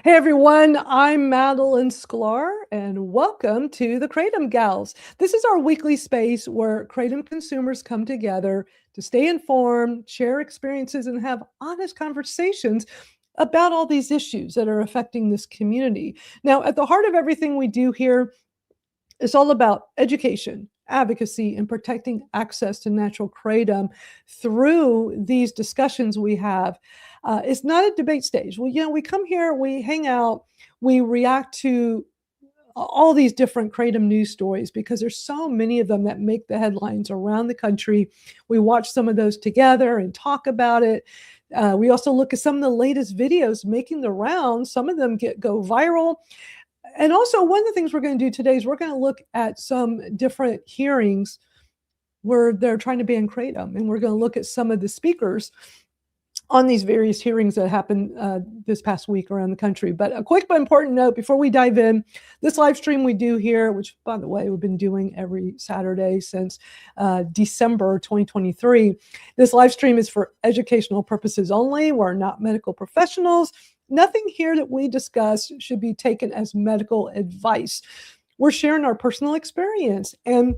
Hey everyone, I'm Madeline Sklar, and welcome to the Kratom Gals. This is our weekly space where Kratom consumers come together to stay informed, share experiences, and have honest conversations about all these issues that are affecting this community. Now, at the heart of everything we do here, it's all about education, advocacy, and protecting access to natural kratom through these discussions we have. It's not a debate stage. We come here, we hang out, we react to all these different kratom news stories because there's so many of them that make the headlines around the country. We watch some of those together and talk about it. We also look at some of the latest videos making the rounds. Some of them go viral. And also, one of the things we're going to do today is we're going to look at some different hearings where they're trying to ban kratom, and we're going to look at some of the speakers on these various hearings that happened this past week around the country. But a quick but important note before we dive in, this live stream we do here, which, by the way, we've been doing every Saturday since December 2023, this live stream is for educational purposes only. We're not medical professionals. Nothing here that we discuss should be taken as medical advice. We're sharing our personal experience and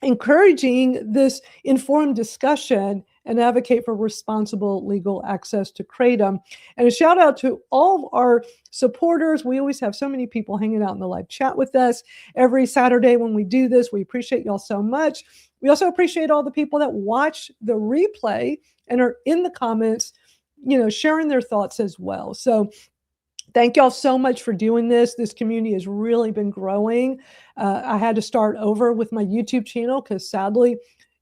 encouraging this informed discussion and advocate for responsible legal access to kratom. And a shout out to all of our supporters. We always have so many people hanging out in the live chat with us every Saturday when we do this. We appreciate y'all so much. We also appreciate all the people that watch the replay and are in the comments, sharing their thoughts as well. So thank y'all so much for doing this. This community has really been growing. I had to start over with my YouTube channel because sadly,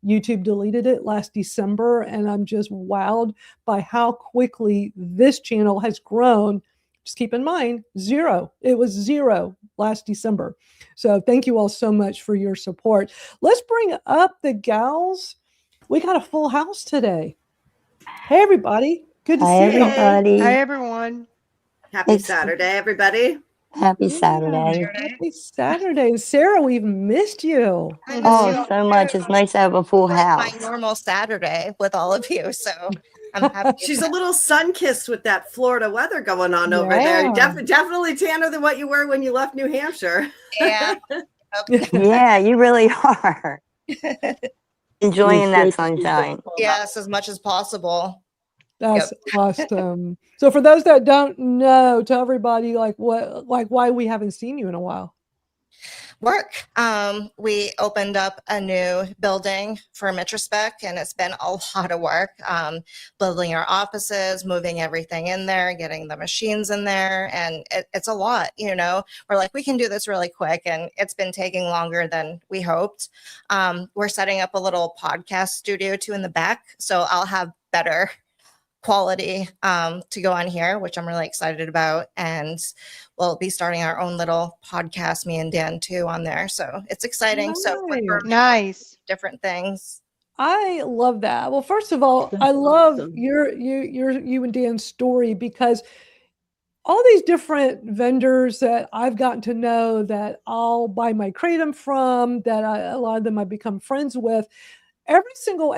YouTube deleted it last December, and I'm just wowed by how quickly this channel has grown. Just keep in mind, zero. It was zero last December. So thank you all so much for your support. Let's bring up the gals. We got a full house today. Hey, everybody. Good to see you. Everybody. Hi, everyone. Happy Saturday, everybody. Happy Saturday. Happy Saturday. Sarah, we've missed you. Oh, so much. It's nice to have a full house. My normal Saturday with all of you. So I'm happy. She's a little sun-kissed with that Florida weather going on over there. Definitely tanner than what you were when you left New Hampshire. Yeah. Yeah, you really are. Enjoying that sunshine. Yes, as much as possible. That's awesome. So for those that don't know, tell everybody why we haven't seen you in a while. Work. We opened up a new building for Mitrospec, and it's been a lot of work. Building our offices, moving everything in there, getting the machines in there, and it's a lot. We're like, we can do this really quick, and it's been taking longer than we hoped. We're setting up a little podcast studio too in the back, so I'll have better quality to go on here, which I'm really excited about, and we'll be starting our own little podcast, me and Dan too, on there. So it's exciting. Nice. So Nice. different things. I love that. Well, first of all, I love you and Dan's story because all these different vendors that I've gotten to know that I'll buy my kratom from, that a lot of them I've become friends with. And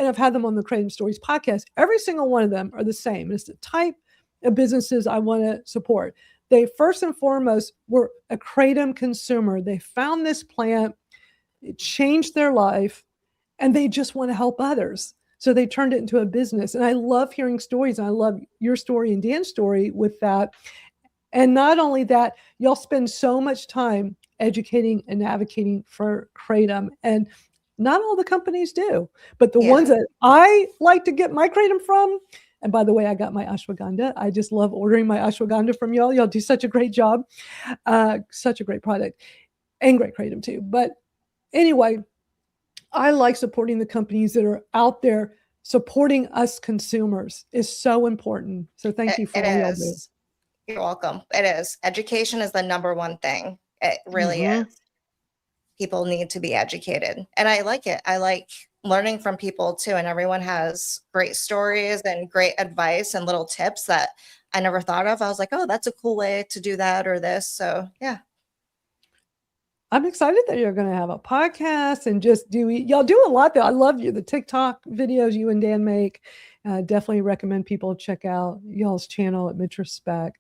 I've had them on the Kratom Stories podcast, every single one of them are the same. It's the type of businesses I want to support. They first and foremost were a kratom consumer. They found this plant, it changed their life, and they just want to help others. So they turned it into a business. And I love hearing stories. And I love your story and Dan's story with that. And not only that, y'all spend so much time educating and advocating for kratom. And not all the companies do, but the ones that I like to get my kratom from, and by the way, I got my ashwagandha. I just love ordering my ashwagandha from y'all. Y'all do such a great job. Such a great product and great kratom too. But anyway, I like supporting the companies that are out there supporting us consumers is so important. So thank you for all y'all do. You're welcome. It is. Education is the number one thing. It really is. People need to be educated. And I like it. I like learning from people too. And everyone has great stories and great advice and little tips that I never thought of. I was like, oh, that's a cool way to do that or this. So yeah. I'm excited that you're going to have a podcast and y'all do a lot though. I love the TikTok videos you and Dan make. Definitely recommend people check out y'all's channel at Mitrospec.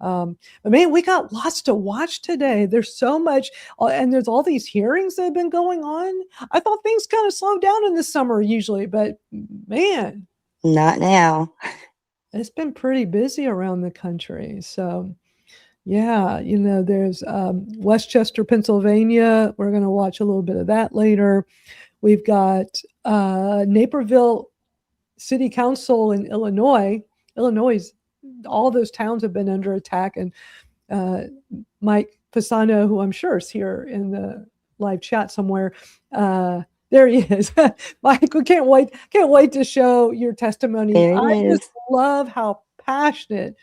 But man, we got lots to watch today. There's so much, and there's all these hearings that have been going on. I thought things kind of slowed down in the summer usually, but man, Not now. it's been pretty busy around the country. So yeah, there's Westchester, Pennsylvania. We're going to watch a little bit of that later. We've got Naperville City Council in Illinois. All those towns have been under attack. And Mike Pisano, who I'm sure is here in the live chat somewhere, there he is. Mike, we can't wait to show your testimony. I just love how passionate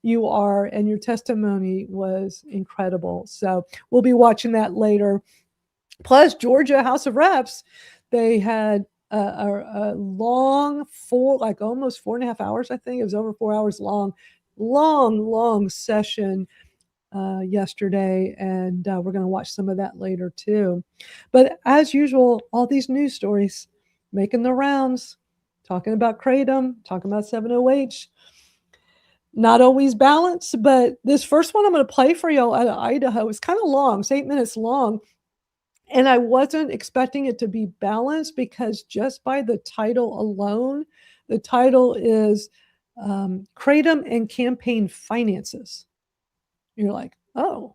you are, and your testimony was incredible. So we'll be watching that later. Plus, Georgia House of Reps, they had a long almost 4.5 hours. I think it was over 4 hours long session yesterday, and we're going to watch some of that later too. But as usual, all these news stories making the rounds, talking about Kratom, talking about 7-OH. Not always balanced, but this first one I'm going to play for y'all out of Idaho is kind of long. It's 8 minutes long. And I wasn't expecting it to be balanced because just by the title alone, the title is Kratom and Campaign Finances. You're like, oh,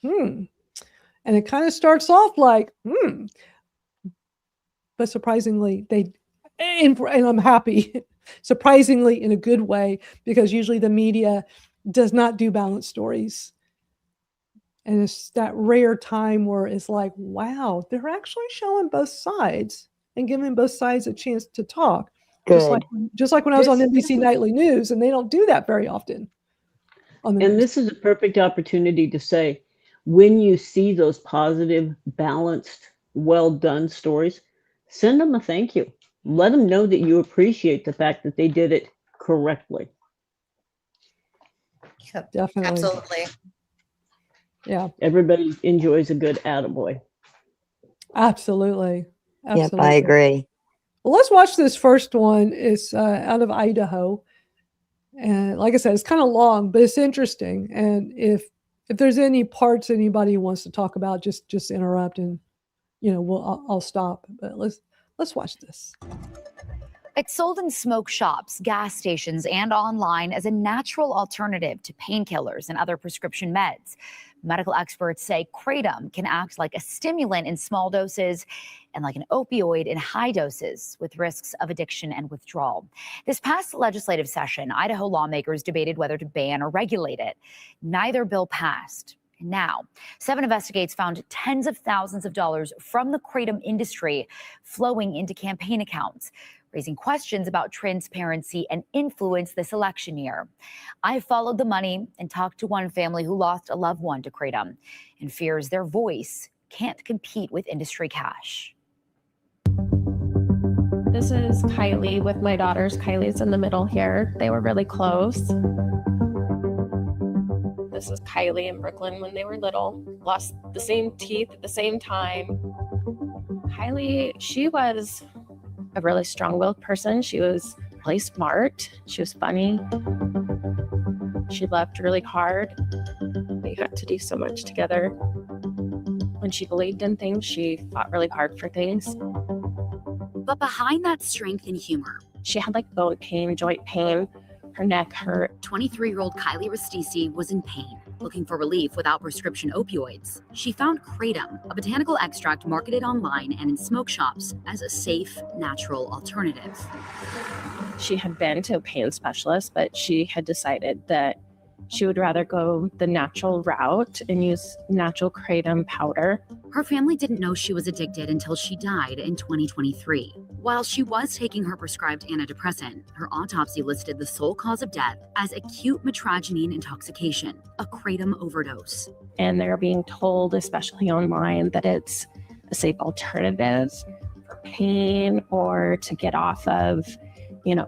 And it kind of starts off like, But surprisingly, and I'm happy, surprisingly in a good way, because usually the media does not do balanced stories. And it's that rare time where it's like, wow, they're actually showing both sides and giving both sides a chance to talk. Good. Just like when I was on NBC Nightly News, and they don't do that very often. This is a perfect opportunity to say, when you see those positive, balanced, well done stories, send them a thank you. Let them know that you appreciate the fact that they did it correctly. Yep, Definitely. absolutely. Yeah. Everybody enjoys a good attaboy. Absolutely. Yep, I agree. Well, let's watch this first one. It's out of Idaho. And like I said, it's kind of long, but it's interesting. And if there's any parts anybody wants to talk about, just interrupt, and I'll stop. But let's watch this. It's sold in smoke shops, gas stations, and online as a natural alternative to painkillers and other prescription meds. Medical experts say kratom can act like a stimulant in small doses and like an opioid in high doses, with risks of addiction and withdrawal. This past legislative session, Idaho lawmakers debated whether to ban or regulate it. Neither bill passed. Now, 7 Investigates found tens of thousands of dollars from the kratom industry flowing into campaign accounts, raising questions about transparency and influence this election year. I followed the money and talked to one family who lost a loved one to kratom and fears their voice can't compete with industry cash. This is Kylie with my daughters. Kylie's in the middle here. They were really close. This is Kylie and Brooklyn when they were little. Lost the same teeth at the same time. Kylie, she was a really strong-willed person. She was really smart. She was funny. She loved really hard. We got to do so much together. When she believed in things, she fought really hard for things. But behind that strength and humor, she had like bone pain, joint pain. Her neck hurt. 23-year-old Kylie Ristisi was in pain, looking for relief without prescription opioids. She found kratom, a botanical extract marketed online and in smoke shops as a safe, natural alternative. She had been to a pain specialist, but she had decided that she would rather go the natural route and use natural kratom powder. Her family didn't know she was addicted until she died in 2023. While she was taking her prescribed antidepressant, her autopsy listed the sole cause of death as acute mitragynine intoxication, a kratom overdose. And they're being told, especially online, that it's a safe alternative for pain or to get off of,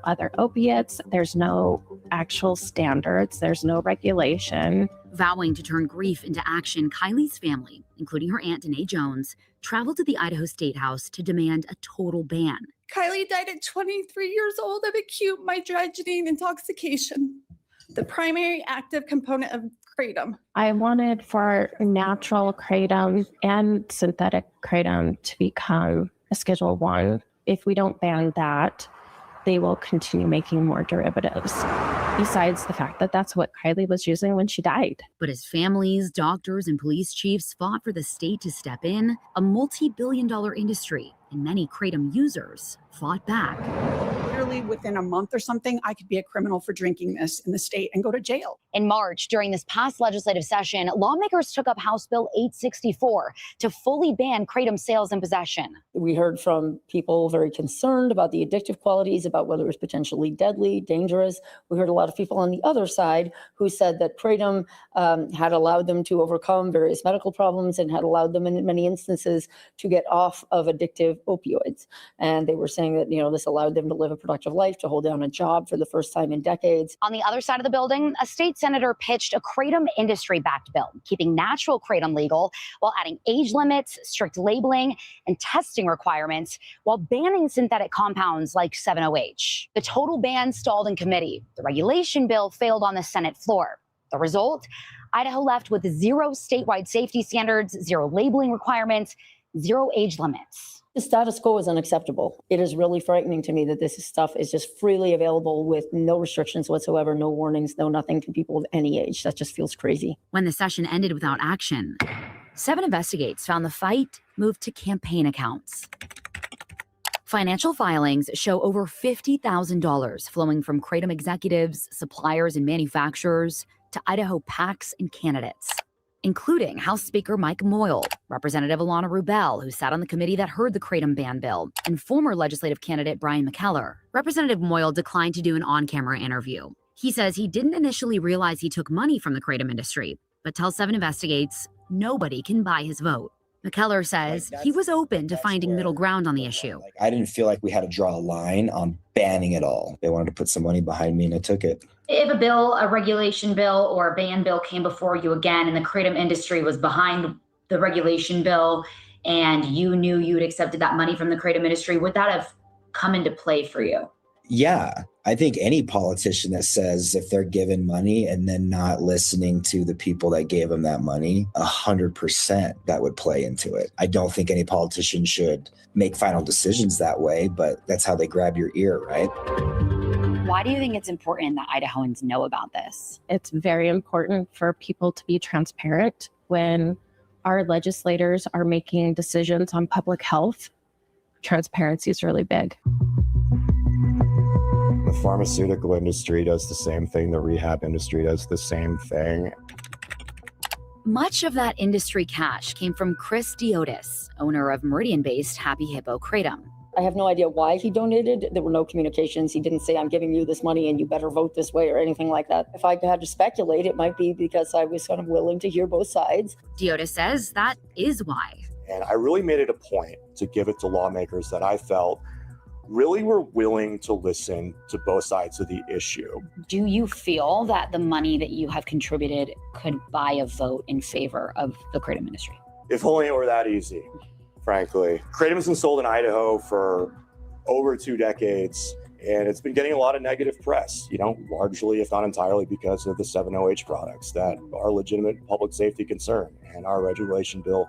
other opiates. There's no actual standards. There's no regulation. Vowing to turn grief into action, Kylie's family, including her aunt Danae Jones, traveled to the Idaho State House to demand a total ban. Kylie died at 23 years old of acute mitragynine intoxication. the primary active component of kratom. I wanted for natural kratom and synthetic kratom to become a Schedule 1. If we don't ban that, they will continue making more derivatives. Besides the fact that that's what Kylie was using when she died. But as families, doctors, and police chiefs fought for the state to step in, a multi-billion-dollar industry and many kratom users fought back. Literally within a month or something, I could be a criminal for drinking this in the state and go to jail. In March, during this past legislative session, lawmakers took up House Bill 864 to fully ban kratom sales and possession. We heard from people very concerned about the addictive qualities, about whether it was potentially deadly, dangerous. We heard a lot of people on the other side who said that kratom had allowed them to overcome various medical problems and had allowed them in many instances to get off of addictive opioids. And they were saying that, this allowed them to live a productive life, to hold down a job for the first time in decades. On the other side of the building, a state senator pitched a kratom industry-backed bill, keeping natural kratom legal while adding age limits, strict labeling, and testing requirements, while banning synthetic compounds like 7-OH. The total ban stalled in committee. The regulation bill failed on the Senate floor. The result? Idaho left with 0 statewide safety standards, 0 labeling requirements, 0 age limits. The status quo is unacceptable. It is really frightening to me that this stuff is just freely available with no restrictions whatsoever, no warnings, no nothing to people of any age. That just feels crazy. When the session ended without action, 7 Investigates found the fight moved to campaign accounts. Financial filings show over $50,000 flowing from kratom executives, suppliers, and manufacturers to Idaho PACs and candidates, including House Speaker Mike Moyle, Representative Alana Rubel, who sat on the committee that heard the kratom ban bill, and former legislative candidate Brian McKellar. Representative Moyle declined to do an on-camera interview. He says he didn't initially realize he took money from the kratom industry, but tells 7 Investigates nobody can buy his vote. McKellar says he was open to finding middle ground on the issue. I didn't feel like we had to draw a line on banning it all. They wanted to put some money behind me and I took it. If a bill, a regulation bill or a ban bill came before you again and the kratom industry was behind the regulation bill and you knew you had accepted that money from the kratom industry, would that have come into play for you? Yeah, I think any politician that says if they're given money and then not listening to the people that gave them that money, 100% that would play into it. I don't think any politician should make final decisions that way, but that's how they grab your ear, right? Why do you think it's important that Idahoans know about this? It's very important for people to be transparent when our legislators are making decisions on public health. Transparency is really big. The pharmaceutical industry does the same thing. The rehab industry does the same thing. Much of that industry cash came from Chris Diotis, owner of Meridian-based Happy Hippo Kratom. I have no idea why he donated. There were no communications. He didn't say, I'm giving you this money and you better vote this way or anything like that. If I had to speculate, it might be because I was kind of willing to hear both sides. Diotis says that is why. And I really made it a point to give it to lawmakers that I felt really were willing to listen to both sides of the issue. Do you feel that the money that you have contributed could buy a vote in favor of the kratom industry? If only it were that easy, frankly. Kratom has been sold in Idaho for over 2 decades, and it's been getting a lot of negative press, largely, if not entirely, because of the 7-OH products that are a legitimate public safety concern. And our regulation bill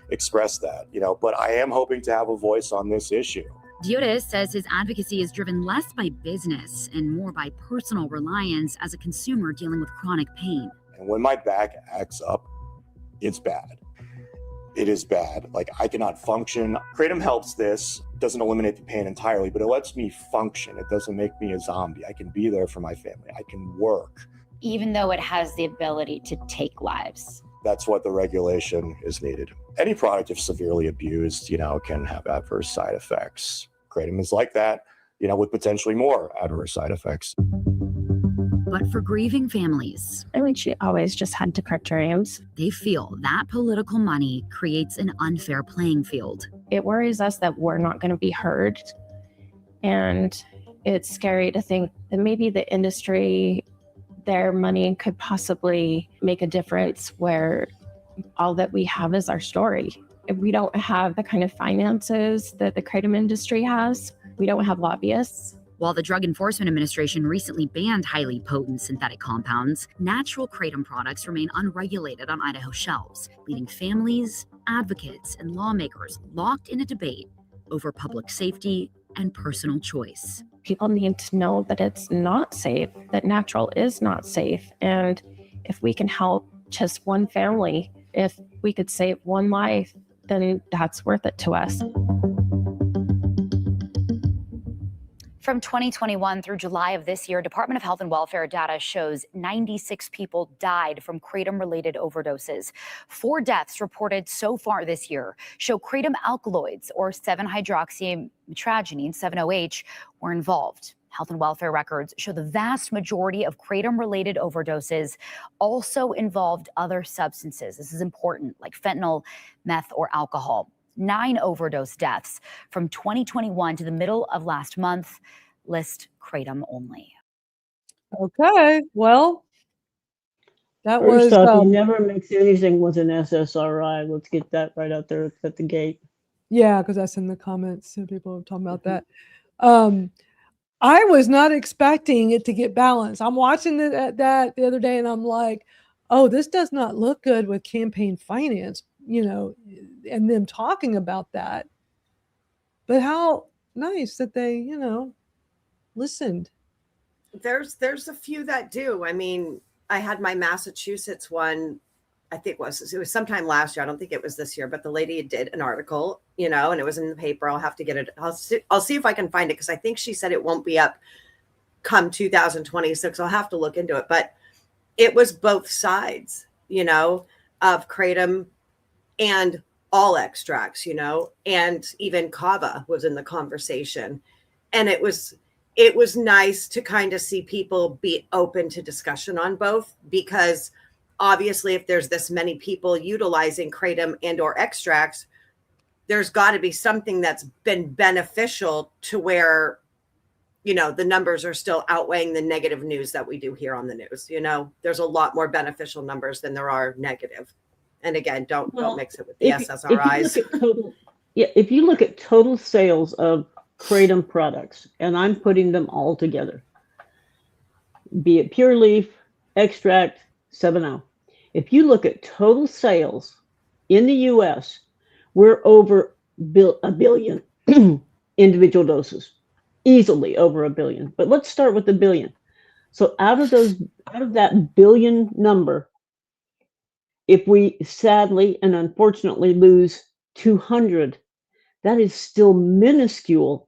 expressed that, but I am hoping to have a voice on this issue. Diotis says his advocacy is driven less by business and more by personal reliance as a consumer dealing with chronic pain. And when my back acts up, it's bad. It is bad. I cannot function. Kratom helps this, doesn't eliminate the pain entirely, but it lets me function. It doesn't make me a zombie. I can be there for my family. I can work. Even though it has the ability to take lives. That's what the regulation is needed. Any product, if severely abused, can have adverse side effects. Kratom is like that, with potentially more adverse side effects. But for grieving families, she always just had to cut dreams. They feel that political money creates an unfair playing field. It worries us that we're not going to be heard. And it's scary to think that maybe the industry, their money could possibly make a difference where all that we have is our story. If we don't have the kind of finances that the kratom industry has, we don't have lobbyists. While the Drug Enforcement Administration recently banned highly potent synthetic compounds, natural kratom products remain unregulated on Idaho shelves, leaving families, advocates, and lawmakers locked in a debate over public safety and personal choice. People need to know that it's not safe, that natural is not safe. And if we can help just one family, if we could save one life, then that's worth it to us. From 2021 through July of this year, Department of Health and Welfare data shows 96 people died from kratom-related overdoses. 4 deaths reported so far this year show kratom alkaloids, or 7-hydroxymetragenine, 7-OH, were involved. Health and welfare records show the vast majority of kratom-related overdoses also involved other substances. This is important, like fentanyl, meth, or alcohol. 9 overdose deaths from 2021 to the middle of last month list kratom only. Okay, well, that First was off, you never mix anything with an SSRI. Let's get that right out there at the gate. Yeah, because that's in the comments. So people are talking about that. I was not expecting it to get balanced. I'm watching that the other day, and I'm like, oh, this does not look good with campaign finance, and them talking about that. But how nice that they, listened. There's a few that do. I mean, I had my Massachusetts one, I think it was sometime last year. I don't think it was this year, but the lady did an article, and it was in the paper. I'll have to get it. I'll see if I can find it, because I think she said it won't be up come 2026. I'll have to look into it. But it was both sides, of kratom and all extracts, and even kava was in the conversation. And it was nice to kind of see people be open to discussion on both, because obviously if there's this many people utilizing kratom and or extracts, there's got to be something that's been beneficial to where, the numbers are still outweighing the negative news that we do here on the news. There's a lot more beneficial numbers than there are negative. And again, don't mix it with the SSRIs. If you look at total sales of kratom products, and I'm putting them all together, be it pure leaf, extract, 7-0. If you look at total sales in the US, we're over a billion individual doses, easily over a billion. But let's start with the billion. So out of that billion number, if we sadly and unfortunately lose 200, that is still minuscule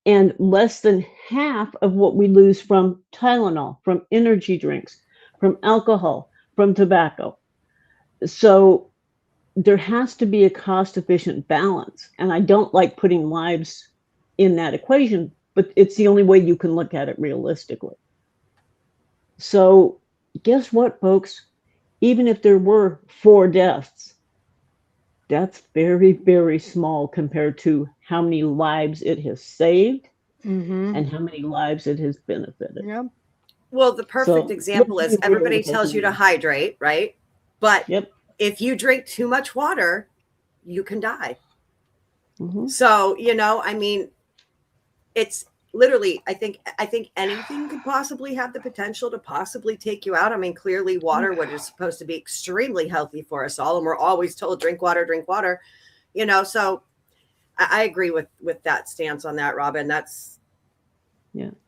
and less than half of what we lose from Tylenol, from energy drinks, from alcohol, from tobacco. So there has to be a cost-efficient balance. And I don't like putting lives in that equation, but it's the only way you can look at it realistically. So guess what, folks? Even if there were 4 deaths, that's very, very small compared to how many lives it has saved and how many lives it has benefited. Yeah. Well, the perfect example is everybody tells you to hydrate, right? But if you drink too much water, you can die. So, I mean, it's literally, I think anything could possibly have the potential to possibly take you out. I mean, clearly water, what is supposed to be extremely healthy for us all. And we're always told, drink water, so I agree with that stance on that, Robin. That's,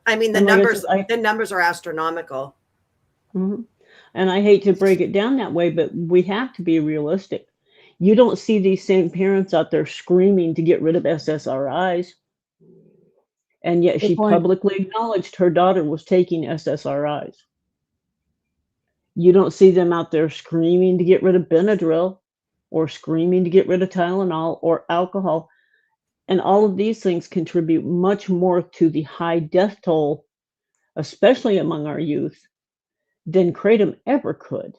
I mean, the numbers are astronomical. And I hate to break it down that way, but we have to be realistic. You don't see these same parents out there screaming to get rid of SSRIs. And yet she publicly acknowledged her daughter was taking SSRIs. You don't see them out there screaming to get rid of Benadryl or screaming to get rid of Tylenol or alcohol. And all of these things contribute much more to the high death toll, especially among our youth, than kratom ever could.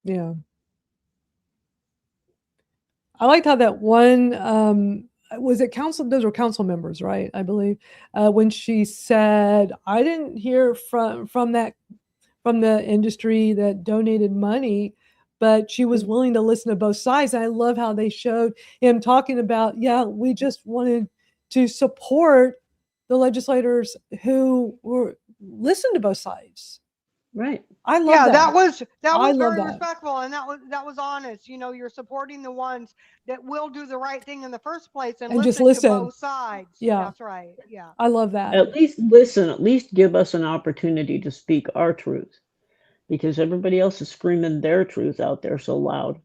Yeah. I liked how that one, was it council? Those were council members, right? I believe when she said, I didn't hear from the industry that donated money, but she was willing to listen to both sides. And I love how they showed him talking about, we just wanted to support the legislators who were listen to both sides. Right. I love Yeah, that. that was I love very that. respectful, and that was honest. You know, you're supporting the ones that will do the right thing in the first place and just listen to listen. both sides. Yeah. That's right. Yeah. I love that. At least listen, at least give us an opportunity to speak our truth, because everybody else is screaming their truth out there so loud.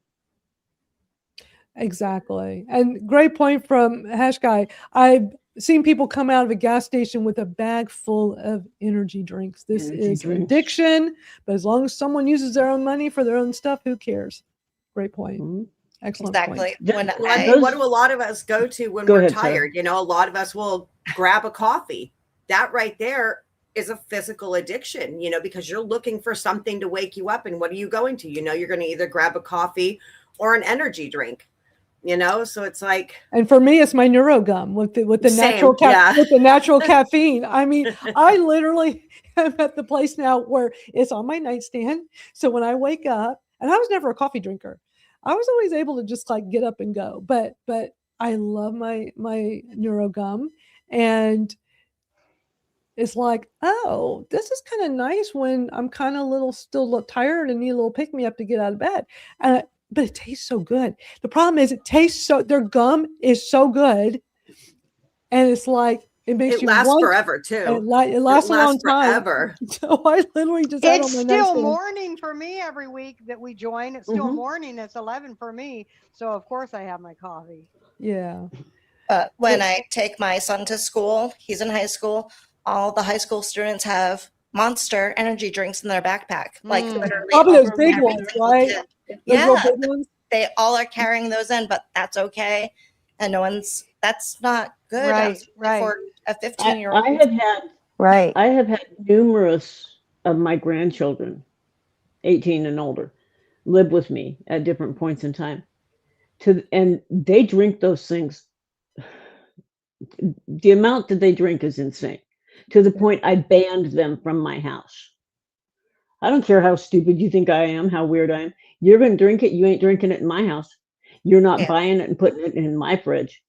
Exactly. And great point from Hash Guy. I've seen people come out of a gas station with a bag full of energy drinks. This is addiction, but as long as someone uses their own money for their own stuff, who cares? Great point. Mm-hmm. Excellent Exactly. point. What do a lot of us go to when we're tired? You know, a lot of us will grab a coffee. That right there is a physical addiction, you know, because you're looking for something to wake you up. And what are you going to? You know, you're going to either grab a coffee or an energy drink. You know, so it's like, and for me, it's my NeuroGum with the natural with the natural caffeine. I mean, I literally am at the place now where it's on my nightstand. So when I wake up, and I was never a coffee drinker, I was always able to just like get up and go. But I love my NeuroGum, and it's like, oh, this is kind of nice when I'm kind of still tired and need a little pick me up to get out of bed. But it tastes so good. The problem is their gum is so good. And it's like, it lasts forever too. It lasts a long time. Forever. So I literally just It's still morning for me every week that we join. It's still morning. It's 11 for me. So of course I have my coffee. Yeah. When I take my son to school, he's in high school, all the high school students have Monster energy drinks in their backpack. Like literally probably those big ones, right? Yeah, they all are carrying those in, but that's okay. And that's not good. Right. For a 15-year-old. I have had numerous of my grandchildren, 18 and older, live with me at different points in time. And they drink those things. The amount that they drink is insane, to the point I banned them from my house. I don't care how stupid you think I am, how weird I am. You're going to drink it. You ain't drinking it in my house. You're not buying it and putting it in my fridge.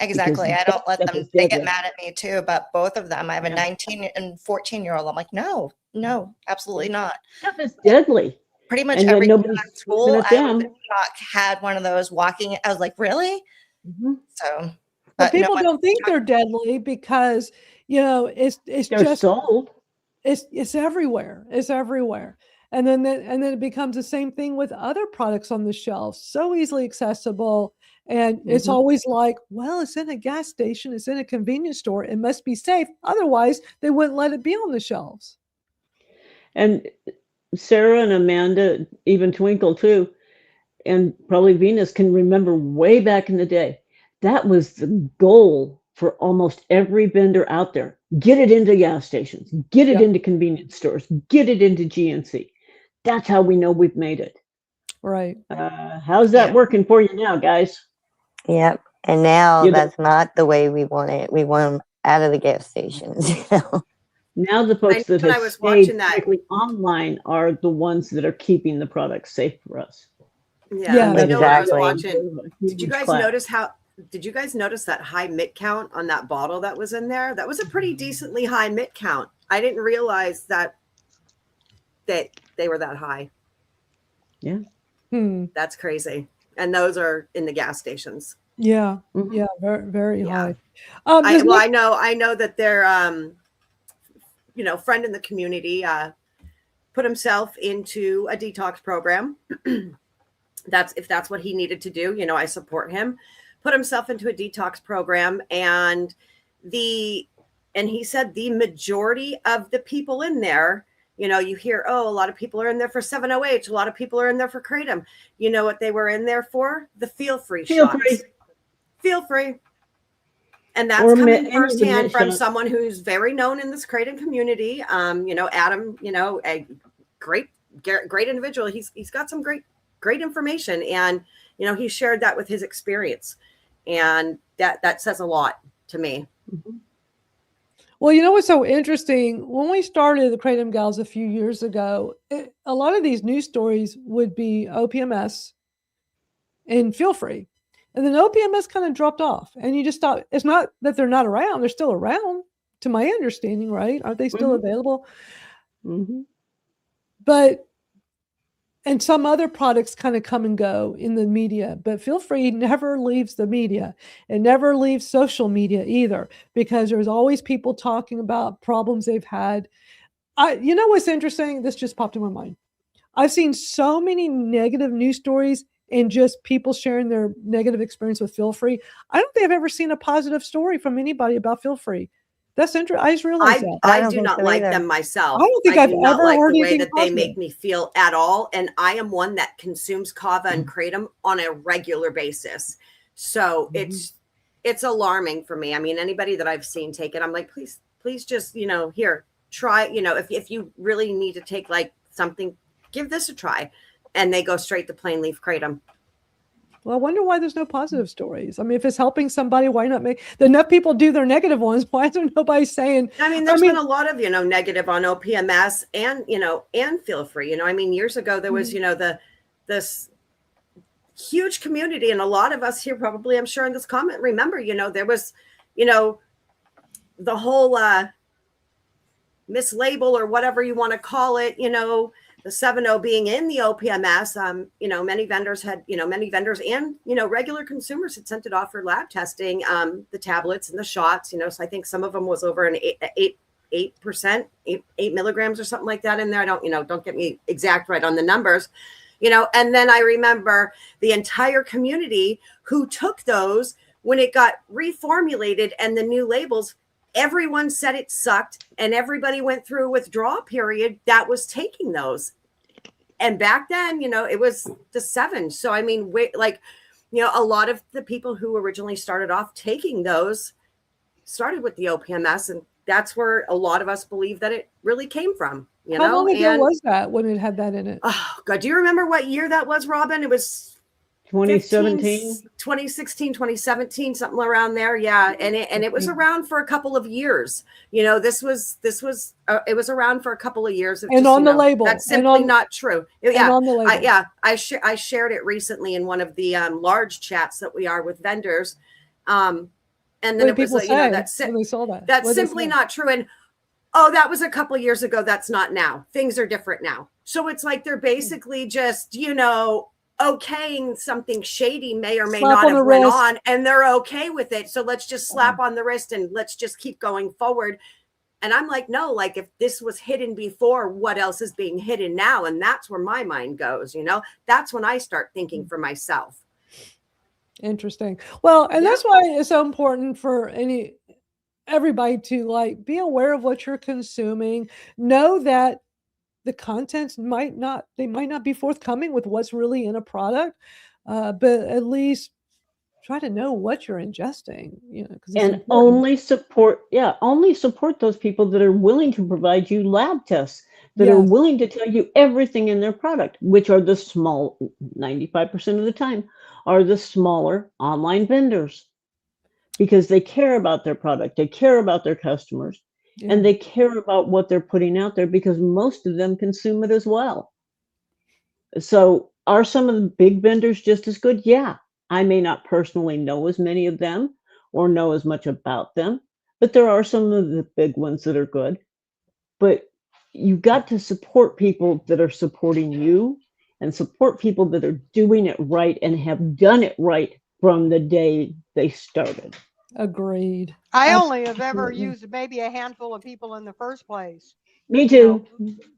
Exactly. I don't let them, they get mad at me too, but both of them, I have a 19 and 14-year-old. I'm like, no, absolutely not. Stuff is deadly. Pretty much every kid at school I was in shock had one of those walking. I was like, really? So, but people don't think they're deadly because, you know, it's just sold. It's everywhere. It's everywhere. And then it becomes the same thing with other products on the shelf. So easily accessible. And it's always like, well, it's in a gas station. It's in a convenience store. It must be safe. Otherwise, they wouldn't let it be on the shelves. And Sarah and Amanda, even Twinkle too, and probably Venus can remember way back in the day. That was the goal for almost every vendor out there. Get it into gas stations, get it into convenience stores, get it into GNC. That's how we know we've made it. Right. How's that working for you now, guys? Yep. And now that's not the way we want it. We want them out of the gas stations. You know? Now the folks that have stayed strictly online are the ones that are keeping the product safe for us. Yeah, I know I was watching. Did you guys notice that high MIT count on that bottle that was in there? That was a pretty decently high MIT count. I didn't realize that they were that high. Yeah. That's crazy. And those are in the gas stations. Yeah. Yeah. Very, very high. I know that they're, friend in the community, put himself into a detox program. If that's what he needed to do, I support him. Put himself into a detox program, and he said the majority of the people in there, you hear, a lot of people are in there for 7-OH, a lot of people are in there for Kratom. You know what they were in there for? The feel free shots. Feel free. And that's coming firsthand from someone who's very known in this Kratom community. Adam, a great individual. He's got some great information, and he shared that with his experience, and that says a lot to me. Well, you know what's so interesting? When we started the Kratom Gals a few years ago, a lot of these news stories would be OPMS and feel free. And then OPMS kind of dropped off, and you just thought, it's not that they're not around. They're still around, to my understanding, right? Aren't they still available? But, and some other products kind of come and go in the media, but Feel Free never leaves the media. It never leaves social media either, because there's always people talking about problems they've had. You know what's interesting? This just popped in my mind. I've seen so many negative news stories and just people sharing their negative experience with Feel Free. I don't think I've ever seen a positive story from anybody about Feel Free. That's interesting. I just realized that. I do not like them myself. I don't think I've not ever like heard the way anything that they positive. make me feel at all. And I am one that consumes kava and kratom on a regular basis. So it's alarming for me. I mean, anybody that I've seen take it, I'm like, please just, here, try, if you really need to take like something, give this a try. And they go straight to plain leaf kratom. Well, I wonder why there's no positive stories. I mean, if it's helping somebody, why not make enough people do their negative ones? Why isn't nobody saying? I mean, there's been a lot of negative on OPMS and and Feel Free. I mean, years ago there was this huge community, and a lot of us here probably, I'm sure in this comment, remember there was the whole mislabel or whatever you want to call it. The 7.0 being in the OPMS, many vendors had, many vendors and, regular consumers had sent it off for lab testing, the tablets and the shots, so I think some of them was over an 8%, 8 milligrams or something like that in there. I don't get me exact right on the numbers, and then I remember the entire community who took those when it got reformulated and the new labels. Everyone said it sucked, and everybody went through a withdrawal period that was taking those. And back then, it was the 7. So, I mean, a lot of the people who originally started off taking those started with the OPMS, and that's where a lot of us believe that it really came from. How long ago was that when it had that in it? Oh, God, do you remember what year that was, Robin? It was 2017, 2016, 2017, something around there. Yeah. And it was around for a couple of years. This was it was around for a couple of years. And on the label. That's simply not true. Yeah. On the label. I shared it recently in one of the large chats that we are with vendors. And then it was, that's simply not true. And, that was a couple of years ago. That's not now. Things are different now. So it's like, they're basically just, okaying something shady may or may not have went on, and they're okay with it. So let's just slap on the wrist and let's just keep going forward. And I'm like, no, like if this was hidden before, what else is being hidden now? And that's where my mind goes, that's when I start thinking for myself. Interesting. Well, and that's why it's so important for everybody to be aware of what you're consuming. Know that the contents might not be forthcoming with what's really in a product, but at least try to know what you're ingesting, and only support those people that are willing to provide you lab tests, that are willing to tell you everything in their product, which are the small, 95% of the time, are the smaller online vendors, because they care about their product, they care about their customers. And they care about what they're putting out there, because most of them consume it as well. So are some of the big vendors just as good? Yeah. I may not personally know as many of them or know as much about them, but there are some of the big ones that are good. But you got to support people that are supporting you, and support people that are doing it right and have done it right from the day they started. Agreed. I only have ever used maybe a handful of people in the first place. Me too.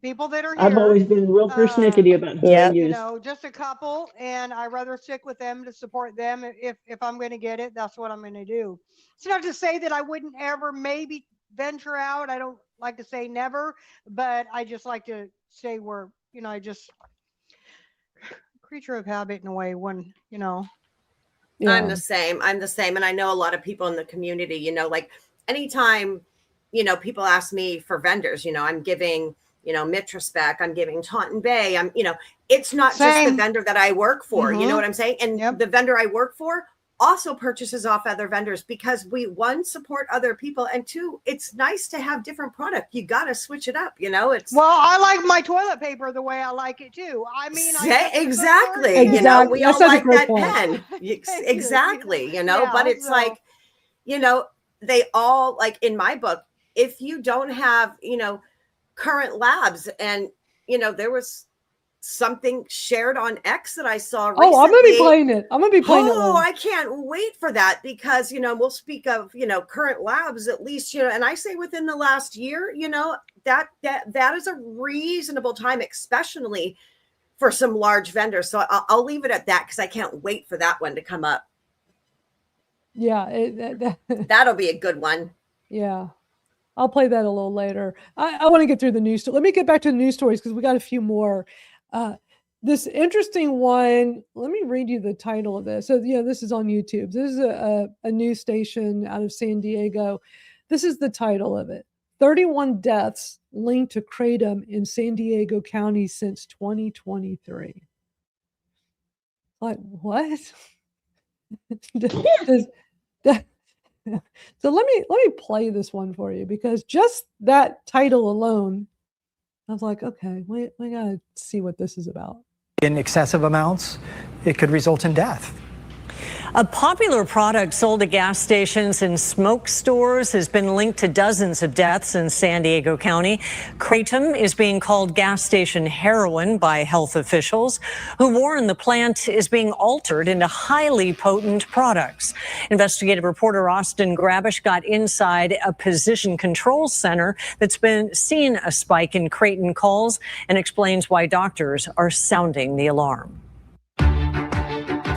People that are here. I've always been real persnickety about who I use. Just a couple, and I rather stick with them to support them. If I'm going to get it, that's what I'm going to do. It's not to say that I wouldn't ever maybe venture out. I don't like to say never, but I just like to stay where, I just creature of habit in a way when, Yeah. I'm the same. And I know a lot of people in the community, like anytime, people ask me for vendors, I'm giving, Mitrospec, I'm giving Taunton Bay. It's not just the vendor that I work for, you know what I'm saying? And the vendor I work for also purchases off other vendors because we, one, support other people, and two, it's nice to have different product. You got to switch it up, you know. It's well, I like my toilet paper the way I like it too. I mean, exactly. You know, we all like that pen. Exactly. You know, Yeah, but it's so- like, you know, they all, like in my book, if you don't have, you know, current labs, and you know, there was something shared on X that I saw recently. Oh, I'm gonna be playing it. I'm gonna be playing it. Oh, I can't wait for that, because, you know, we'll speak of, you know, current labs, at least, you know, and I say within the last year, you know, that is a reasonable time, especially for some large vendors. So I'll leave it at that, because I can't wait for that one to come up. Yeah, that'll be a good one. Yeah. I'll play that a little later. I want to get through the news. Let me get back to the news stories, because we got a few more. This interesting one, let me read you the title of this. So, yeah, this is on YouTube. This is a news station out of San Diego. This is the title of it. 31 deaths linked to Kratom in San Diego County since 2023. Like, what? So let me play this one for you, because just that title alone, I was like, okay, we gotta see what this is about. In excessive amounts, it could result in death. A popular product sold at gas stations and smoke stores has been linked to dozens of deaths in San Diego County. Kratom is being called gas station heroin by health officials, who warn the plant is being altered into highly potent products. Investigative reporter Austin Grabish got inside a position control center that's been seeing a spike in Kratom calls, and explains why doctors are sounding the alarm.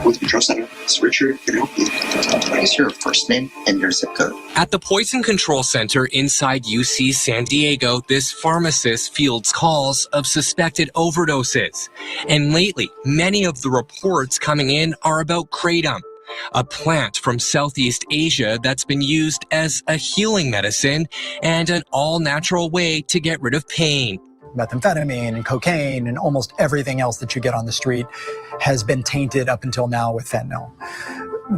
With Control Center, it's Richard. Can I help you? What is your first name and your zip code? At the Poison Control Center inside UC San Diego, this pharmacist fields calls of suspected overdoses. And lately, many of the reports coming in are about Kratom, a plant from Southeast Asia that's been used as a healing medicine and an all-natural way to get rid of pain. Methamphetamine and cocaine and almost everything else that you get on the street has been tainted up until now with fentanyl.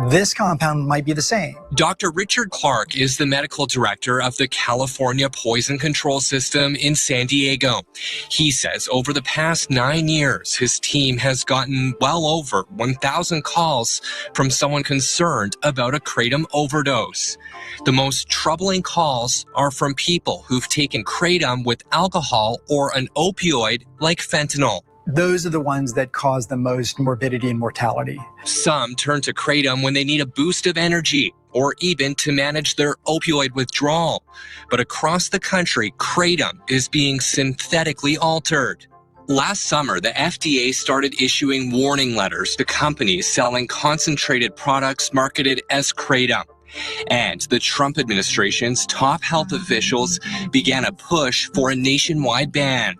This compound might be the same. Dr. Richard Clark is the medical director of the California Poison Control System in San Diego. He says over the past 9 years, his team has gotten well over 1,000 calls from someone concerned about a Kratom overdose. The most troubling calls are from people who've taken Kratom with alcohol or an opioid like fentanyl. Those are the ones that cause the most morbidity and mortality. Some turn to Kratom when they need a boost of energy or even to manage their opioid withdrawal. But across the country, Kratom is being synthetically altered. Last summer, the FDA started issuing warning letters to companies selling concentrated products marketed as Kratom. And the Trump administration's top health officials began a push for a nationwide ban.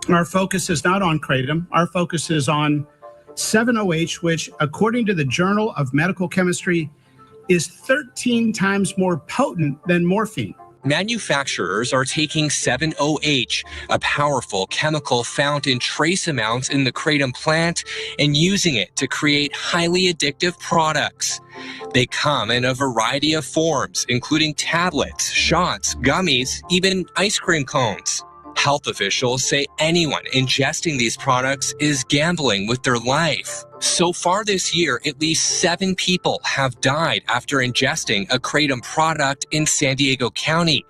Our focus is not on Kratom. Our focus is on 7-OH, which, according to the Journal of Medical Chemistry, is 13 times more potent than morphine. Manufacturers are taking 7-OH, a powerful chemical found in trace amounts in the Kratom plant, and using it to create highly addictive products. They come in a variety of forms, including tablets, shots, gummies, even ice cream cones. Health officials say anyone ingesting these products is gambling with their life. So far this year, at least 7 people have died after ingesting a Kratom product in San Diego County.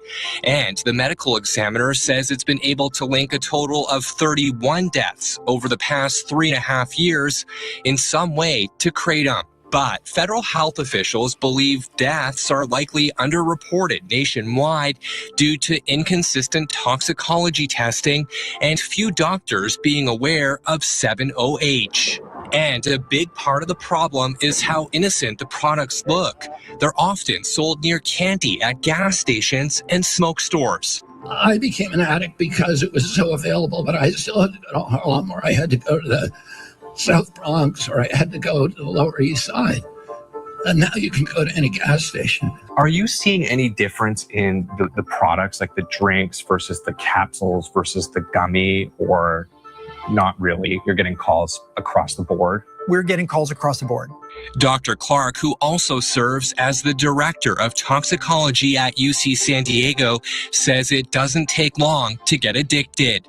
And the medical examiner says it's been able to link a total of 31 deaths over the past 3.5 years in some way to Kratom. But federal health officials believe deaths are likely underreported nationwide due to inconsistent toxicology testing and few doctors being aware of 7-OH. And a big part of the problem is how innocent the products look. They're often sold near candy at gas stations and smoke stores. I became an addict because it was so available, but I still had to go to Harlem, or I had to go to the South Bronx, or I had to go to the Lower East Side. And now you can go to any gas station. Are you seeing any difference in the products, like the drinks versus the capsules versus the gummy, or not really? You're getting calls across the board? we're getting calls across the board. Dr. Clark, who also serves as the director of toxicology at UC San Diego, says it doesn't take long to get addicted.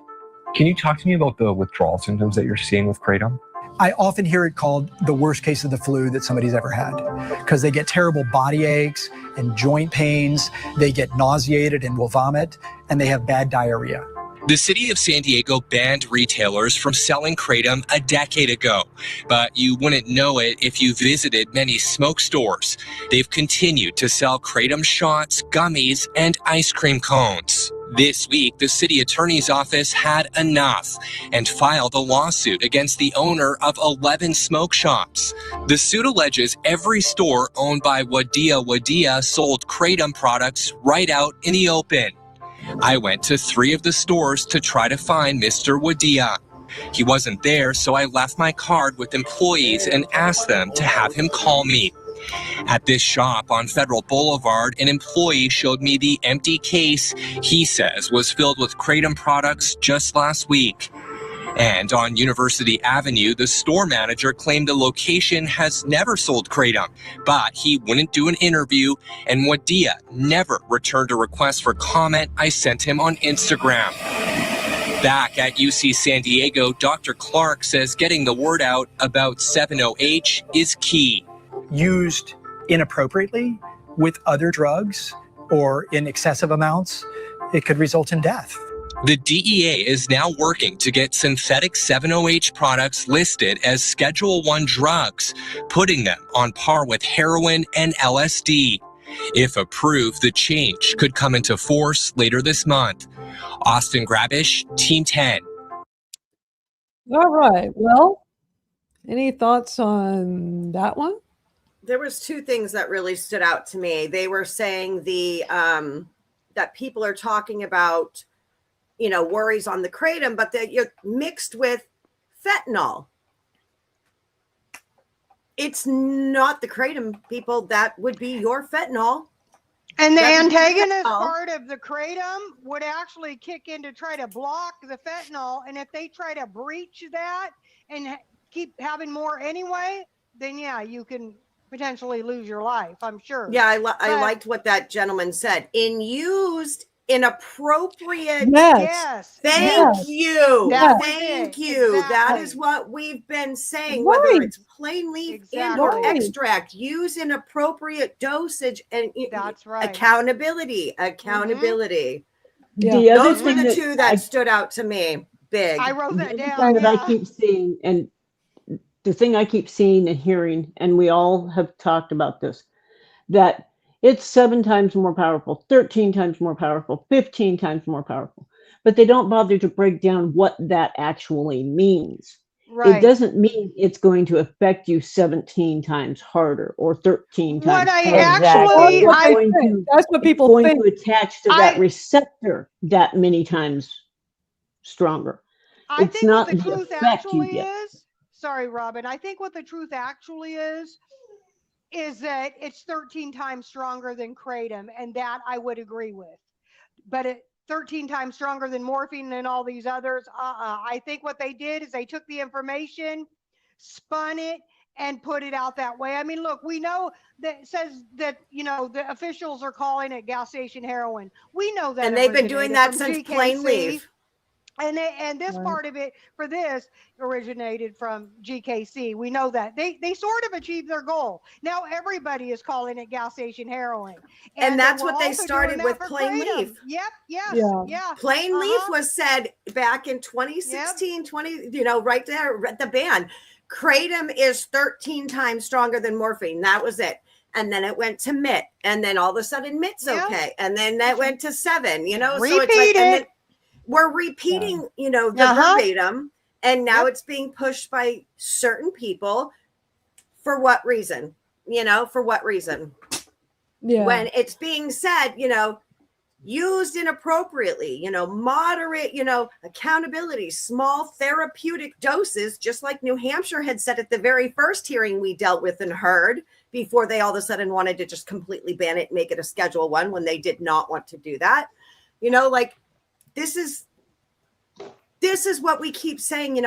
Can you talk to me about the withdrawal symptoms that you're seeing with Kratom? I often hear it called the worst case of the flu that somebody's ever had, because they get terrible body aches and joint pains, they get nauseated and will vomit, and they have bad diarrhea. The city of San Diego banned retailers from selling Kratom a decade ago, but you wouldn't know it if you visited many smoke stores. They've continued to sell Kratom shots, gummies, and ice cream cones. This week, the city attorney's office had enough and filed a lawsuit against the owner of 11 smoke shops. The suit alleges every store owned by Wadia sold Kratom products right out in the open. I went to 3 of the stores to try to find Mr. Wadia. He wasn't there, so I left my card with employees and asked them to have him call me. At this shop on Federal Boulevard, an employee showed me the empty case he says was filled with Kratom products just last week. And on University Avenue, the store manager claimed the location has never sold Kratom, but he wouldn't do an interview, and Wadia never returned a request for comment I sent him on Instagram. Back at UC San Diego, Dr. Clark says getting the word out about 7-OH is key. Used inappropriately with other drugs or in excessive amounts, it could result in death. The DEA is now working to get synthetic 7-OH products listed as Schedule I drugs, putting them on par with heroin and LSD. If approved, the change could come into force later this month. Austin Grabish, Team 10. All right. Well, any thoughts on that one? There was 2 things that really stood out to me. They were saying that people are talking about, worries on the Kratom, but that you're mixed with fentanyl. It's not the Kratom, people. That would be your fentanyl. And the antagonist part of the Kratom would actually kick in to try to block the fentanyl. And if they try to breach that and keep having more anyway, then yeah, you can potentially lose your life, I'm sure. Yeah, I liked what that gentleman said. Used inappropriate. Yes. Thank you. That's Thank it. you. Exactly. That is what we've been saying, Right. whether it's plain leaf and or Right. extract, use in appropriate dosage and That's right. Accountability. Yeah. The other Those were thing the 2 that I stood out to me. Big. I wrote that The down. thing that I Yeah. keep seeing, and the thing I keep seeing and hearing, and we all have talked about this, that it's 7 times more powerful, 13 times more powerful, 15 times more powerful. But they don't bother to break down what that actually means. Right. It doesn't mean it's going to affect you 17 times harder or 13 times What I harder. actually, That's what they going think. to- That's what people going think. to attach to that receptor that many times stronger. I It's think not what the the truth effect you actually get. is, sorry, Robin, I think what the truth actually is that it's 13 times stronger than Kratom, and that I would agree with. But it 13 times stronger than morphine and all these others. I think what they did is they took the information, spun it, and put it out that way. I mean, look, we know that it says that, the officials are calling it gas station heroin. We know that. And it they've been doing originated that from since plain GKC. leaf. And this part of it for this originated from GKC. We know that they sort of achieved their goal. Now everybody is calling it gas station heroin, And that's we're what they also started doing that with for plain Kratom. leaf. Yep. Yes. Yeah. Yeah. Plain leaf was said back in 2016, 20, right there at the ban. Kratom is 13 times stronger than morphine. That was it. And then it went to MIT. And then all of a sudden MIT's okay. And then that went to 7, so it's like, and then we're repeating, the verbatim. And now it's being pushed by certain people. For what reason? For what reason? Yeah. When it's being said, used inappropriately, moderate, accountability, small therapeutic doses, just like New Hampshire had said at the very first hearing we dealt with and heard, before they all of a sudden wanted to just completely ban it and make it a Schedule I when they did not want to do that. This is what we keep saying,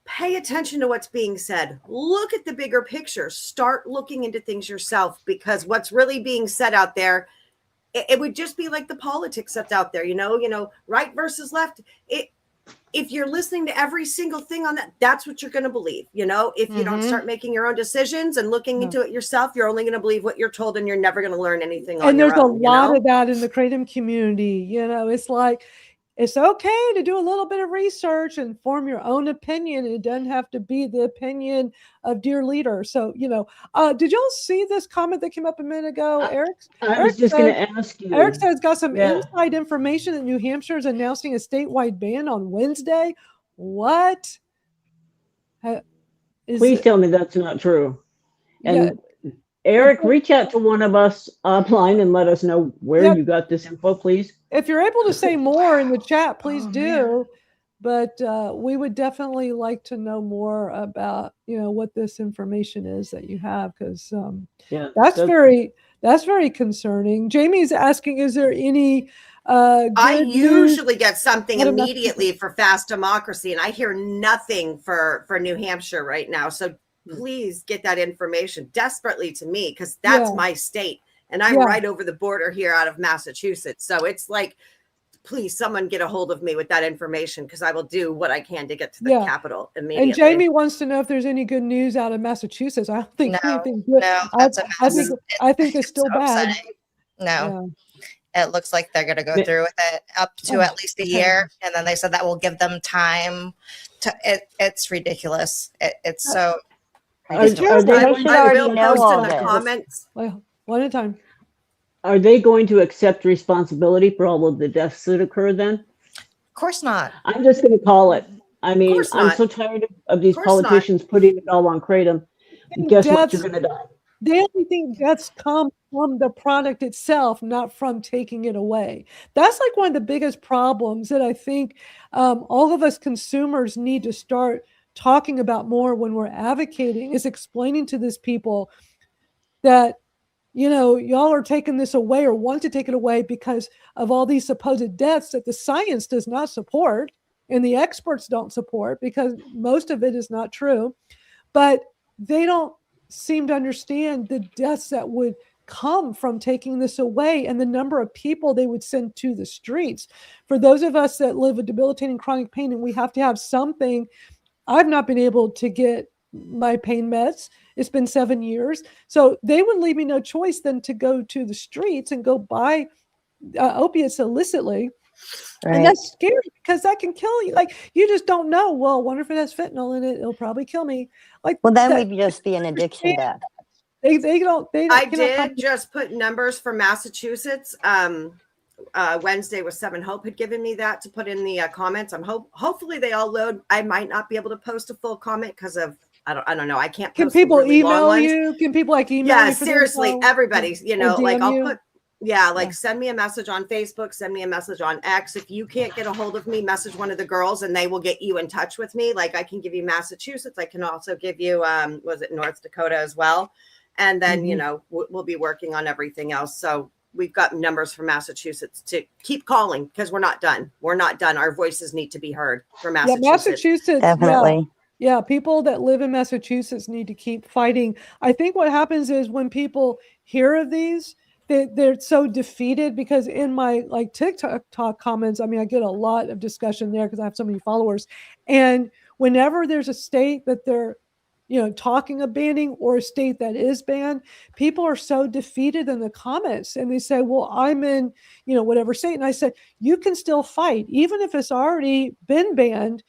pay attention to what's being said. Look at the bigger picture. Start looking into things yourself, because what's really being said out there, it would just be like the politics that's out there, right versus left. If you're listening to every single thing on that, that's what you're going to believe. If you don't start making your own decisions and looking into it yourself, you're only going to believe what you're told, and you're never going to learn anything on And your there's a own. lot of that in the Kratom community. It's like, it's okay to do a little bit of research and form your own opinion. It doesn't have to be the opinion of dear leader. So, did y'all see this comment that came up a minute ago, Eric? I was just going to ask you. Eric says, got some Yeah. inside information that New Hampshire is announcing a statewide ban on Wednesday. What? Please tell me that's not true. And Eric, reach out to one of us offline and let us know where you got this info, please. If you're able to say more in the chat, please do. But we would definitely like to know more about, what this information is that you have, because that's very concerning. Jamie's asking, is there any I usually get something immediately for Fast Democracy, and I hear nothing for New Hampshire right now. So please get that information desperately to me, because that's my state, and I'm right over the border here out of Massachusetts. So it's like, please, someone get a hold of me with that information, because I will do what I can to get to the capital immediately. And Jamie wants to know if there's any good news out of Massachusetts. I don't think anything good. No, that's a mess. I think it's still so bad. upsetting. No. It looks like they're going to go through with it up to at least a year. And then they said that will give them time to, it's ridiculous. It's so ridiculous. I will post in the comments. Well, one at a time. Are they going to accept responsibility for all of the deaths that occur then? Of course not. I'm just going to call it. I mean, I'm so tired of these politicians putting it all on Kratom. Guess what? You're going to die. They only think deaths come from the product itself, not from taking it away. That's like one of the biggest problems that I think all of us consumers need to start talking about more when we're advocating, is explaining to these people that, y'all are taking this away or want to take it away because of all these supposed deaths that the science does not support and the experts don't support, because most of it is not true. But they don't seem to understand the deaths that would come from taking this away and the number of people they would send to the streets. For those of us that live with debilitating chronic pain and we have to have something, I've not been able to get my pain meds. It's been 7 years. So they would leave me no choice than to go to the streets and go buy opiates illicitly. Right. And that's scary, because that can kill you. Like, you just don't know. Well, I wonder if it has fentanyl in it. It'll probably kill me. Like, well, then we'd just be an addiction death. They don't. I did just put numbers for Massachusetts. Wednesday was 7 Hope had given me that to put in the comments. Hopefully they all load. I might not be able to post a full comment because of I don't know. I can't. Can people email you? Can people email? Yeah, you seriously, everybody. Like I'll put. Yeah, send me a message on Facebook, send me a message on X. If you can't get a hold of me, message one of the girls and they will get you in touch with me. Like, I can give you Massachusetts. I can also give you, was it North Dakota as well? And then, we'll be working on everything else. So we've got numbers for Massachusetts to keep calling, because we're not done. We're not done. Our voices need to be heard for Massachusetts. Yeah, Massachusetts. Definitely. Yeah, people that live in Massachusetts need to keep fighting. I think what happens is when people hear of these, they're so defeated, because in my TikTok comments, I get a lot of discussion there because I have so many followers. And whenever there's a state that they're, talking of banning, or a state that is banned, people are so defeated in the comments, and they say, well, I'm in, whatever state. And I said, you can still fight, even if it's already been banned.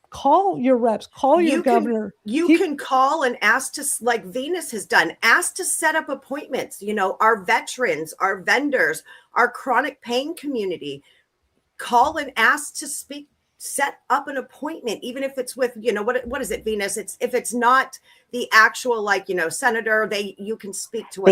Call your reps, call your governor. You can call and ask to, like Venus has done, ask to set up appointments. Our veterans, our vendors, our chronic pain community, call and ask to speak, set up an appointment, even if it's with, what is it, Venus? If it's not the actual, senator, you can speak to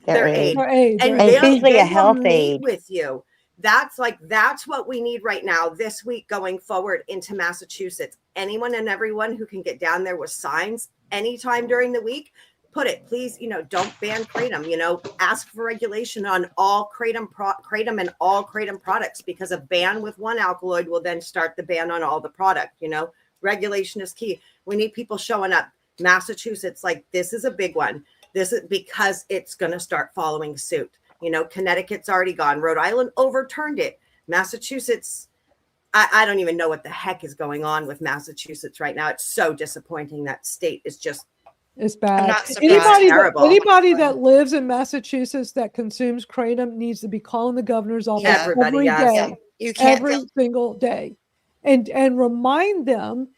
their aide. And it's usually a health aide with you. That's what we need right now, this week going forward into Massachusetts. Anyone and everyone who can get down there with signs anytime during the week, put it, please, don't ban Kratom, ask for regulation on all Kratom and all Kratom products, because a ban with one alkaloid will then start the ban on all the product, Regulation is key. We need people showing up. Massachusetts, like, this is a big one. This is because it's going to start following suit. You know, Connecticut's already gone. Rhode Island overturned it. Massachusetts, I don't even know what the heck is going on with Massachusetts right now. It's so disappointing. That state is just, it's bad. not surprised. Anybody that lives in Massachusetts that consumes kratom needs to be calling the governor's office every day, You can't every single day, and remind them,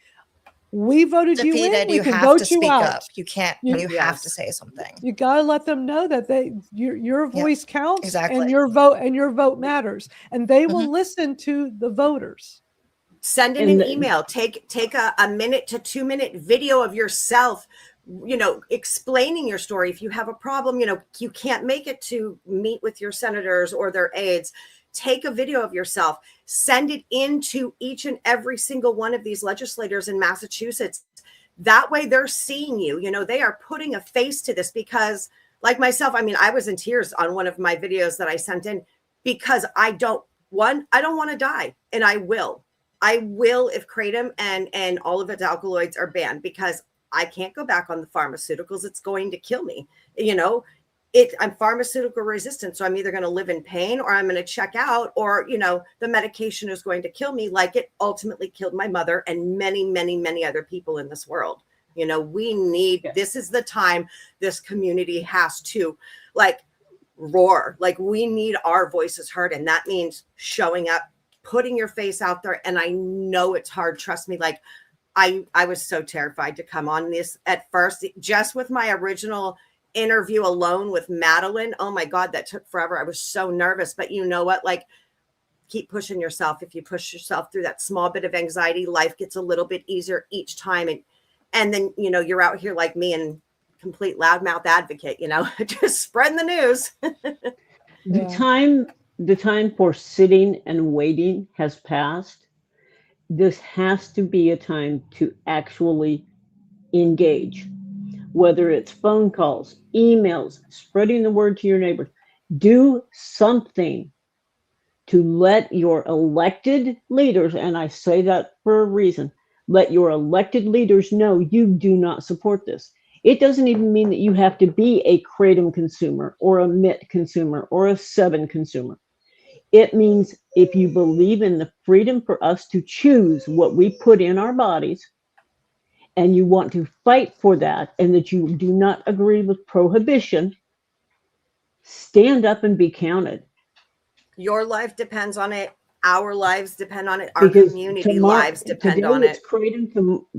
we voted you in. Defeated, We you can have vote to you speak out. up. You can't, you have to say something. You gotta let them know that your voice counts, exactly. and your vote matters, and they will listen to the voters. Send in an email. Take a minute to 2 minute video of yourself, you know, explaining your story. If you have a problem, you know, you can't make it to meet with your senators or their aides, take a video of yourself, send it into each and every single one of these legislators in Massachusetts. That way they're seeing you, you know, they are putting a face to this, because like myself, I mean, I was in tears on one of my videos that I sent in, because I don't want to die, and I will if kratom and all of its alkaloids are banned, because I can't go back on the pharmaceuticals. It's going to kill me. You know, I'm pharmaceutical resistant. So I'm either going to live in pain, or I'm going to check out, or, you know, the medication is going to kill me, like it ultimately killed my mother and many, many, many other people in this world. You know, we need, this is the time this community has to, like, roar. Like, we need our voices heard. And that means showing up, putting your face out there. And I know it's hard. Trust me. Like, I was so terrified to come on this at first, just with my original interview alone with Madeline. Oh my God, that took forever. I was so nervous, but you know what? Like, keep pushing yourself. If you push yourself through that small bit of anxiety, life gets a little bit easier each time. And then, you know, you're out here like me, and complete loudmouth advocate, you know, just spreading the news. The time for sitting and waiting has passed. This has to be a time to actually engage, whether it's phone calls, emails, spreading the word to your neighbors. Do something to let your elected leaders, and I say that for a reason, let your elected leaders know you do not support this. It doesn't even mean that you have to be a kratom consumer or a MIT consumer or a 7 consumer. It means if you believe in the freedom for us to choose what we put in our bodies, and you want to fight for that, and that you do not agree with prohibition, stand up and be counted. Your life depends on it. Our lives depend on it. Our community lives depend on it.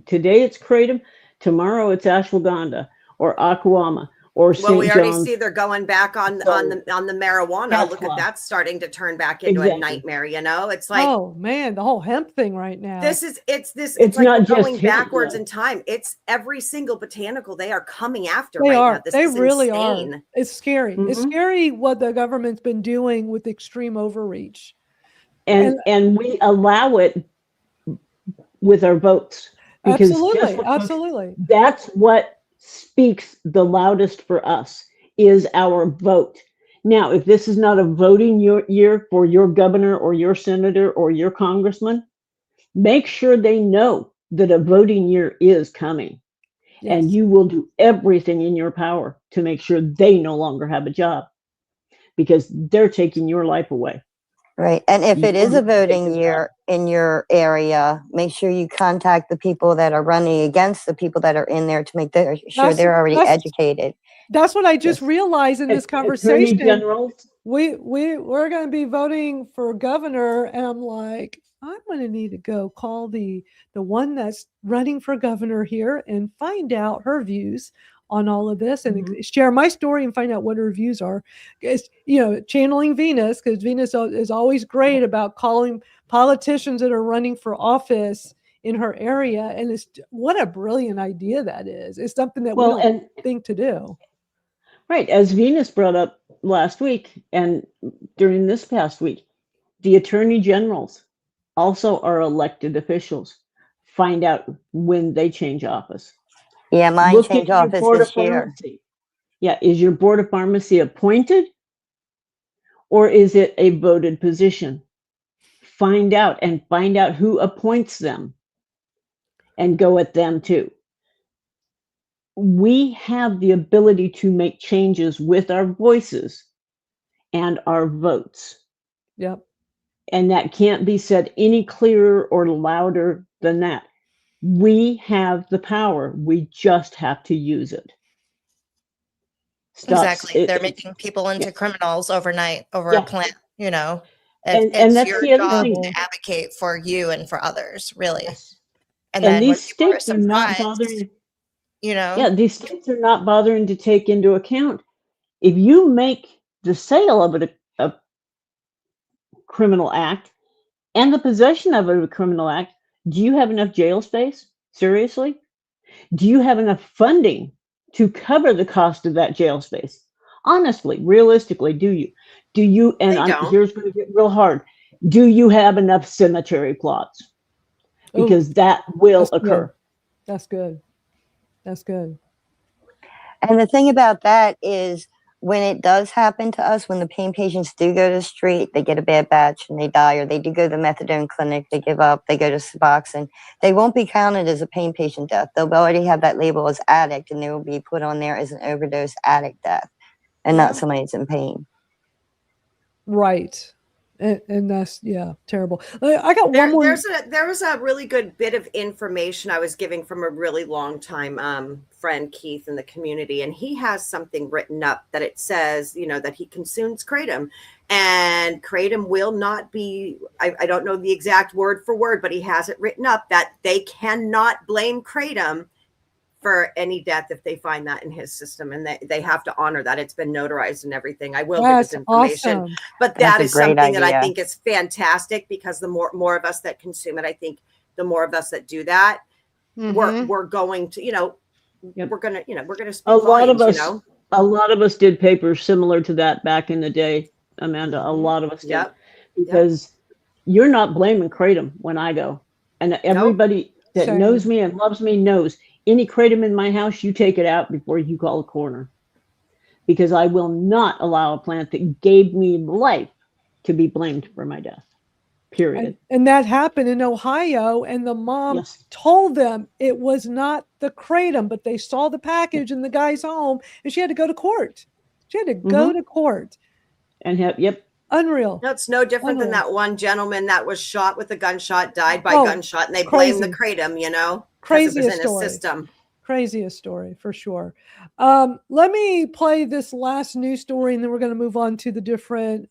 Today it's kratom. Tomorrow it's ashwagandha or aquama or St. Well, we already John's. see they're going back on the marijuana. Look at that, starting to turn back into a nightmare. You know, it's like, oh man, the whole hemp thing right now. It's like not we're just going backwards in time. It's every single botanical they are coming after right now. This is really insane. are. It's scary. It's scary what the government's been doing with extreme overreach. And we allow it with our votes. Because absolutely. That's what speaks the loudest for us, is our vote. Now, if this is not a voting year for your governor or your senator or your congressman, make sure they know that a voting year is coming. Yes. And you will do everything in your power to make sure they no longer have a job, because they're taking your life away. Right. And if it is a voting year in your area, make sure you contact the people that are running against the people that are in there to make sure they're already educated. That's what I just realized in this conversation. Generals. We're going to be voting for governor, and I'm like, I'm going to need to go call the one that's running for governor here and find out her views on all of this, and share my story and find out what her views are. It's, you know, channeling Venus, because Venus is always great about calling politicians that are running for office in her area. And it's what a brilliant idea that is. It's something that we don't think to do. Right. As Venus brought up last week and during this past week, the attorney generals also are elected officials. Find out when they change office. Yeah, mine changed office this year. Yeah, is your board of pharmacy appointed, or is it a voted position? Find out, and find out who appoints them. and go at them too. We have the ability to make changes with our voices and our votes. Yep. And that can't be said any clearer or louder than that. We have the power. We just have to use it. Exactly. They're making people into criminals overnight over a plant, you know. And It's that's your the other job thing. to advocate for you and for others, really. Yes. And And then these when people are states are not surprised, bothering. you know. Yeah, these states are not bothering to take into account if you make the sale of it a criminal act and the possession of it a criminal act. Do you have enough jail space? Seriously? Do you have enough funding to cover the cost of that jail space? Honestly, realistically, do you? Do you? And here's going to get real hard. Do you have enough cemetery plots? Because that will occur. That's good. That's good. And the thing about that is when it does happen to us, when the pain patients do go to the street, they get a bad batch and they die, or they do go to the methadone clinic, they give up, they go to Suboxone, they won't be counted as a pain patient death. They'll already have that label as addict, and they will be put on there as an overdose addict death and not somebody that's in pain. Right. And that's, terrible. I got one more. There was a really good bit of information I was giving from a really long time friend, Keith, in the community. And he has something written up that it says, that he consumes Kratom, and Kratom will not be, I don't know the exact word for word, but he has it written up that they cannot blame Kratom for any death if they find that in his system, and they have to honor that. It's been notarized and everything. I will give this information, awesome. but that is something that I think is fantastic, because the more of us that consume it, I think the more of us that do that, we're going to, we're going to speak A lot of volumes, us, a lot of us did papers similar to that back in the day, Amanda. A lot of us did, because you're not blaming Kratom when I go, and everybody that knows me and loves me knows. Any Kratom in my house, you take it out before you call a coroner, because I will not allow a plant that gave me life to be blamed for my death, period. And that happened in Ohio, and the mom told them it was not the Kratom, but they saw the package in the guy's home, and she had to go to court. She had to go to court. And Unreal. No, it's no different than that one gentleman that was shot with a gunshot, died by gunshot, and they blame the Kratom, Craziest in story. his system. Craziest story for sure. Let me play this last news story, and then we're going to move on to the different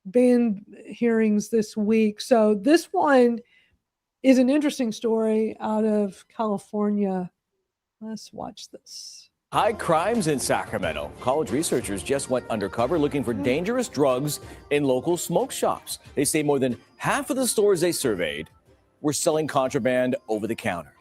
ban hearings this week. So this one is an interesting story out of California. Let's watch this. High crimes in Sacramento. College researchers just went undercover looking for dangerous drugs in local smoke shops. They say more than half of the stores they surveyed were selling contraband over the counter.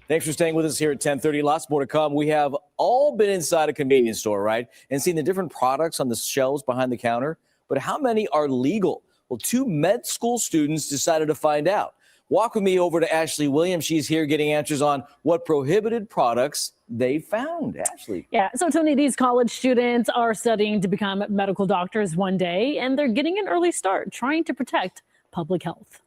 Thanks for staying with us here at 10:30. Lots more to come. We have all been inside a convenience store, right? And seen the different products on the shelves behind the counter. But how many are legal? Well, 2 med school students decided to find out. Walk with me over to Ashley Williams. She's here getting answers on what prohibited products they found. Ashley. Yeah, so Tony, these college students are studying to become medical doctors one day, and they're getting an early start trying to protect public health.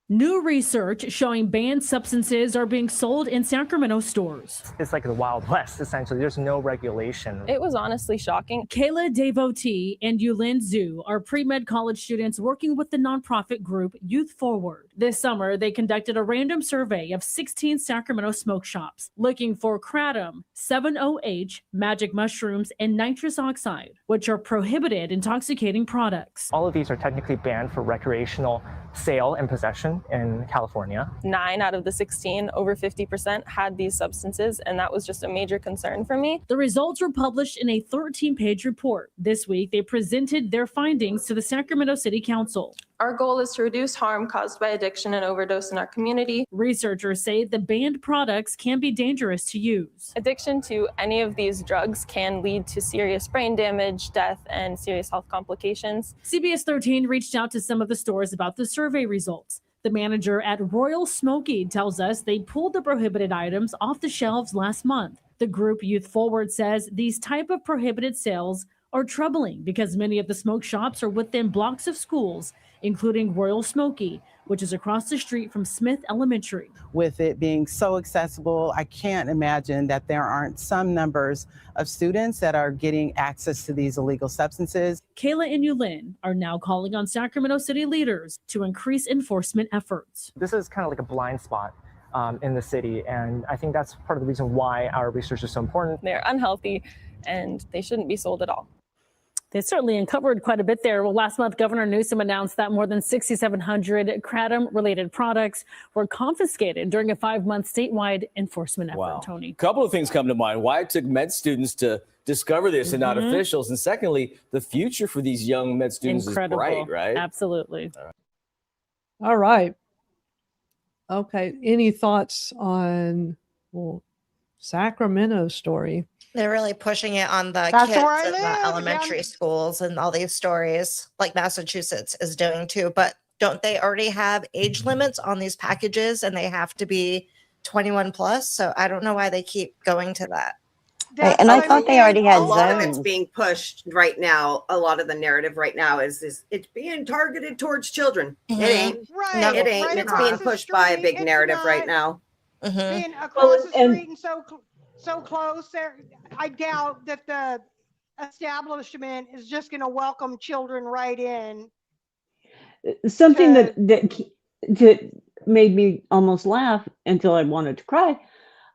New research showing banned substances are being sold in Sacramento stores. It's like the Wild West, essentially. There's no regulation. It was honestly shocking. Kayla Devotee and Yulin Zhu are pre-med college students working with the nonprofit group Youth Forward. This summer, they conducted a random survey of 16 Sacramento smoke shops looking for kratom, 7-OH, magic mushrooms, and nitrous oxide, which are prohibited intoxicating products. All of these are technically banned for recreational sale and possession in California. 9 out of the 16, over 50%, had these substances, and that was just a major concern for me. The results were published in a 13-page report. This week, they presented their findings to the Sacramento City Council. Our goal is to reduce harm caused by addiction and overdose in our community. Researchers say the banned products can be dangerous to use. Addiction to any of these drugs can lead to serious brain damage, death, and serious health complications. CBS 13 reached out to some of the stores about the survey results. The manager at Royal Smoky tells us they pulled the prohibited items off the shelves last month. The group Youth Forward says these type of prohibited sales are troubling because many of the smoke shops are within blocks of schools, including Royal Smoky, which is across the street from Smith Elementary. With it being so accessible, I can't imagine that there aren't some numbers of students that are getting access to these illegal substances. Kayla and Yulin are now calling on Sacramento City leaders to increase enforcement efforts. This is kind of like a blind spot in the city, and I think that's part of the reason why our research is so important. They're unhealthy and they shouldn't be sold at all. They certainly uncovered quite a bit there. Well, last month, Governor Newsom announced that more than 6,700 Kratom-related products were confiscated during a 5-month statewide enforcement effort, Tony. A couple of things come to mind. Why it took med students to discover this and not officials. And secondly, the future for these young med students is bright, right? Absolutely. All right. Okay. Any thoughts on Sacramento story? They're really pushing it on the That's kids where I in the live, elementary schools and all these stories, like Massachusetts is doing too. But don't they already have age limits on these packages and they have to be 21 plus? So I don't know why they keep going to that. Right, and I thought they already had a lot of it's zones. being pushed right now. A lot of the narrative right now is it's being targeted towards children. It ain't. Right. No, it ain't. Right It's across being the pushed by a street. big It's narrative not right now. Being across the street and so close there, I doubt that the establishment is just going to welcome children right in. Something that made me almost laugh until I wanted to cry.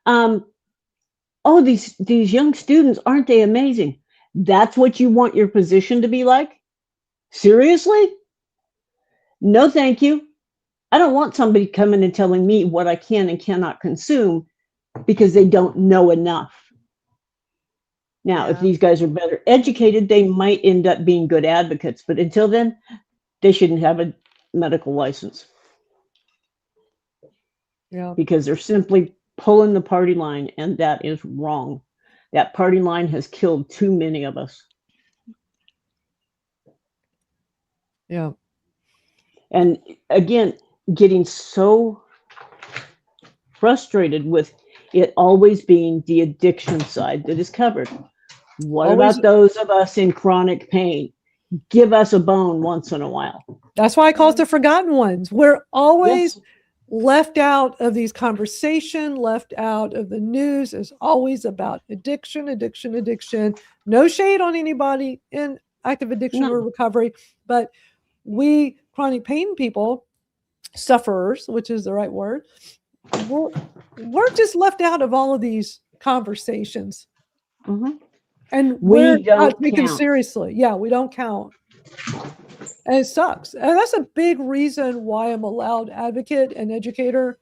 Oh, these young students, aren't they amazing? That's what you want your position to be like? Seriously? No, thank you. I don't want somebody coming and telling me what I can and cannot consume because they don't know enough. Now, if these guys are better educated, they might end up being good advocates. But until then, they shouldn't have a medical license. Yeah. Because they're simply pulling the party line, and that is wrong. That party line has killed too many of us. Yeah. And again, getting so frustrated with it always being the addiction side that is covered. What about those of us in chronic pain? Give us a bone once in a while. That's why I call it the forgotten ones. We're always left out of these conversation, left out of the news. Is always about addiction, addiction, addiction. No shade on anybody in active addiction or recovery, but we chronic pain people, sufferers, which is the right word, we're just left out of all of these conversations. And we're not taken seriously. Yeah, we don't count. And it sucks. And that's a big reason why I'm a loud advocate and educator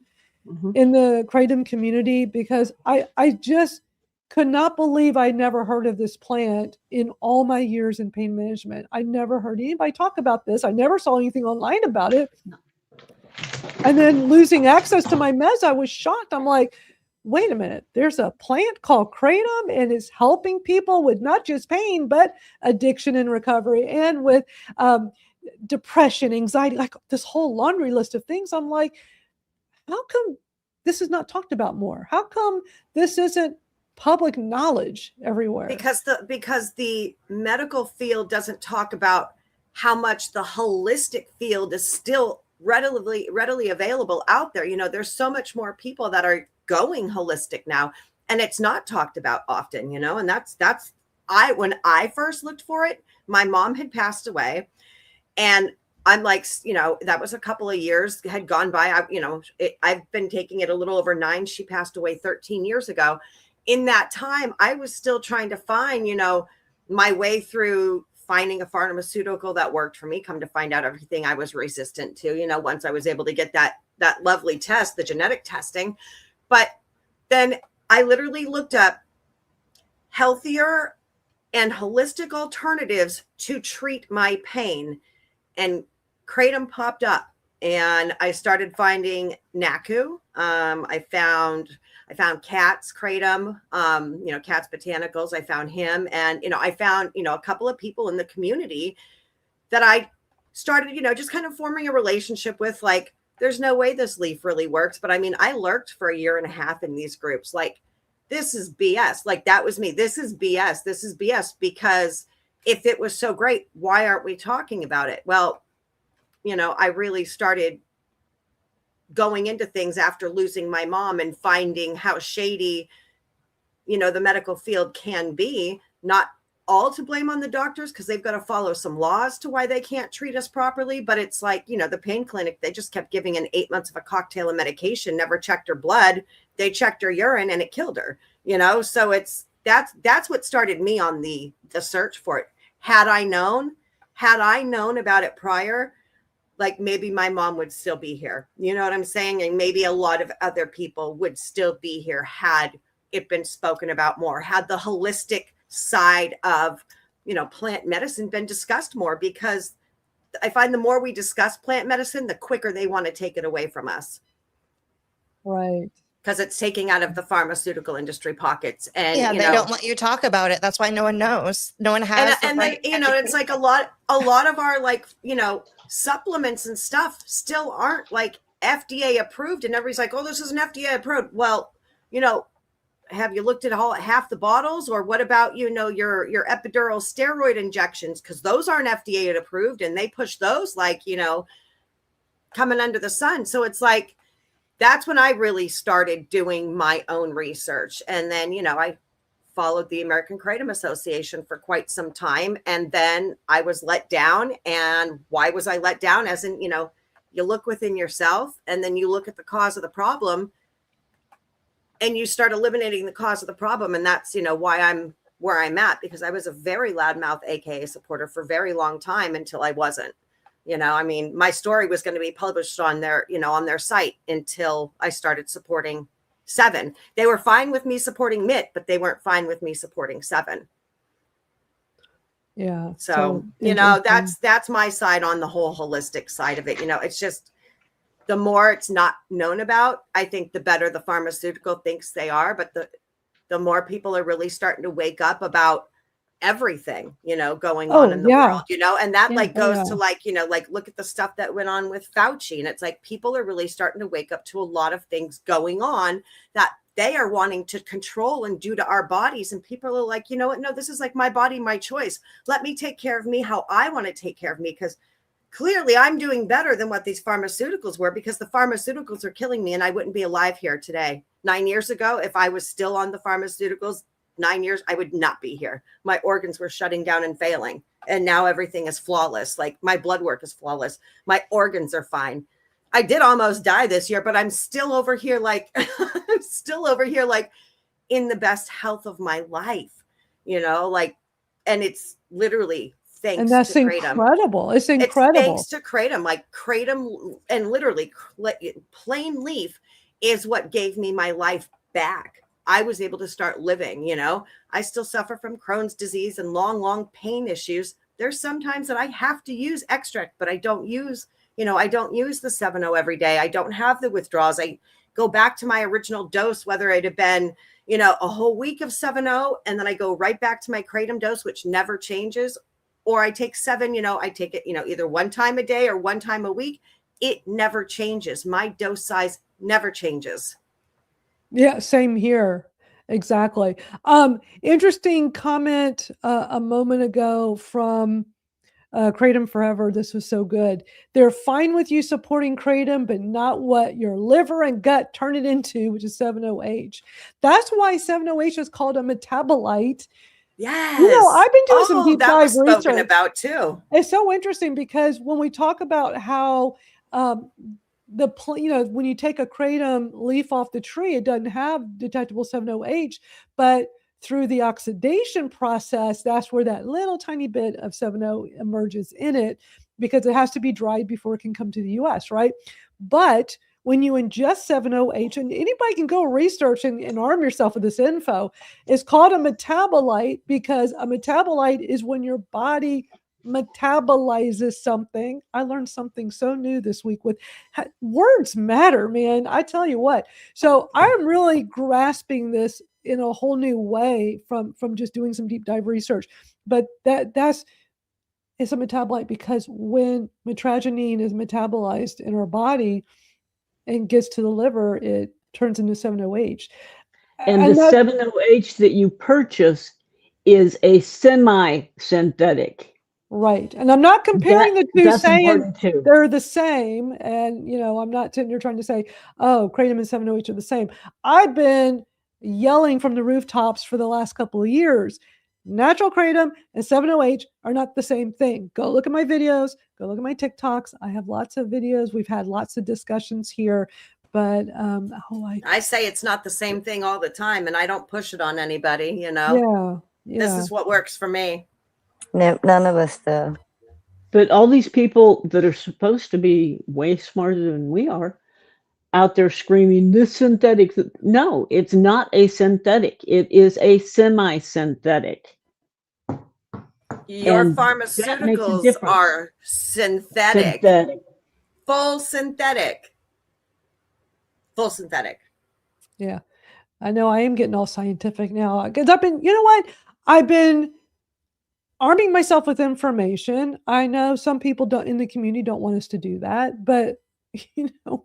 in the Kratom community, because I just could not believe I never heard of this plant in all my years in pain management. I never heard anybody talk about this. I never saw anything online about it. And then losing access to my meds, I was shocked. I'm like, wait a minute, there's a plant called Kratom and it's helping people with not just pain, but addiction and recovery and with depression, anxiety, like this whole laundry list of things. I'm like, how come this is not talked about more? How come this isn't public knowledge everywhere? Because the medical field doesn't talk about how much the holistic field is still readily available out there. You know, there's so much more people that are going holistic now, and it's not talked about often, you know, and that's when I first looked for it, my mom had passed away, and I'm like, you know, that was a couple of years had gone by. I've been taking it a little over 9. She passed away 13 years ago. In that time, I was still trying to find, you know, my way through finding a pharmaceutical that worked for me. Come to find out, everything I was resistant to, you know, once I was able to get that lovely test, the genetic testing. But then I literally looked up healthier and holistic alternatives to treat my pain, and Kratom popped up, and I started finding NACU. I found Cat's Kratom, you know, Cat's Botanicals. I found him, and, you know, I found, you know, a couple of people in the community that I started, you know, just kind of forming a relationship with. Like, there's no way this leaf really works. But I mean, I lurked for a year and a half in these groups. Like, this is BS. Like, that was me. This is BS. This is BS. Because if it was so great, why aren't we talking about it? Well, you know, I really started going into things after losing my mom and finding how shady, the medical field can be. Not all to blame on the doctors, because they've got to follow some laws to why they can't treat us properly. But it's like, the pain clinic, they just kept giving in 8 months of a cocktail of medication, never checked her blood. They checked her urine and it killed her, So that's what started me on the search for it. Had I known about it prior, like maybe my mom would still be here. You know what I'm saying? And maybe a lot of other people would still be here had it been spoken about more, had the holistic side of, plant medicine been discussed more, because I find the more we discuss plant medicine, the quicker they want to take it away from us. Right. Because it's taking out of the pharmaceutical industry pockets. And yeah, they don't let you talk about it. That's why no one knows. No one has. And then, it's like a lot of our, like, supplements and stuff still aren't like FDA approved. And everybody's like, oh, this isn't FDA approved. Well, have you looked at half the bottles? Or what about, your epidural steroid injections? Because those aren't FDA approved, and they push those like, coming under the sun. So it's like, that's when I really started doing my own research. And then, I followed the American Kratom Association for quite some time. And then I was let down. And why was I let down? As in, you look within yourself, and then you look at the cause of the problem, and you start eliminating the cause of the problem. And that's, why I'm where I'm at, because I was a very loudmouth AKA supporter for a very long time until I wasn't. My story was going to be published on their, on their site until I started supporting 7. They were fine with me supporting MIT, but they weren't fine with me supporting 7. Yeah. So that's my side on the whole holistic side of it. It's just, the more it's not known about, I think the better the pharmaceutical thinks they are. But the more people are really starting to wake up about everything, going on in the world, and that goes to like, look at the stuff that went on with Fauci. And it's like, people are really starting to wake up to a lot of things going on that they are wanting to control and do to our bodies. And people are like, you know what? No, this is like my body, my choice. Let me take care of me how I want to take care of me. Because clearly I'm doing better than what these pharmaceuticals were, because the pharmaceuticals are killing me, and I wouldn't be alive here today. 9 years ago, if I was still on the pharmaceuticals, 9 years, I would not be here. My organs were shutting down and failing. And now everything is flawless. Like, my blood work is flawless. My organs are fine. I did almost die this year, but I'm still over here like, in the best health of my life, and it's literally thanks and that's to Kratom. Incredible. It's incredible. It's thanks to Kratom. Like, Kratom, and literally plain leaf is what gave me my life back. I was able to start living, I still suffer from Crohn's disease and long pain issues. There's sometimes that I have to use extract, but I don't use, the 7-0 every day. I don't have the withdrawals. I go back to my original dose, whether it had been, a whole week of 7-0, and then I go right back to my Kratom dose, which never changes. Or I take 7, I take it, either one time a day or one time a week. It never changes. My dose size never changes. Yeah, same here. Exactly. Interesting comment a moment ago from Kratom Forever. This was so good. They're fine with you supporting Kratom, but not what your liver and gut turn it into, which is 7-OH. That's why 7-OH is called a metabolite. Yes. I've been doing some deep dive research spoken about too. It's so interesting, because when we talk about how when you take a Kratom leaf off the tree, it doesn't have detectable 7-OH, but through the oxidation process, that's where that little tiny bit of 7-O emerges in it, because it has to be dried before it can come to the US, right? But when you ingest 7-OH, and anybody can go research and arm yourself with this info, it's called a metabolite, because a metabolite is when your body metabolizes something. I learned something so new this week with words matter, man. I tell you what. So I'm really grasping this in a whole new way from just doing some deep dive research. But it's a metabolite, because when mitragynine is metabolized in our body and gets to the liver, it turns into 7-OH. And the 7-OH that you purchase is a semi-synthetic. Right. And I'm not comparing the two, That's saying important too. they're the same. And, I'm not sitting here trying to say, oh, Kratom and 708 are the same. I've been yelling from the rooftops for the last couple of years. Natural Kratom and 708 are not the same thing. Go look at my videos. Go look at my TikToks. I have lots of videos. We've had lots of discussions here. But I say it's not the same thing all the time, and I don't push it on anybody. Yeah. This is what works for me. No, none of us do. But all these people that are supposed to be way smarter than we are out there screaming, this synthetic. No, it's not a synthetic. It is a semi-synthetic. Your And pharmaceuticals are synthetic. Full synthetic. Full synthetic. Yeah. I know I am getting all scientific now because I've been, I've been arming myself with information. I know some people in the community don't want us to do that, but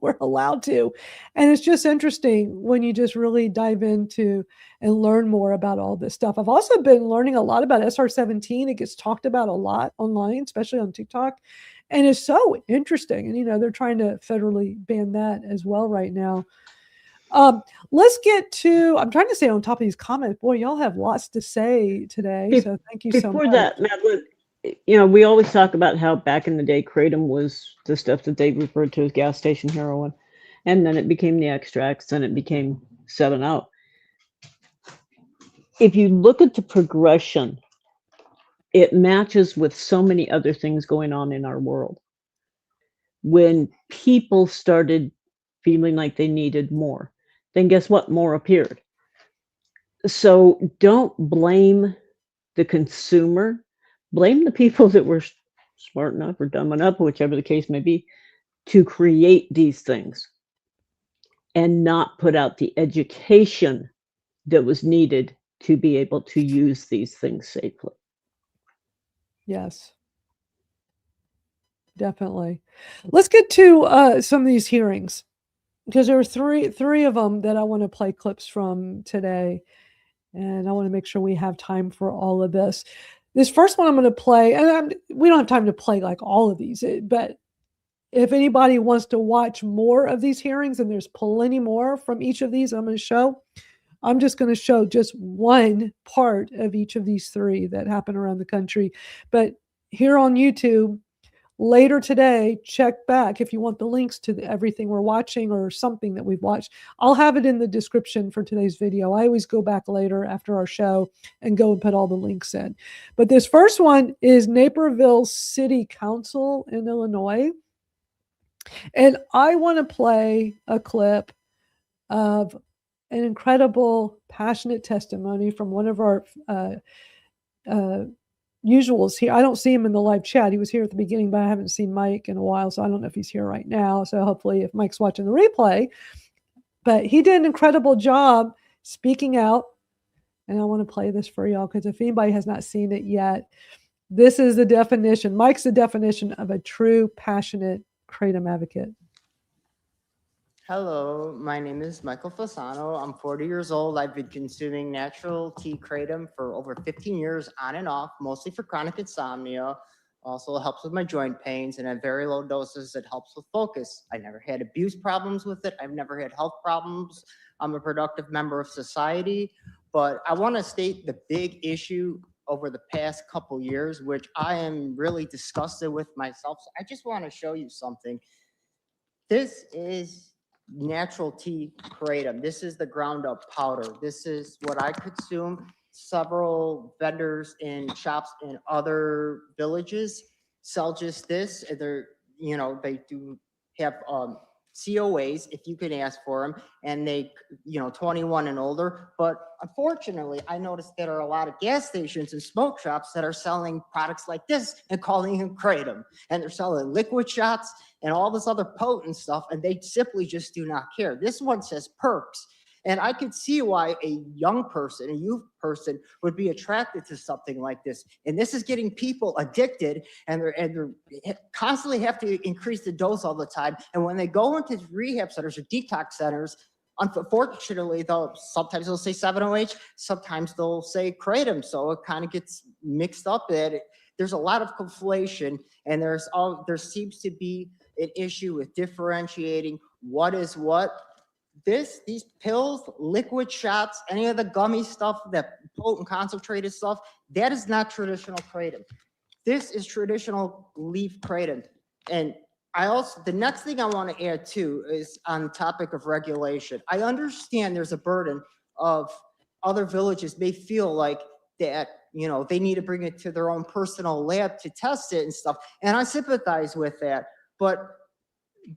we're allowed to. And it's just interesting when you just really dive into and learn more about all this stuff. I've also been learning a lot about SR17. It gets talked about a lot online, especially on TikTok. And it's so interesting. And, they're trying to federally ban that as well right now. Let's get to, I'm trying to stay on top of these comments. Boy, y'all have lots to say today. So thank you so much. Before that, Madeline, we always talk about how back in the day, Kratom was the stuff that they referred to as gas station heroin. And then it became the extracts, then it became 7-0. If you look at the progression, it matches with so many other things going on in our world. When people started feeling like they needed more, then guess what? More appeared. So don't blame the consumer. Blame the people that were smart enough or dumb enough, whichever the case may be, to create these things and not put out the education that was needed to be able to use these things safely. Yes. Definitely. Let's get to some of these hearings because there are three of them that I want to play clips from today. And I want to make sure we have time for all of this. This first one I'm going to play, and we don't have time to play like all of these, but if anybody wants to watch more of these hearings, and there's plenty more from each of these I'm going to show, I'm just going to show just one part of each of these three that happen around the country. But here on YouTube, later today, check back if you want the links to everything we're watching or something that we've watched. I'll have it in the description for today's video. I always go back later after our show and go and put all the links in. But this first one is Naperville City Council in Illinois. And I want to play a clip of an incredible, passionate testimony from one of our usuals here. I don't see him in the live chat. He was here at the beginning, but I haven't seen Mike in a while, so I don't know if he's here right now. So hopefully if Mike's watching the replay, but he did an incredible job speaking out. And I want to play this for y'all because if anybody has not seen it yet, this is the definition. Mike's the definition of a true, passionate Kratom advocate. Hello, my name is Michael Fasano. I'm 40 years old. I've been consuming natural tea Kratom for over 15 years on and off, mostly for chronic insomnia. Also helps with my joint pains, and at very low doses, it helps with focus. I never had abuse problems with it. I've never had health problems. I'm a productive member of society, but I want to state the big issue over the past couple years, which I am really disgusted with myself. So I just want to show you something. This is natural tea Kratom. This is the ground up powder. This is what I consume. Several vendors in shops in other villages sell just this. They're, they do have COAs if you can ask for them, and they, 21 and older. But unfortunately, I noticed there are a lot of gas stations and smoke shops that are selling products like this and calling them Kratom, and they're selling liquid shots and all this other potent stuff, and they simply just do not care. This one says perks. And I could see why a young person, a youth person, would be attracted to something like this. And this is getting people addicted, and they're constantly have to increase the dose all the time. And when they go into rehab centers or detox centers, unfortunately, sometimes they'll say 7-OH, sometimes they'll say Kratom. So it kind of gets mixed up that there's a lot of conflation, and there seems to be an issue with differentiating what is what. These pills, liquid shots, any of the gummy stuff, that potent concentrated stuff, that is not traditional kratom. This is traditional leaf kratom. And the next thing I want to add too is on the topic of regulation. I understand there's a burden of other villages may feel like that, they need to bring it to their own personal lab to test it and stuff. And I sympathize with that. But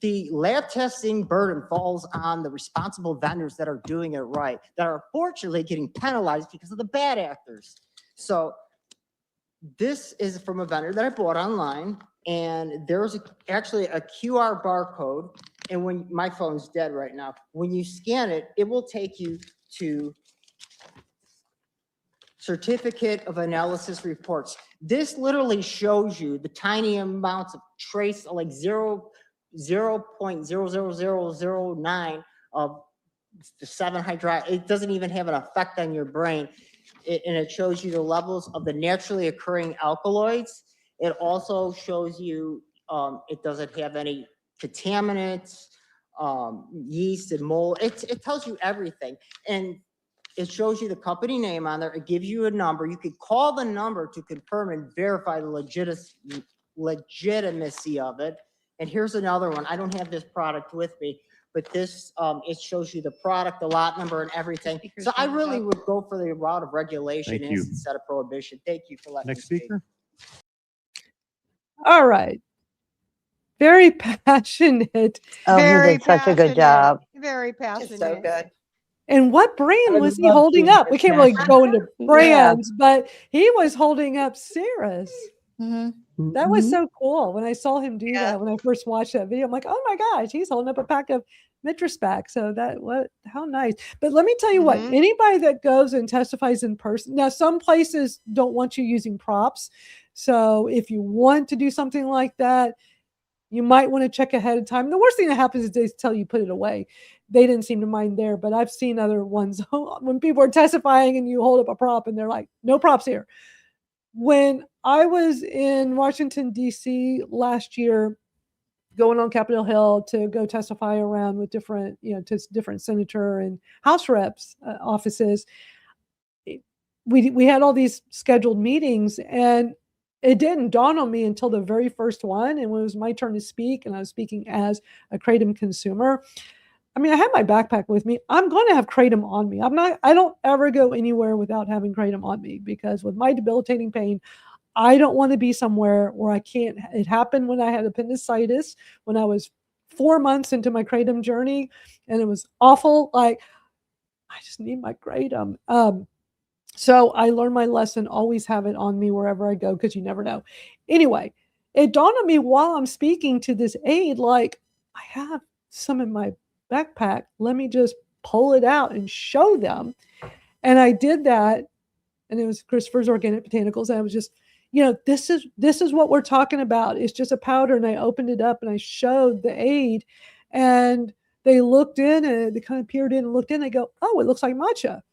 the lab testing burden falls on the responsible vendors that are doing it right, that are unfortunately getting penalized because of the bad actors. So this is from a vendor that I bought online, and there's actually a QR barcode. And when my phone's dead right now, when you scan it, it will take you to certificate of analysis reports. This literally shows you the tiny amounts of trace, like 0.00009 of the 7-hydroxy. It doesn't even have an effect on your brain. And it shows you the levels of the naturally occurring alkaloids. It also shows you it doesn't have any contaminants, yeast and mold. It tells you everything. And it shows you the company name on there. It gives you a number. You can call the number to confirm and verify the legitimacy of it. And here's another one. I don't have this product with me, but this, it shows you the product, the lot number, and everything. So I really would go for the route of regulation instead of prohibition. Thank you for letting me speak. All right. Very passionate. Oh, he did such a good job. Very passionate. So good. And what brand was he holding up? We can't really go into brands, but he was holding up Cirrus. That was so cool. When I saw him do that, when I first watched that video, I'm like, oh my gosh, he's holding up a pack of Mitrospec. So how nice. But let me tell you what, anybody that goes and testifies in person, now some places don't want you using props. So if you want to do something like that, you might want to check ahead of time. The worst thing that happens is they tell you put it away. They didn't seem to mind there, but I've seen other ones when people are testifying and you hold up a prop and they're like, no props here. When I was in Washington, D.C. last year, going on Capitol Hill to go testify around with different, to different senator and House reps offices, we had all these scheduled meetings, and it didn't dawn on me until the very first one. And when it was my turn to speak, and I was speaking as a Kratom consumer, I mean, I had my backpack with me. I'm going to have Kratom on me. I don't ever go anywhere without having Kratom on me, because with my debilitating pain, I don't want to be somewhere where I can't. It happened when I had appendicitis, when I was 4 months into my Kratom journey, and it was awful. Like, I just need my Kratom. So I learned my lesson, always have it on me wherever I go, because you never know. Anyway, it dawned on me while I'm speaking to this aide, like, I have some in my backpack. Let me just pull it out and show them. And I did that. And it was Christopher's Organic Botanicals. And I was just, this is what we're talking about. It's just a powder. And I opened it up and I showed the aide, and they looked in, and they kind of peered in and looked in. They go, oh, it looks like matcha.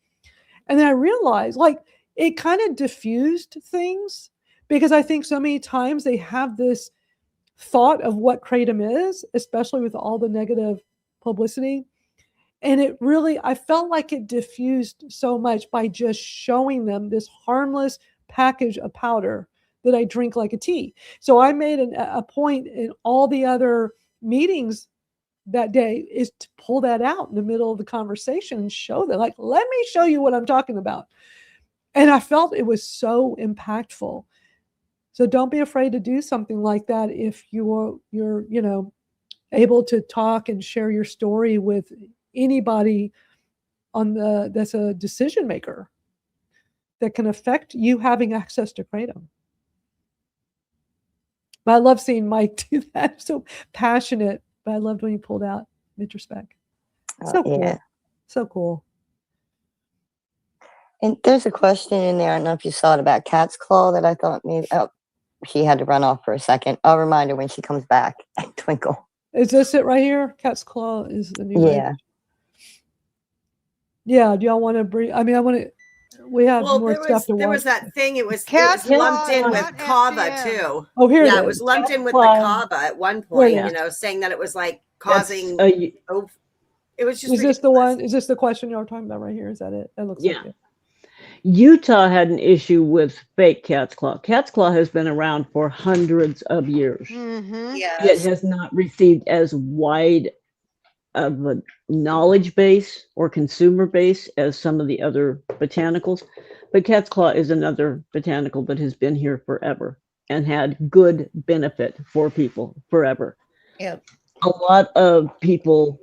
And then I realized, like, it kind of diffused things, because I think so many times they have this thought of what Kratom is, especially with all the negative publicity. And it really, I felt like it diffused so much by just showing them this harmless package of powder that I drink like a tea. So I made a point in all the other meetings that day is to pull that out in the middle of the conversation and show them, like, let me show you what I'm talking about. And I felt it was so impactful. So don't be afraid to do something like that if you're able to talk and share your story with anybody that's a decision maker that can affect you having access to Kratom. But I love seeing Mike do that. So passionate. But I loved when you pulled out Mitrospec. So cool. Yeah. So cool. And there's a question in there. I don't know if you saw it about Cat's Claw that I thought maybe, she had to run off for a second. I'll remind her when she comes back. Twinkle. Is this it right here? Cat's Claw is the new Yeah. range. Yeah. Do y'all want to bring? I mean, I want to. We have Well, more stuff to there watch. was that thing. It was Cat lumped in claw, with not kava MGM. too. Oh, here Yeah, it it was is. lumped in with the claw. kava at one Here it point. is. You know, saying that it was like That's causing. a, It was just Is this the ridiculous. one? Is this the question you're talking about right here? Is that it? It looks yeah. like it. Utah had an issue with fake cat's claw. Cat's claw has been around for hundreds of years. Mm-hmm. It Yes. has not received as wide of a knowledge base or consumer base as some of the other botanicals. But cat's claw is another botanical that has been here forever and had good benefit for people forever. Yep. A lot of people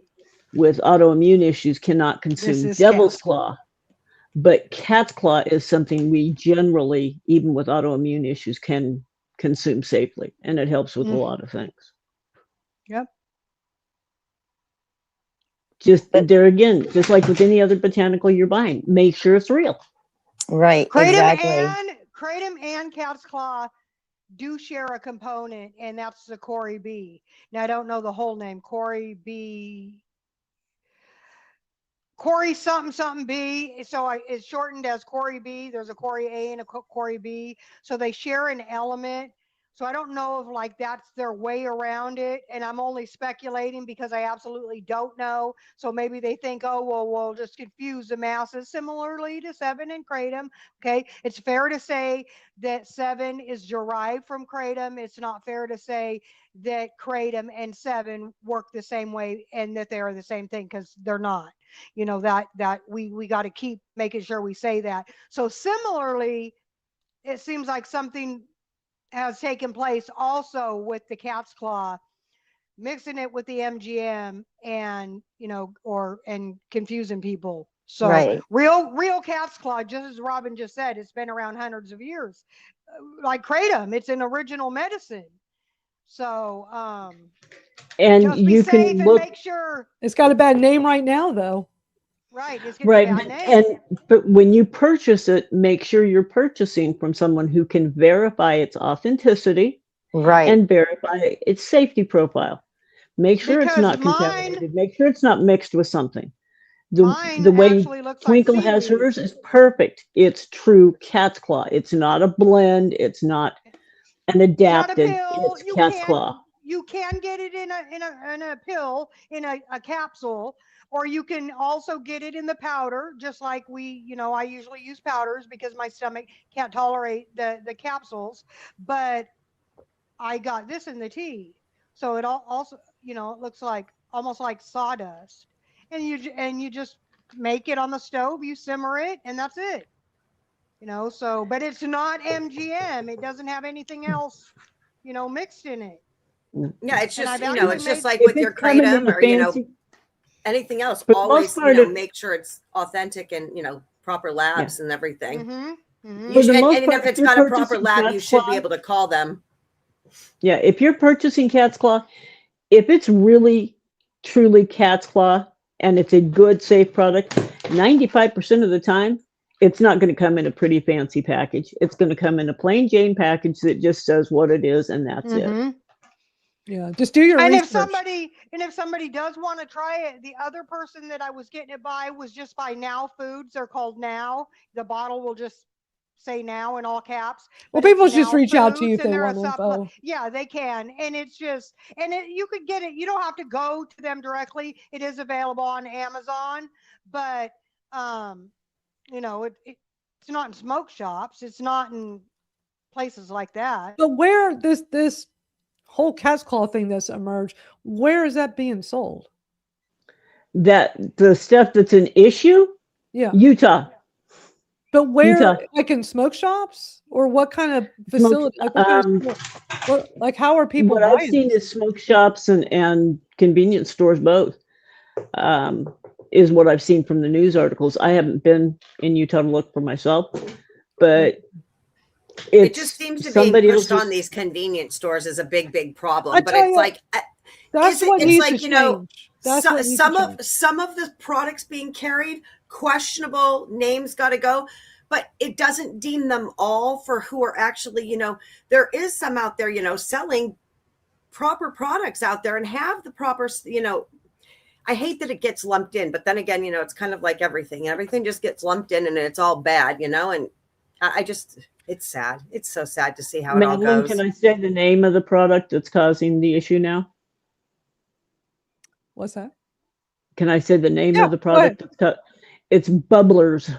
with autoimmune issues cannot This consume is devil's cat's claw. But cat's claw is something we generally, even with autoimmune issues, can consume safely, and it helps with a lot of things. Yep. Just there again, just like with any other botanical you're buying, make sure it's real. Right, exactly. Kratom and cat's claw do share a component, and that's the Corey B. Now I don't know the whole name. Corey something something B. So it's shortened as Corey B. There's a Corey A and a Corey B. So they share an element. So I don't know if like that's their way around it. And I'm only speculating because I absolutely don't know. So maybe they think, oh, well, we'll just confuse the masses. Similarly to 7 and Kratom. Okay. It's fair to say that 7 is derived from Kratom. It's not fair to say that Kratom and 7 work the same way and that they are the same thing, because they're not. You know, that we got to keep making sure we say that. So similarly, it seems like something has taken place also with the cat's claw, mixing it with the MGM and, you know, and confusing people. So Right. real cat's claw, just as Robin just said, it's been around hundreds of years. Like Kratom, it's an original medicine. So And just be you safe can and look make sure. It's got a bad name right now, though. Right, it's getting right, a bad name. but when you purchase it, make sure you're purchasing from someone who can verify its authenticity, Right. and verify its safety profile. Make sure it's Because not mine- contaminated. Make sure it's not mixed with something. Mine The way actually looks like Twinkle has seaweed. hers is perfect. It's true cat's claw. It's not a blend. It's not an adapted. pill. It's cat's claw. You can get it in a pill, in a capsule, or you can also get it in the powder, just like I usually use powders because my stomach can't tolerate the capsules. But I got this in the tea, so it also it looks like almost like sawdust, and you just make it on the stove, you simmer it, and that's it. So but it's not MGM. It doesn't have anything else mixed in it. Yeah, it's And just I've it's actually just made- like If with it's your coming in Kratom a or fancy- anything else. For the Always most part, make sure it's authentic and proper labs and everything. Mm-hmm. For the most And part, if if it's you're got a proper purchasing lab, you cat's should claw- be able to call them. Yeah, if you're purchasing cat's claw, if it's really truly cat's claw and it's a good, safe product, 95% of the time, it's not going to come in a pretty fancy package. It's going to come in a plain Jane package that just says what it is, and that's it. Yeah, just do your And research. if somebody does want to try it, the other person that I was getting it by was just by Now Foods. They're called Now. The bottle will just say Now in all caps. Well, but it's people just Now reach out to you if Foods, and they they're a want supplement. info. Yeah, they can. And it's just, you could get it. You don't have to go to them directly. It is available on Amazon, but it's not in smoke shops. It's not in places like that. But where this whole cat's claw thing that's emerged, where is that being sold? That the stuff that's an issue, Yeah. Utah. But where, Utah. like in smoke shops, or what kind of Smoke- facility? Like, how are people What I've buying seen this? is smoke shops and convenience stores both. Is what I've seen from the news articles. I haven't been in Utah to look for myself, but It just seems to be somebody pushed else's- on these convenience stores is a big problem. I But tell it's you, like that's what it's needs like to you know change. That's what needs to change. some of the products being carried, questionable names got to go. But it doesn't deem them all for who are actually, there is some out there, selling proper products out there and have the proper, I hate that it gets lumped in, but then again, it's kind of like everything. Everything just gets lumped in and it's all bad, and I just, it's sad. It's so sad to see how it all Madeline, goes. can I say the name of the product that's causing the issue now? What's that? Can I say the name Yeah, of the go ahead. product? It's Bubblers.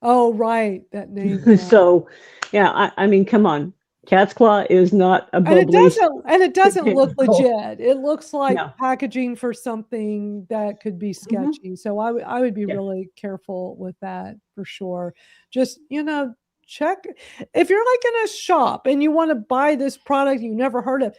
Oh, right. That name. Yeah. So, yeah, I mean, come on. Cat's Claw is not a bubbly. And it doesn't look chemical. legit. It looks like No. packaging for something that could be sketchy. So I would be really careful with that for sure. Just, check if you're like in a shop and you want to buy this product you never heard of,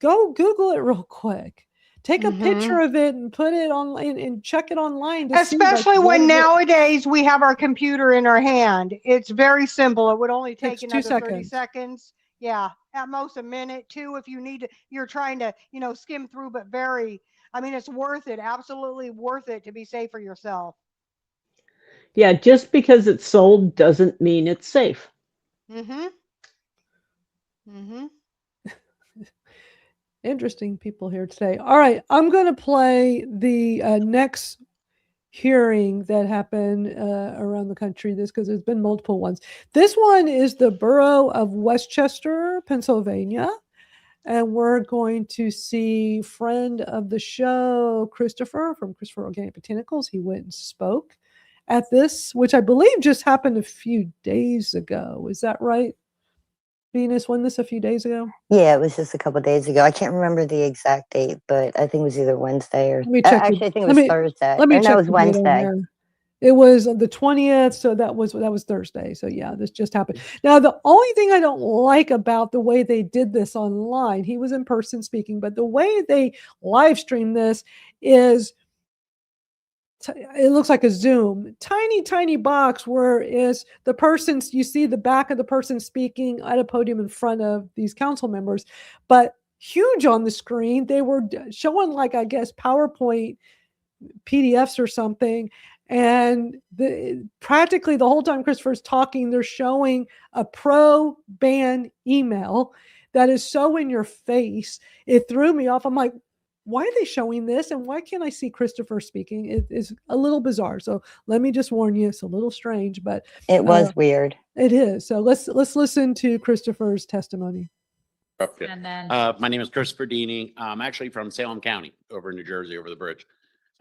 go Google it real quick. Take a picture of it and put it online and check it online. To Especially see, like, when nowadays we have our computer in our hand. It's very simple. It would only take Takes 2 another 30 seconds. seconds. Yeah, at most a minute, 2 if you need to, you're trying to, skim through, but it's worth it. Absolutely worth it to be safe for yourself. Yeah, just because it's sold doesn't mean it's safe. Interesting people here today. All right, I'm going to play the next hearing that happened around the country. This because there's been multiple ones. This one is the borough of Westchester, Pennsylvania, and we're going to see friend of the show Christopher from Christopher Organic Botanicals. He went and spoke at this, which I believe just happened a few days ago. Is that right? Venus won this a few days ago? Yeah, it was just a couple of days ago. I can't remember the exact date, but I think it was either Wednesday or actually I think it was Thursday. Let me check it was the date on Wednesday. there. It was on the 20th, so that was Thursday. So yeah, this just happened. Now, the only thing I don't like about the way they did this online, he was in person speaking, but the way they live stream this is it looks like a Zoom, tiny box where is the person's, you see the back of the person speaking at a podium in front of these council members, but huge on the screen. They were showing like, I guess, PowerPoint PDFs or something. And practically the whole time Christopher's talking, they're showing a pro-ban email that is so in your face. It threw me off. I'm like, why are they showing this? And why can't I see Christopher speaking? It is a little bizarre. So let me just warn you, it's a little strange, but it was weird. It is. So let's listen to Christopher's testimony. And then my name is Christopher Deeney. I'm actually from Salem County over in New Jersey, over the bridge.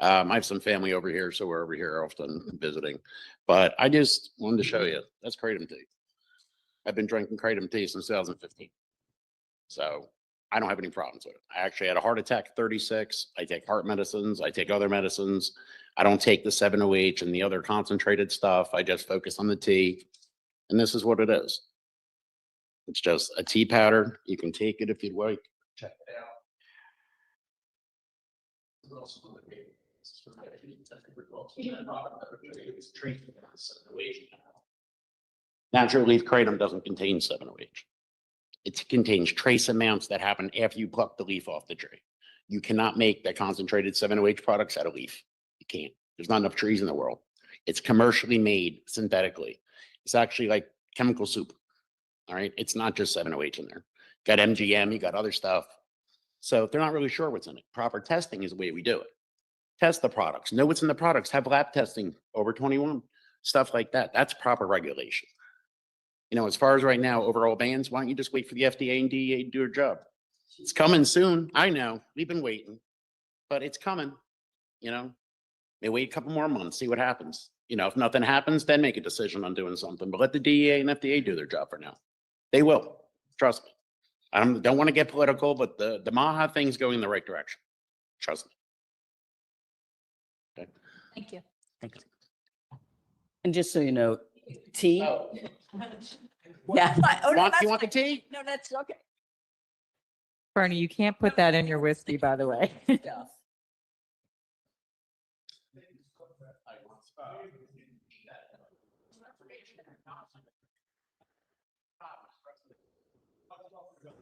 I have some family over here, so we're over here often visiting. But I just wanted to show you, that's Kratom tea. I've been drinking Kratom tea since 2015. So I don't have any problems with it. I actually had a heart attack at 36. I take heart medicines. I take other medicines. I don't take the 7-OH and the other concentrated stuff. I just focus on the tea. And this is what it is. It's just a tea powder. You can take it if you'd like. Check it out. Natural leaf kratom doesn't contain 7-OH. It contains trace amounts that happen after you pluck the leaf off the tree. You cannot make the concentrated 7-OH products out of leaf. You can't. There's not enough trees in the world. It's commercially made synthetically. It's actually like chemical soup. All right. It's not just 7-OH in there. Got MGM, you got other stuff. So they're not really sure what's in it. Proper testing is the way we do it. Test the products. Know what's in the products. Have lab testing over 21. Stuff like that. That's proper regulation. As far as right now, overall bans, why don't you just wait for the FDA and DEA to do their job? It's coming soon. I know. We've been waiting. But it's coming. They wait a couple more months, see what happens. If nothing happens, then make a decision on doing something. But let the DEA and FDA do their job for now. They will. Trust me. I don't want to get political, but the MAHA thing's going in the right direction. Trust me. Okay. Thank you. Thank you. And just so you know, tea. Yeah. You want the tea? No, that's okay. Bernie, you can't put that in your whiskey, by the way.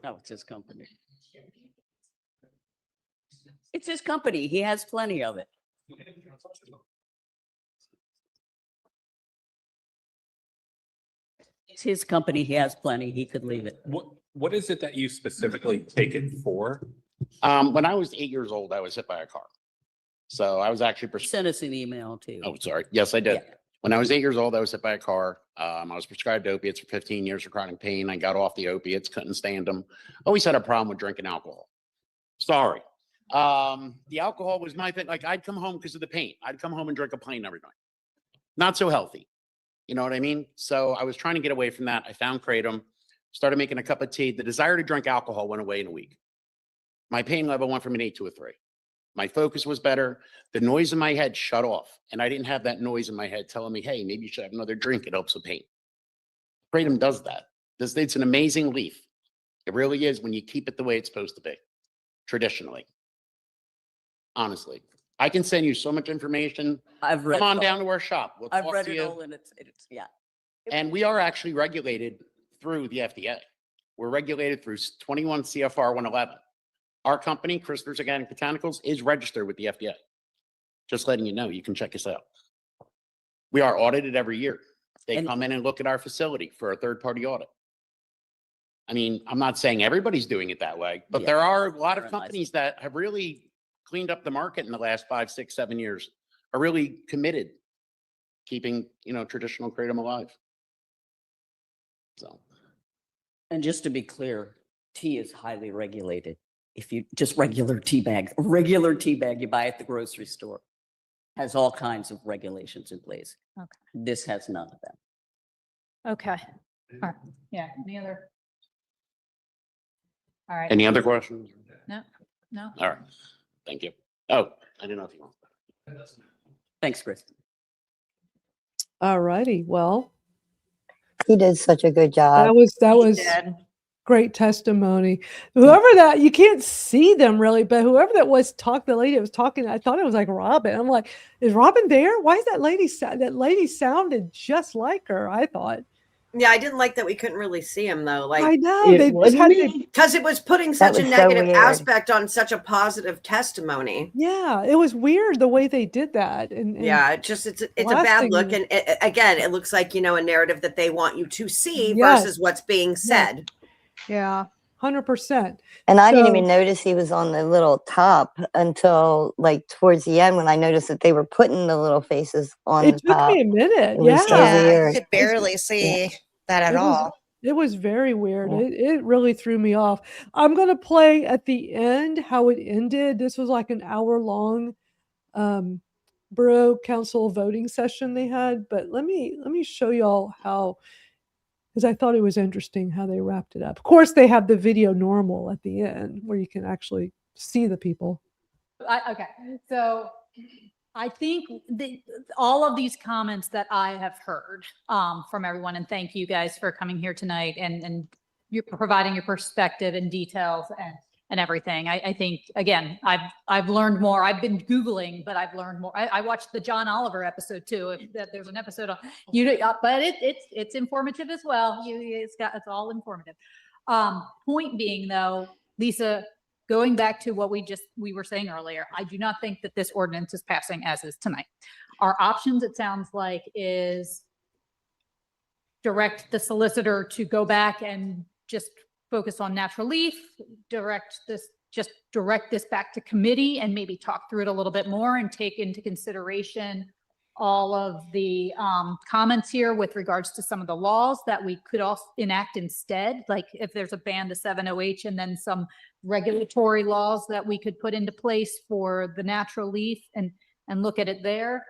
No, it's his company. It's his company. He has plenty of it. It's his company. He has plenty. He could leave it. What is it that you specifically take it for? When I was 8 years old, I was hit by a car. So I was actually Send us an email too. Oh, sorry. Yes, I did. Yeah. When I was 8 years old, I was hit by a car. I was prescribed opiates for 15 years for chronic pain. I got off the opiates, couldn't stand them. Always had a problem with drinking alcohol. Sorry. The alcohol was my thing. Like I'd come home because of the pain. I'd come home and drink a pint every night. Not so healthy. You know what I mean? So I was trying to get away from that. I found Kratom, started making a cup of tea. The desire to drink alcohol went away in a week. My pain level went from an 8 to a 3. My focus was better. The noise in my head shut off. And I didn't have that noise in my head telling me, hey, maybe you should have another drink. It helps with pain. Kratom does that. It's an amazing leaf. It really is when you keep it the way it's supposed to be, traditionally. Honestly. I can send you so much information. I've read Come on it down all. to our shop. We'll I've talk read to it you. all and it's yeah. And we are actually regulated through the FDA. We're regulated through 21 CFR 111. Our company, Christopher's Organic Botanicals, is registered with the FDA. Just letting you know, you can check us out. We are audited every year. They come in and look at our facility for a third-party audit. I mean, I'm not saying everybody's doing it that way, but there are a lot of companies that have really cleaned up the market in the last 5, 6, 7 years, are really committed keeping, traditional Kratom alive. So. And just to be clear, tea is highly regulated. If you just regular tea bag you buy at the grocery store has all kinds of regulations in place. Okay. This has none of them. Okay. All right. Yeah. Any other? All right. Any other questions? No. All right. Thank you. Oh, I didn't know if you want. Thanks, Chris. All righty. Well, he did such a good job. That was great testimony. Whoever that, you can't see them really, but whoever that was the lady that was talking, I thought it was like Robin. I'm like, is Robin there? Why is that lady sounded just like her, I thought. Yeah, I didn't like that we couldn't really see him though. Like I know they just had because it was putting such a negative aspect on such a positive testimony. Yeah, it was weird the way they did that. And yeah, it's a bad look. And again, it looks like, a narrative that they want you to see versus what's being said. Yeah. 100%. And I didn't even notice he was on the little top until like towards the end when I noticed that they were putting the little faces on the top. It took me a minute. It was so weird. I could barely see that at all. It was very weird. It really threw me off. I'm going to play at the end how it ended. This was like an hour-long borough council voting session they had. But let me show y'all how, because I thought it was interesting how they wrapped it up. Of course, they have the video normal at the end where you can actually see the people. Okay. So I think all of these comments that I have heard from everyone, and thank you guys for coming here tonight and you're providing your perspective and details and everything. I think, again, I've learned more. I've been Googling, but I've learned more. I watched the John Oliver episode too. There's an episode on but it's informative as well. It's all informative. Point being though, Lisa, going back to what we were saying earlier, I do not think that this ordinance is passing as is tonight. Our options, it sounds like, is direct the solicitor to go back and just focus on natural leaf, direct this back to committee and maybe talk through it a little bit more and take into consideration all of the comments here with regards to some of the laws that we could also enact instead. Like if there's a ban to 7-OH and then some regulatory laws that we could put into place for the natural leaf and look at it there.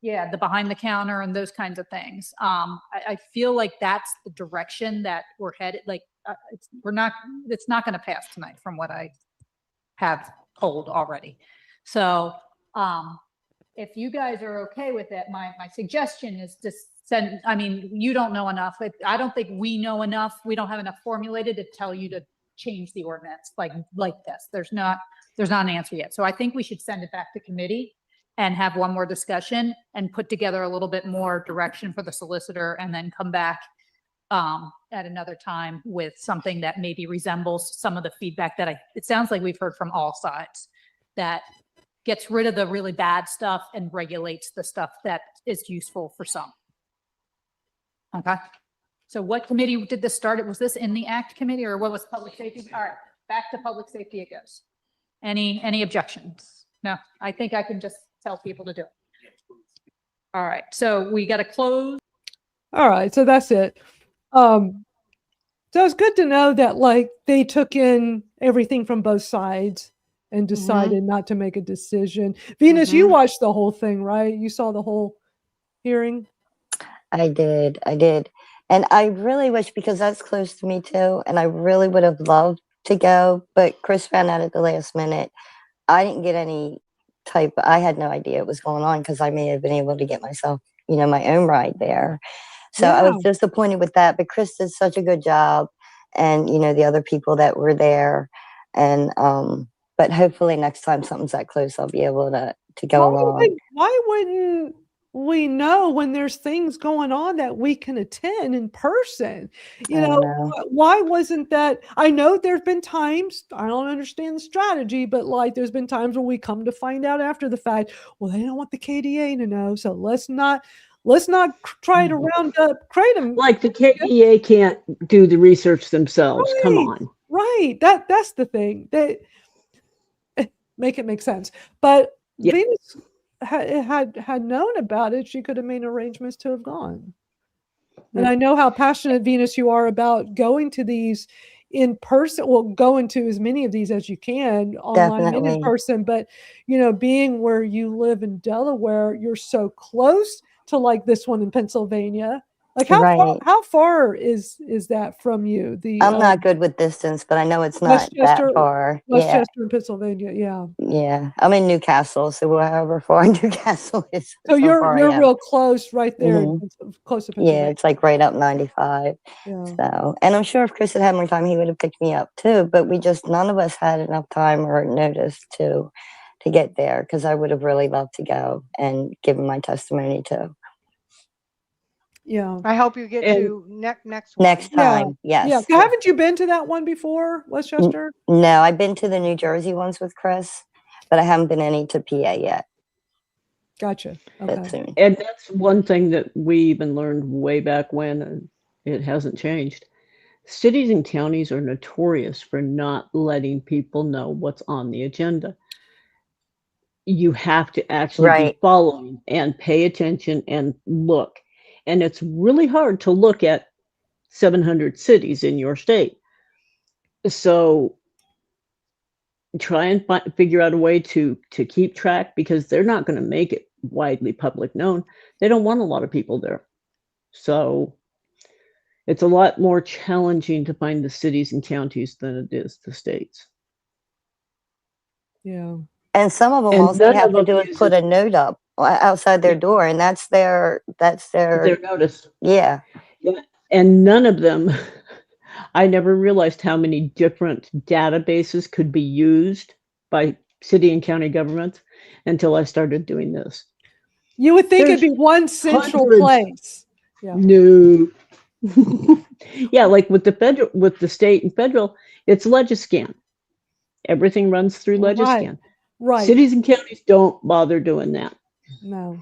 Yeah, the behind the counter and those kinds of things. I feel like that's the direction that we're headed. Like it's not going to pass tonight from what I have told already. So if you guys are okay with it, my suggestion is to send, you don't know enough. I don't think we know enough. We don't have enough formulated to tell you to change the ordinance like this. There's not an answer yet. So I think we should send it back to committee and have one more discussion and put together a little bit more direction for the solicitor and then come back at another time with something that maybe resembles some of the feedback that it sounds like we've heard from all sides, that gets rid of the really bad stuff and regulates the stuff that is useful for some. Okay. So what committee did this start? Was this in the ACT committee or what was public safety? All right, back to public safety it goes. Any objections? No, I think I can just tell people to do it. All right, so we got to close. All right, so that's it. So it's good to know that like they took in everything from both sides and decided not to make a decision. Venus, you watched the whole thing, right? You saw the whole hearing? I did. And I really wish, because that's close to me too, and I really would have loved to go, but Chris found out at the last minute. I didn't get any I had no idea it was going on because I may have been able to get myself, my own ride there. So I was disappointed with that, but Chris did such a good job, and, the other people that were there. And, but hopefully next time something's that close, I'll be able to go along. Why wouldn't we know when there's things going on that we can attend in person? Why wasn't that? I know there's been times, I don't understand the strategy, but like there's been times when we come to find out after the fact, well, they don't want the KDA to know, so let's not try to round up Kratom. Like the KDA can't do the research themselves. Right, Come on. Right. That's the thing. They make it make sense. But Venus had known about it, she could have made arrangements to have gone. And I know how passionate, Venus, you are about going to these in person. Well, going to as many of these as you can online and in person. But, being where you live in Delaware, you're so close to like this one in Pennsylvania. Like how far is that from you? I'm not good with distance, but I know it's not that far. Westchester in Pennsylvania, yeah. Yeah, I'm in Newcastle, so however far Newcastle is. So you're real close, right there, close to Pennsylvania. Yeah, it's like right up 95. Yeah. So, and I'm sure if Chris had more time, he would have picked me up too. But none of us had enough time or notice to get there, because I would have really loved to go and give my testimony too. Yeah. I hope you get to next time. Yes. Yeah. Haven't you been to that one before, Westchester? No, I've been to the New Jersey ones with Chris, but I haven't been any to PA yet. Gotcha. Okay. And that's one thing that we even learned way back when, and it hasn't changed. Cities and counties are notorious for not letting people know what's on the agenda. You have to actually be following and pay attention and look. And it's really hard to look at 700 cities in your state. So try and figure out a way to keep track, because they're not going to make it widely public known. They don't want a lot of people there. So it's a lot more challenging to find the cities and counties than it is the states. Yeah. And some of them all they have to do is put a note up outside their door, and that's their notice. Yeah. And none of them, I never realized how many different databases could be used by city and county governments until I started doing this. You would think it'd be one central place. Yeah. No. Yeah, like with the state and federal, it's Legiscan. Everything runs through Legiscan. Right. Cities and counties don't bother doing that. No.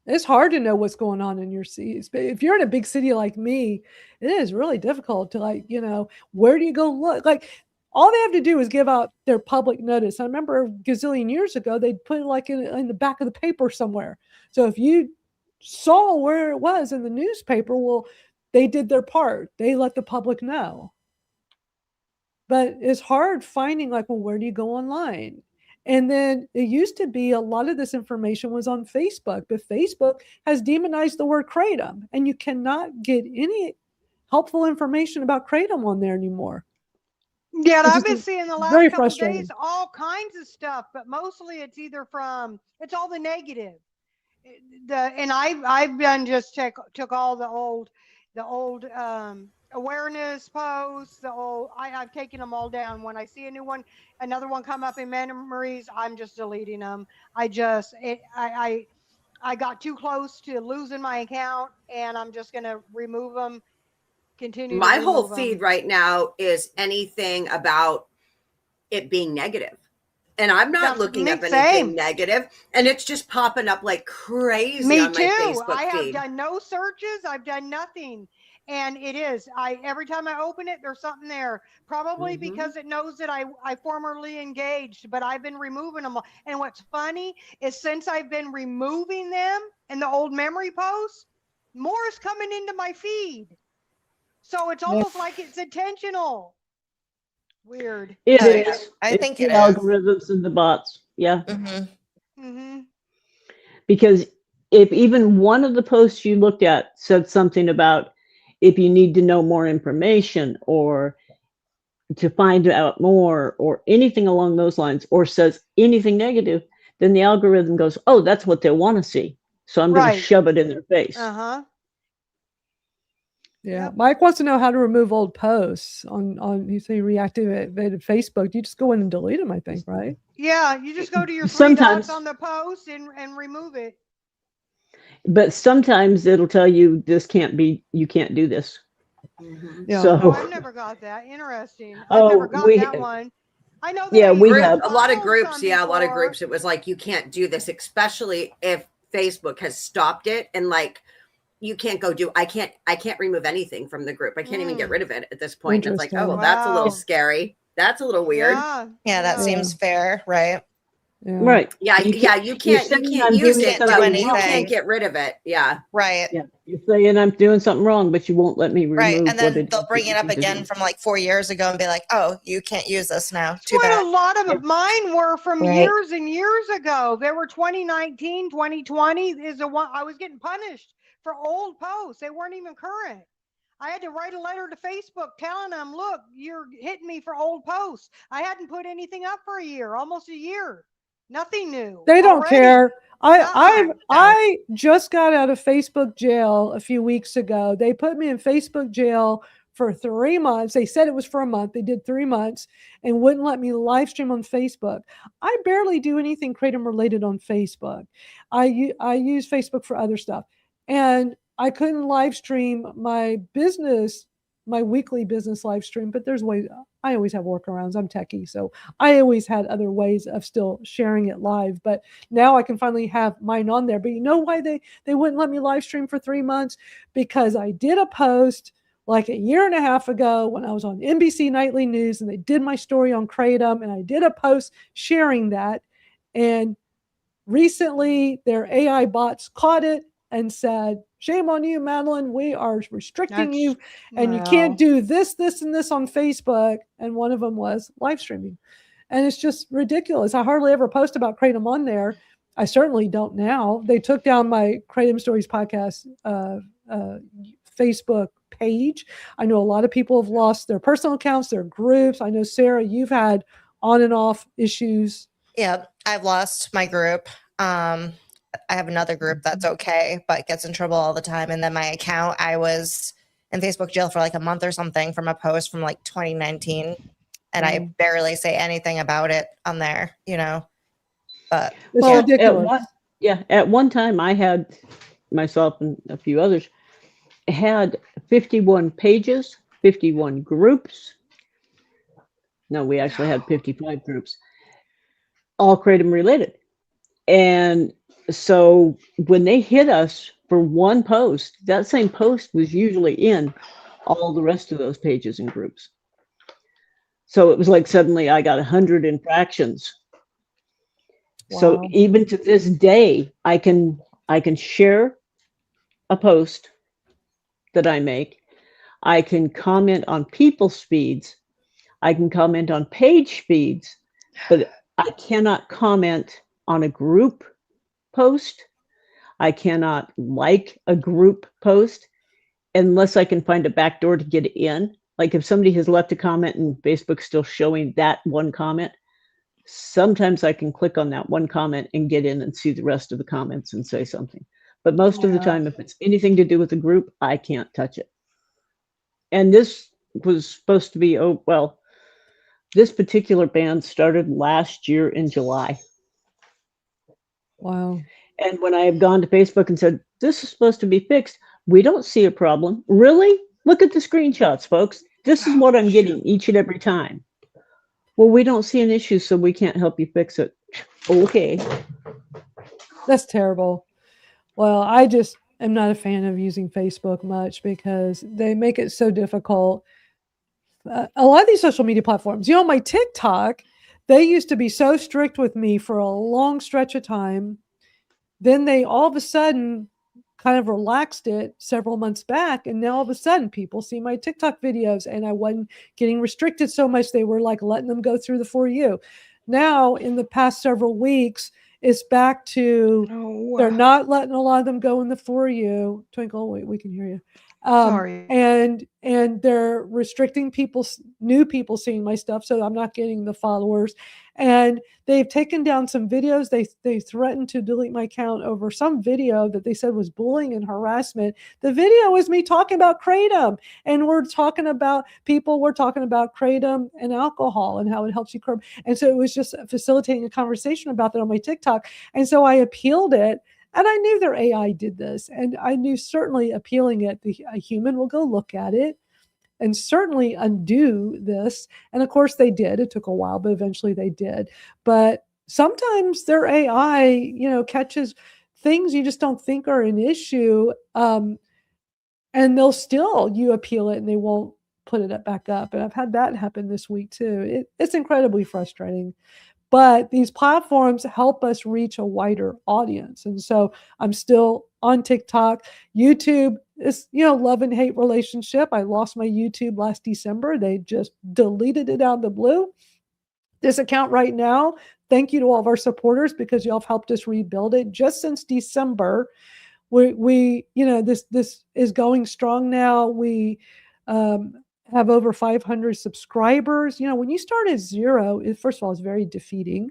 It's hard to know what's going on in your cities. But if you're in a big city like me, it is really difficult to where do you go look? Like all they have to do is give out their public notice. I remember a gazillion years ago, they'd put it in the back of the paper somewhere. So if you saw where it was in the newspaper, well, they did their part. They let the public know. But it's hard finding where do you go online? And then it used to be a lot of this information was on Facebook, but Facebook has demonized the word Kratom, and you cannot get any helpful information about Kratom on there anymore. Yeah, I've been seeing the last couple of days all kinds of stuff, but mostly it's it's all the negative. And I've done took all the old awareness posts, I've taken them all down. When I see another one come up in memories, I'm just deleting them. I got too close to losing my account, and I'm just gonna remove them. Continue. My whole feed right now is anything about it being negative. and I'm not That's looking up me, anything same. negative, and it's just popping up like crazy Me on my too. Facebook I have feed. done no searches. I've done nothing. And it is, every time I open it, there's something there, probably because it knows that I formerly engaged, but I've been removing them. And what's funny is since I've been removing them and the old memory posts, more is coming into my feed. So it's almost like it's intentional. Weird. It Oh, is. yeah. I It's think the it is. algorithms and the bots. Yeah. Mm-hmm. Because if even one of the posts you looked at said something about if you need to know more information or to find out more or anything along those lines, or says anything negative, then the algorithm goes, oh, that's what they want to see. So I'm going to Right. shove it in their face. Uh-huh. Yeah. Mike wants to know how to remove old posts on you say reactivated Facebook. You just go in and delete them, I think, right? Yeah, you just go to your three Sometimes. dots on the post and remove it. But sometimes it'll tell you this can't be, you can't do this. Yeah. So, Oh, I've never got that. Interesting. I've never got that one. I know that Yeah, I we used have A lot of filed groups, some yeah, a lot of before. groups. It was like you can't do this, especially if Facebook has stopped it and like you can't go do. I can't remove anything from the group. I can't even get rid of it at this point. It's like, oh, well, that's a little Wow. scary. That's a little weird. Yeah, that seems fair, right? Right. Yeah, You yeah. can't- You you're can't saying I'm use doing it, but something you wrong. can't get rid of it. Yeah. Right. Yeah. You're saying I'm doing something wrong, but you won't let me remove Right. And what then it they'll is bring that it up you did again wrong. from like 4 years ago and be like, oh, you can't use this now. Too What bad. a lot of mine were from Right. years and years ago. They were 2019, 2020 is the one I was getting punished for old posts. They weren't even current. I had to write a letter to Facebook telling them, look, you're hitting me for old posts. I hadn't put anything up for a year, almost a year. Nothing new. They don't already. care. I just got out of Facebook jail a few weeks ago. They put me in Facebook jail for 3 months. They said it was for a month. They did 3 months and wouldn't let me live stream on Facebook. I barely do anything Kratom related on Facebook. I use Facebook for other stuff. And I couldn't live stream my business, my weekly business live stream, but there's ways. I always have workarounds. I'm techie, so I always had other ways of still sharing it live. But now I can finally have mine on there. But you know why they wouldn't let me live stream for 3 months? Because I did a post like a year and a half ago when I was on NBC Nightly News, and they did my story on Kratom, and I did a post sharing that. And recently, their AI bots caught it and said, shame on you, Madeline. We are restricting you, and you can't do this, this, and this on Facebook. And one of them was live streaming. And it's just ridiculous. I hardly ever post about Kratom on there. I certainly don't now. They took down my Kratom Stories podcast Facebook page. I know a lot of people have lost their personal accounts, their groups. I know, Sarah, you've had on and off issues. Yeah, I've lost my group. I have another group that's okay, but gets in trouble all the time. And then my account, I was in Facebook jail for like a month or something from a post from like 2019. And I barely say anything about it on there, you know, but it's Well, ridiculous. At one time I had, myself and a few others, had 51 pages, 51 groups. No, we actually had 55 groups, all Kratom related. And so when they hit us for one post, that same post was usually in all the rest of those pages and groups. So it was like suddenly I got 100 infractions. So Wow. even to this day, I can share a post that I make. I can comment on people's feeds. I can comment on page feeds, but I cannot comment on a group post. I cannot like a group post unless I can find a back door to get in. Like if somebody has left a comment and Facebook's still showing that one comment, sometimes I can click on that one comment and get in and see the rest of the comments and say something. But most of the time, if it's anything to do with a group, I can't touch it. And this was supposed to be, oh, well, this particular ban started last year in July. Wow. And when I have gone to Facebook and said, this is supposed to be fixed, we don't see a problem. Really? Look at the screenshots, folks. This is what I'm getting each and every time. Well, we don't see an issue, so we can't help you fix it. Okay. That's terrible. Well, I just am not a fan of using Facebook much because they make it so difficult. A lot of these social media platforms, my TikTok, they used to be so strict with me for a long stretch of time. Then they all of a sudden kind of relaxed it several months back. And now all of a sudden people see my TikTok videos and I wasn't getting restricted so much. They were like letting them go through the For You. Now in the past several weeks, it's back to they're not letting a lot of them go in the For You. Twinkle, we can hear you. Sorry. And they're restricting new people seeing my stuff, so I'm not getting the followers. And they've taken down some videos. They threatened to delete my account over some video that they said was bullying and harassment. The video is me talking about Kratom, and we're talking about Kratom and alcohol and how it helps you curb. And so it was just facilitating a conversation about that on my TikTok. And so I appealed it. And I knew their AI did this, and I knew certainly appealing it, a human will go look at it and certainly undo this. And of course they did. It took a while, but eventually they did. But sometimes their AI, catches things you just don't think are an issue. And you appeal it and they won't put it back up. And I've had that happen this week too. It's incredibly frustrating. But these platforms help us reach a wider audience. And so I'm still on TikTok. YouTube is, love and hate relationship. I lost my YouTube last December. They just deleted it out of the blue. This account right now, thank you to all of our supporters because y'all have helped us rebuild it. Just since December, we this is going strong now. We have over 500 subscribers. When you start at zero, first of all, it's very defeating.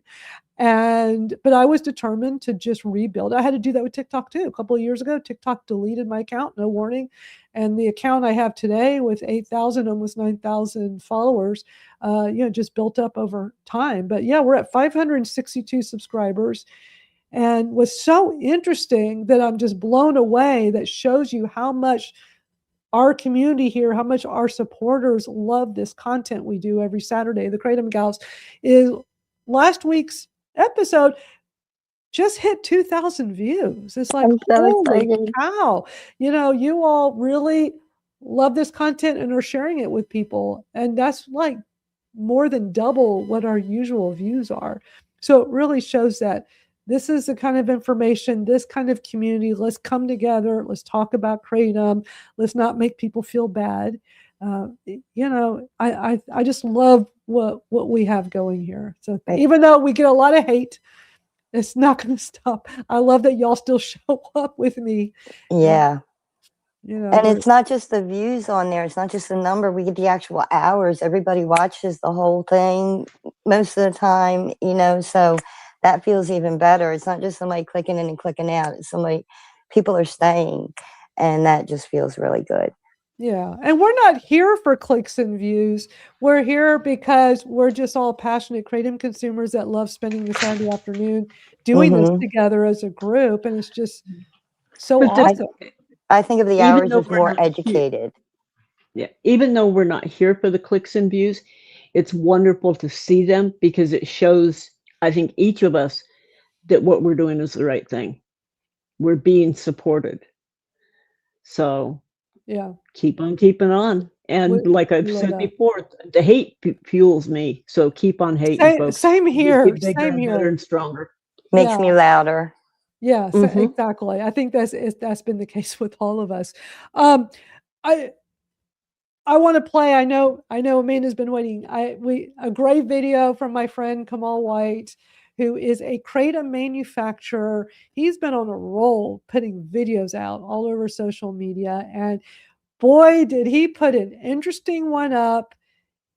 But I was determined to just rebuild. I had to do that with TikTok too. A couple of years ago, TikTok deleted my account, no warning. And the account I have today with 8,000, almost 9,000 followers, just built up over time. But yeah, we're at 562 subscribers. And what's so interesting that I'm just blown away, that shows you how much our community here, how much our supporters love this content we do every Saturday, the Kratom Gals, is last week's episode just hit 2,000 views. It's like, holy cow. You all really love this content and are sharing it with people. And that's like more than double what our usual views are. So it really shows that this is the kind of information, this kind of community. Let's come together. Let's talk about Kratom. Let's not make people feel bad. I just love what we have going here. So even though we get a lot of hate, it's not going to stop. I love that y'all still show up with me. Yeah. And it's not just the views on there. It's not just the number. We get the actual hours. Everybody watches the whole thing most of the time, so that feels even better. It's not just somebody clicking in and clicking out. It's people are staying, and that just feels really good. Yeah. And we're not here for clicks and views. We're here because we're just all passionate Kratom consumers that love spending the Saturday afternoon doing this together as a group. And it's just so awesome. I think of the hours as more educated. Yeah. Even though we're not here for the clicks and views, it's wonderful to see them because it shows, I think, each of us that what we're doing is the right thing. We're being supported. So yeah, keep on keeping on. And like I've said before, the hate fuels me. So keep on hating, folks. Same here. Same here. Better and stronger. Makes me louder. Yeah, exactly. I think that's been the case with all of us. I want to play. I know Amanda's been waiting. A great video from my friend Kamal White, who is a Kratom manufacturer. He's been on a roll putting videos out all over social media. And boy, did he put an interesting one up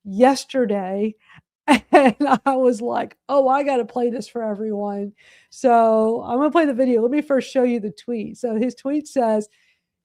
yesterday. And I was like, oh, I got to play this for everyone. So I'm going to play the video. Let me first show you the tweet. So his tweet says,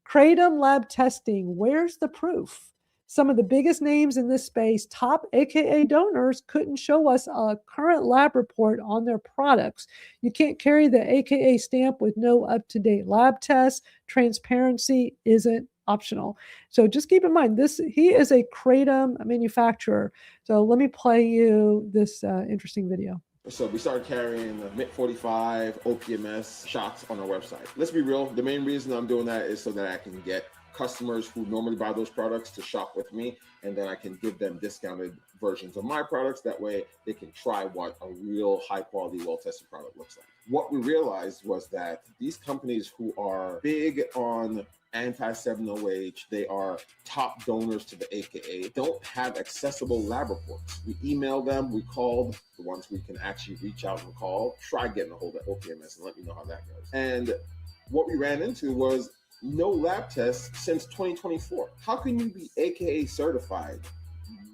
Kratom lab testing, where's the proof? Some of the biggest names in this space, top AKA donors, couldn't show us a current lab report on their products. You can't carry the AKA stamp with no up-to-date lab tests. Transparency isn't optional. So just keep in mind he is a Kratom manufacturer. So let me play you this interesting video. So we started carrying the MIT 45 OPMS shots on our website. Let's be real, the main reason I'm doing that is so that I can get customers who normally buy those products to shop with me, and then I can give them discounted versions of my products. That way they can try what a real high quality, well-tested product looks like. What we realized was that these companies who are big on anti-7-OH, they are top donors to the AKA, don't have accessible lab reports. We emailed them, we called the ones we can actually reach out and call, try getting a hold of OPMS and let me know how that goes. And what we ran into was no lab tests since 2024. How can you be AKA certified?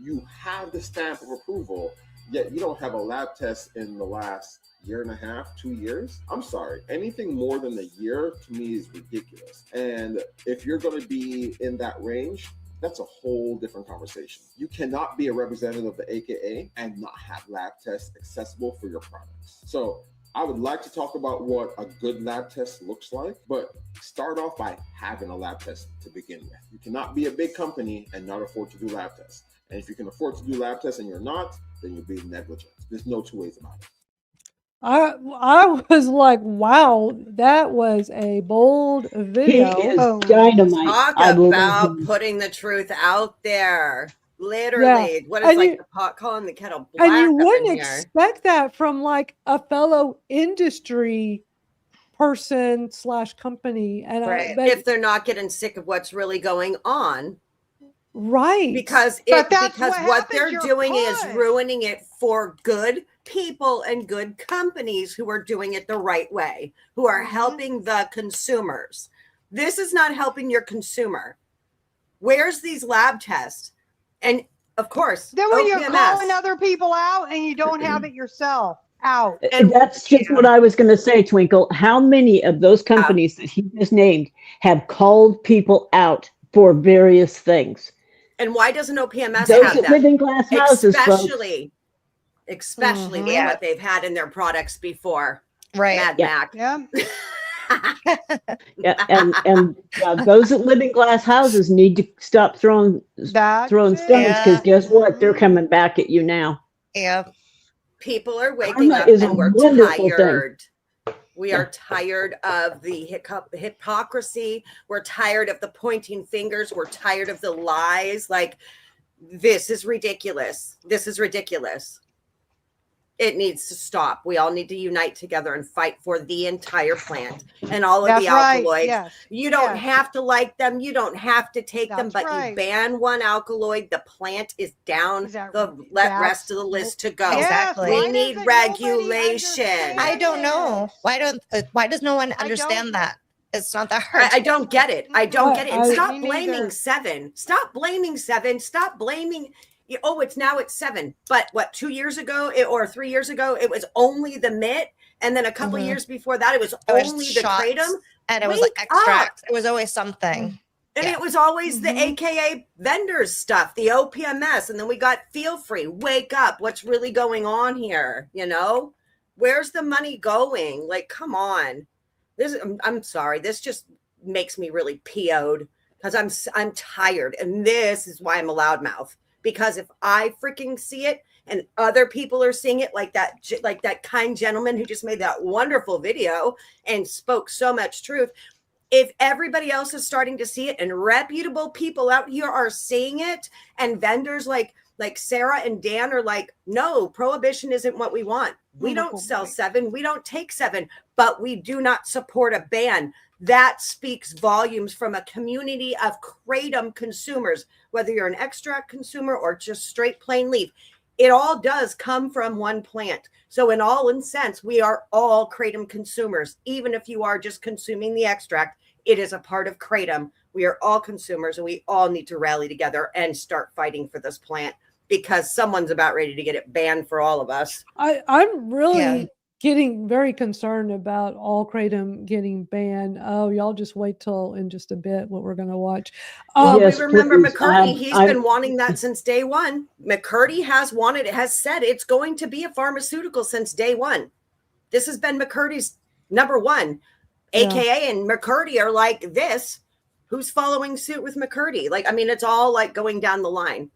You have the stamp of approval, yet you don't have a lab test in the last year and a half, 2 years. I'm sorry, anything more than a year to me is ridiculous. And if you're going to be in that range, that's a whole different conversation. You cannot be a representative of the AKA and not have lab tests accessible for your products. So I would like to talk about what a good lab test looks like, but start off by having a lab test to begin with. You cannot be a big company and not afford to do lab tests. And if you can afford to do lab tests and you're not, then you're being negligent. There's no two ways about it. I was like, wow, that was a bold video. He is dynamite. Talk I will about love him. putting the truth out there. Literally, what is And like you- the pot calling the kettle black And you up in wouldn't here. expect that from like a fellow industry person / company. And Right. but If they're not getting sick of what's really going on. Right. Because But that's because what what happens, they're you're doing is pushed. ruining it for good people and good companies who are doing it the right way, who are helping the consumers. This is not helping your consumer. Where's these lab tests? And of course, Then when you're OPMS. calling other people out and you don't have it yourself, out. And that's just what I was going to say, Twinkle. How many of those companies that he just named have called people out for various things? And why doesn't OPMS Those have that that? live in glass houses, folks. Especially with what they've had in their products before. Right. Mad Yeah. Mac. Yeah. Yeah, and those that live in glass houses need to stop throwing stones because guess what? They're coming back at you now. Yeah. People are waking Karma up is a and we're wonderful thing. tired. We are tired of the hypocrisy. We're tired of the pointing fingers. We're tired of the lies. Like, this is ridiculous. This is ridiculous. It needs to stop. We all need to unite together and fight for the entire plant and all of That's the right, alkaloids. yes, You don't yes. have to like them. You don't have to take them, That's but right. you ban one alkaloid, the plant is down the that's- rest of the list to go. Exactly. We need regulation. I don't know. Why does no one understand that? It's not that hard. I don't get it. I don't get it. And stop Me blaming neither. 7. Stop blaming 7. Stop blaming. Oh, it's 7. But what, 2 years ago or 3 years ago, it was only the mitt. And then a couple years before that, it was only the shots, kratom. and it was Wake like extract. up. It was always something. And Yeah. it was always the AKA vendors stuff, the OPMS. And then we got feel free, wake up. What's really going on here? You know, where's the money going? Like, come on. I'm sorry. This just makes me really PO'd because I'm tired. And this is why I'm a loudmouth, because if I freaking see it and other people are seeing it, like that kind gentleman who just made that wonderful video and spoke so much truth. If everybody else is starting to see it and reputable people out here are seeing it, and vendors like Sarah and Dan are like, no, prohibition isn't what we want. We don't sell 7. We don't take 7, but we do not support a ban. That speaks volumes from a community of kratom consumers, whether you're an extract consumer or just straight plain leaf. It all does come from one plant. So in sense, we are all kratom consumers. Even if you are just consuming the extract, it is a part of kratom. We are all consumers, and we all need to rally together and start fighting for this plant, because someone's about ready to get it banned for all of us. I'm really getting very concerned about all kratom getting banned. Oh, y'all just wait till in just a bit what we're going to watch. We remember McCurdy. He's been wanting that since day one. McCurdy has said it's going to be a pharmaceutical since day one. This has been McCurdy's number one. AKA and McCurdy are like this. Who's following suit with McCurdy? Like, I mean, it's all like going down the line.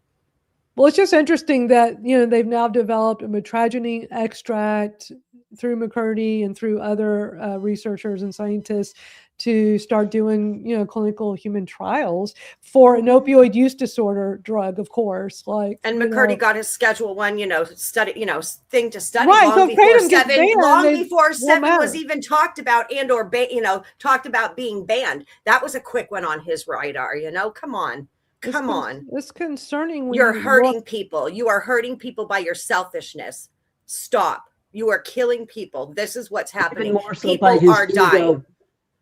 Well, it's just interesting that, they've now developed a mitragynine extract through McCurdy and through other researchers and scientists to start doing, clinical human trials for an opioid use disorder drug, of course. And McCurdy got his Schedule 1, study, thing to study Right, long so before Kratom gets 7, banned, long it before won't 7 was matter. even talked about and or talked about being banned. That was a quick one on his radar. Come on. Come on. It's concerning when You're you hurting look- people. You are hurting people by your selfishness. Stop. You are killing people. This is what's happening. more so by People his are dying. ego.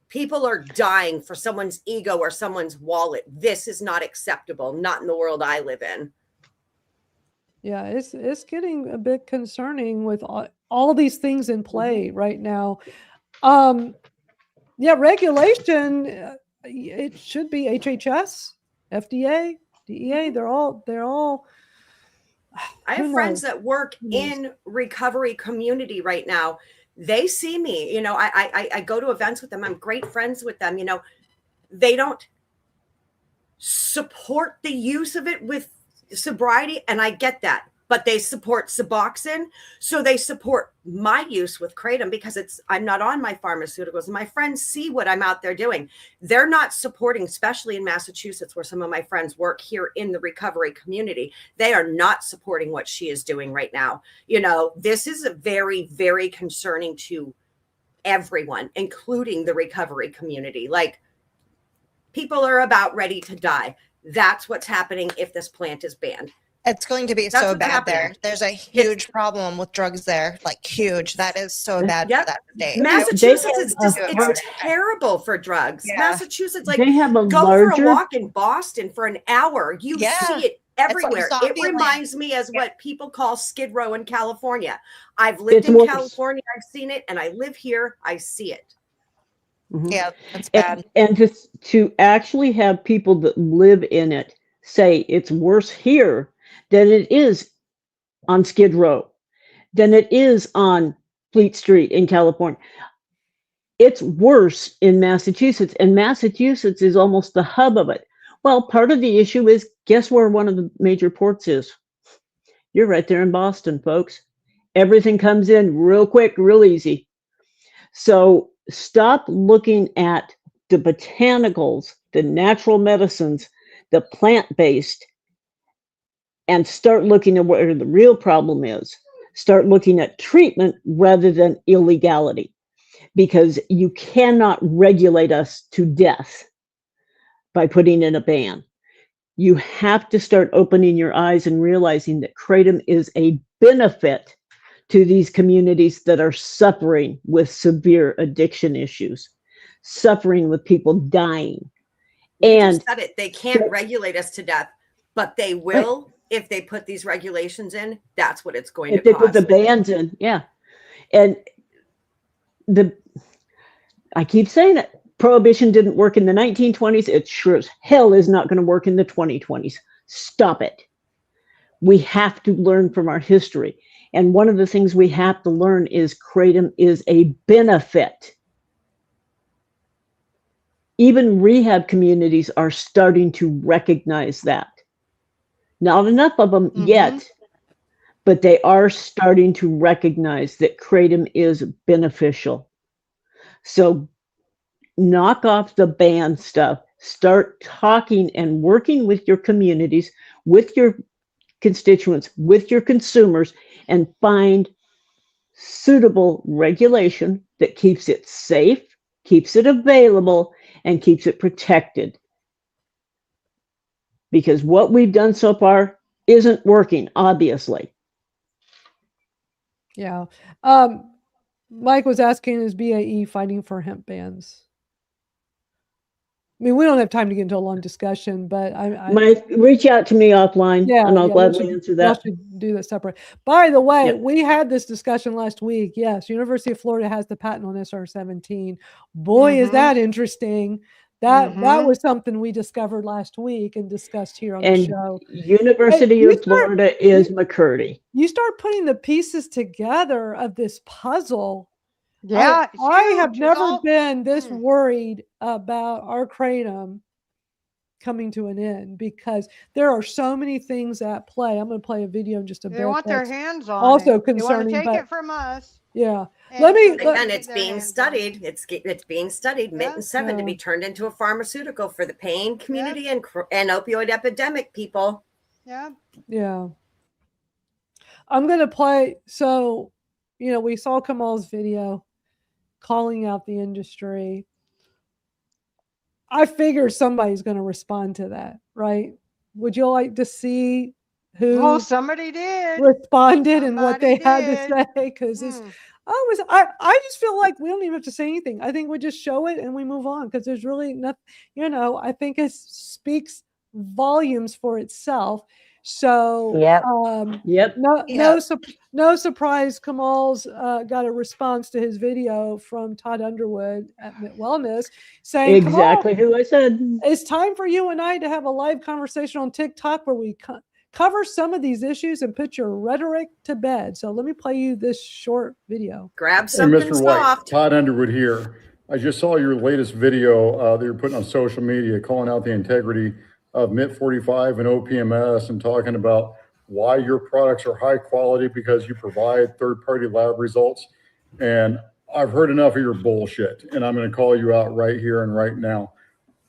People are dying for someone's ego or someone's wallet. This is not acceptable. Not in the world I live in. Yeah, it's getting a bit concerning with all these things in play right now. Yeah, regulation. It should be HHS, FDA, DEA. They're all. I have friends that work in recovery community right now. They see me, I go to events with them. I'm great friends with them. They don't support the use of it with sobriety. And I get that, but they support Suboxone. So they support my use with Kratom because I'm not on my pharmaceuticals. My friends see what I'm out there doing. They're not supporting, especially in Massachusetts, where some of my friends work here in the recovery community. They are not supporting what she is doing right now. This is very, very concerning to everyone, including the recovery community. Like, people are about ready to die. That's what's happening if this plant is banned. It's going to be That's so what's bad happening. there. There's a huge problem with drugs there, like huge. That is so bad for that state. Massachusetts is just, it's terrible for drugs. Yeah. Massachusetts, like, They have a go larger- for a walk in Boston for an hour. You Yeah. see it It's like everywhere. zombie It land. reminds me as what people call Skid Row in California. I've lived It's in worse. California. I've seen it, and I live here. I see it. Mhm. Yeah, that's bad. And to actually have people that live in it say it's worse here than it is on Skid Row, than it is on Fleet Street in California. It's worse in Massachusetts, and Massachusetts is almost the hub of it. Well, part of the issue is, guess where one of the major ports is? You're right there in Boston, folks. Everything comes in real quick, real easy. So stop looking at the botanicals, the natural medicines, the plant-based, and start looking at where the real problem is. Start looking at treatment rather than illegality, because you cannot regulate us to death by putting in a ban. You have to start opening your eyes and realizing that Kratom is a benefit to these communities that are suffering with severe addiction issues, suffering with people dying. You And just said it. They can't regulate us to death, but they will if they put these regulations in. That's what it's going if to they put the cause. bans in, yeah. And I keep saying it, prohibition didn't work in the 1920s. It sure as hell is not going to work in the 2020s. Stop it. We have to learn from our history. And one of the things we have to learn is Kratom is a benefit. Even rehab communities are starting to recognize that. Not enough of them yet, but they are starting to recognize that Kratom is beneficial. So knock off the ban stuff. Start talking and working with your communities, with your constituents, with your consumers, and find suitable regulation that keeps it safe, keeps it available, and keeps it protected. Because what we've done so far isn't working, obviously. Yeah. Mike was asking, is BAE fighting for hemp bans? I mean, we don't have time to get into a long discussion, but Mike, reach out to me offline, and I'll gladly answer that. We should do that separate. By the way, we had this discussion last week. Yes, University of Florida has the patent on SR17. Boy, is that interesting. That was something we discovered last week and discussed here on the show. University of Florida is McCurdy. You start putting the pieces together of this puzzle. Yeah, I have never been this worried about our Kratom coming to an end, because there are so many things at play. I'm going to play a video in just a bit. They want their hands on also it. They want to concerning, take but it from us. yeah. And Let me, so they let, can And get it's their being hands on it. studied. It's being studied. Mitten 7 to be turned into a pharmaceutical for the pain community and opioid epidemic people. Yeah. yeah. I'm going to play. So, you know, we saw Kamal's video calling out the industry. I figure somebody's going to respond to that, right? Would you like to see who Oh, somebody did. responded and what they had to did. say? Because I just feel like we don't even have to say anything. I think we just show it and we move on, because there's really nothing, you know, I think it speaks volumes for itself. So no surprise, Kamal's got a response to his video from Todd Underwood at Mitt Wellness saying, exactly who I said. It's time for you and I to have a live conversation on TikTok where we cover some of these issues and put your rhetoric to bed. So let me play you this short video. Grab something Mr. soft. White, Todd Underwood here. I just saw your latest video that you're putting on social media calling out the integrity of MIT 45 and OPMS and talking about why your products are high quality because you provide third-party lab results. And I've heard enough of your bullshit, and I'm going to call you out right here and right now.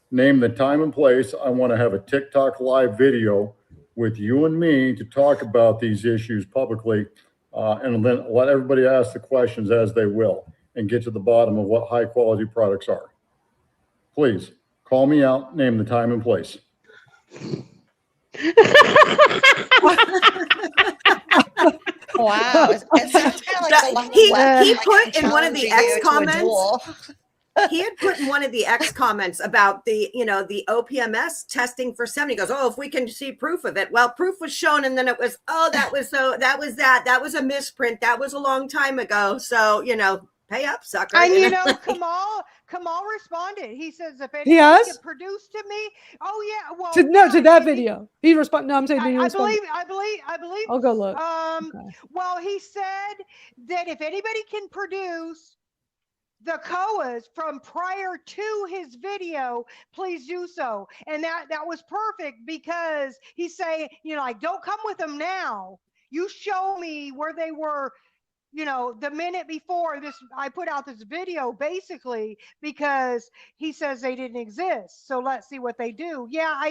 Name the time and place. I want to have a TikTok live video with you and me to talk about these issues publicly, and then let everybody ask the questions as they will and get to the bottom of what high quality products are. Please call me out, name the time and place. Wow. It sounds kind of like a lot of He put in one of the X comments. He had put in one of the X comments about the, you know, the OPMS testing for 70. He goes, oh, if we can see proof of it. Well, proof was shown, and then it was, oh, that was a misprint. That was a long time ago. So, you know, pay up, sucker. And you know, Kamal responded. He says, if anybody can produce to me, oh yeah, well, to that video. He responded. No, I'm saying I believe. I'll go look. Well, he said that if anybody can produce the COAs from prior to his video, please do so. And that was perfect, because he's saying, you know, like, don't come with them now. You show me where they were, you know, the minute before this, I put out this video, basically, because he says they didn't exist. So let's see what they do. Yeah,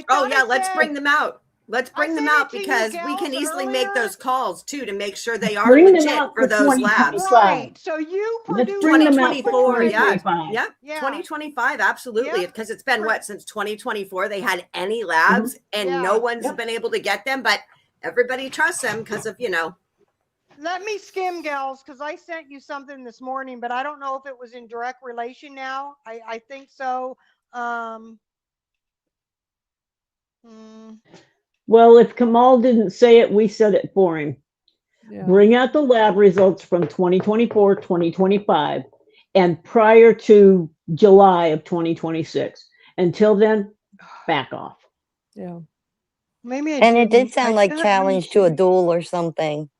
let's bring them out. Let's bring them out, because we can easily make those calls too to make sure they are legit for those labs. Right. So you produce 2024. Yeah. 2025. Absolutely. Because it's been since 2024 they had any labs and no one's been able to get them, but everybody trusts them because of, you know. Let me skim, gals, because I sent you something this morning, but I don't know if it was in direct relation now. I think so. Well, if Kamal didn't say it, we said it for him. Yeah. Bring out the lab results from 2024, 2025, and prior to July of 2026. Until then, back off. Yeah. Maybe and it did sound like challenge to a duel or something.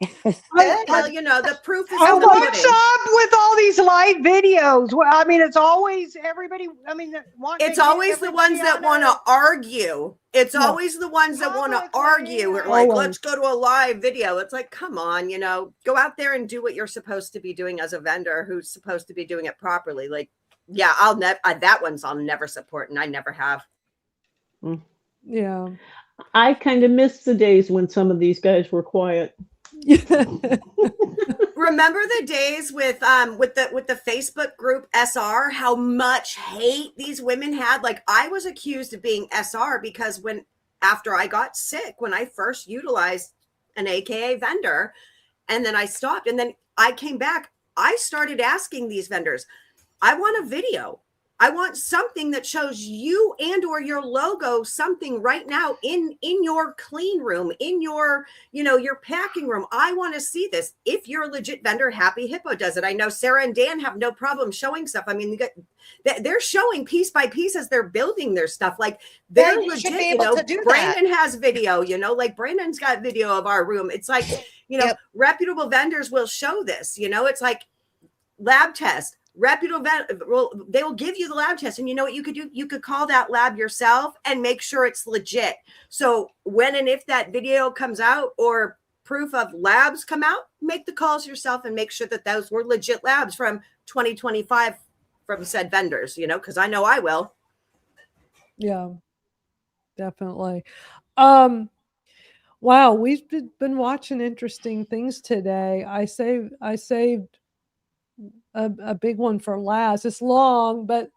Well, you know, the proof is Oh, in the what's pudding. up with all these live videos? Well, I mean, it's always everybody. I mean, It's always the ones that want to argue. It's always the ones that want to argue. We're like, let's go to a live video. It's like, come on, you know, go out there and do what you're supposed to be doing as a vendor who's supposed to be doing it properly. Like, yeah, I'll never support, and I never have. Yeah. I kind of miss the days when some of these guys were quiet. Remember the days with the Facebook group SR, how much hate these women had? Like, I was accused of being SR because after I got sick, when I first utilized an AKA vendor, and then I stopped, and then I came back, I started asking these vendors, I want a video. I want something that shows you and or your logo, something right now in your clean room, in your, you know, your packing room. I want to see this. If you're a legit vendor, Happy Hippo does it. I know Sarah and Dan have no problem showing stuff. I mean, they're showing piece by piece as they're building their stuff. Like, they're you legit, should be you able know, to do that. Brandon has video, you know, like Brandon's got video of our room. It's like, you know, reputable vendors will show this, you know, it's like lab test. reputable well, they will give you the lab test. And you know what you could do? You could call that lab yourself and make sure it's legit. So when and if that video comes out or proof of labs come out, make the calls yourself and make sure that those were legit labs from 2025 from said vendors, you know, because I know I will. Yeah, definitely. Wow, we've been watching interesting things today. I saved a big one for last. It's long, but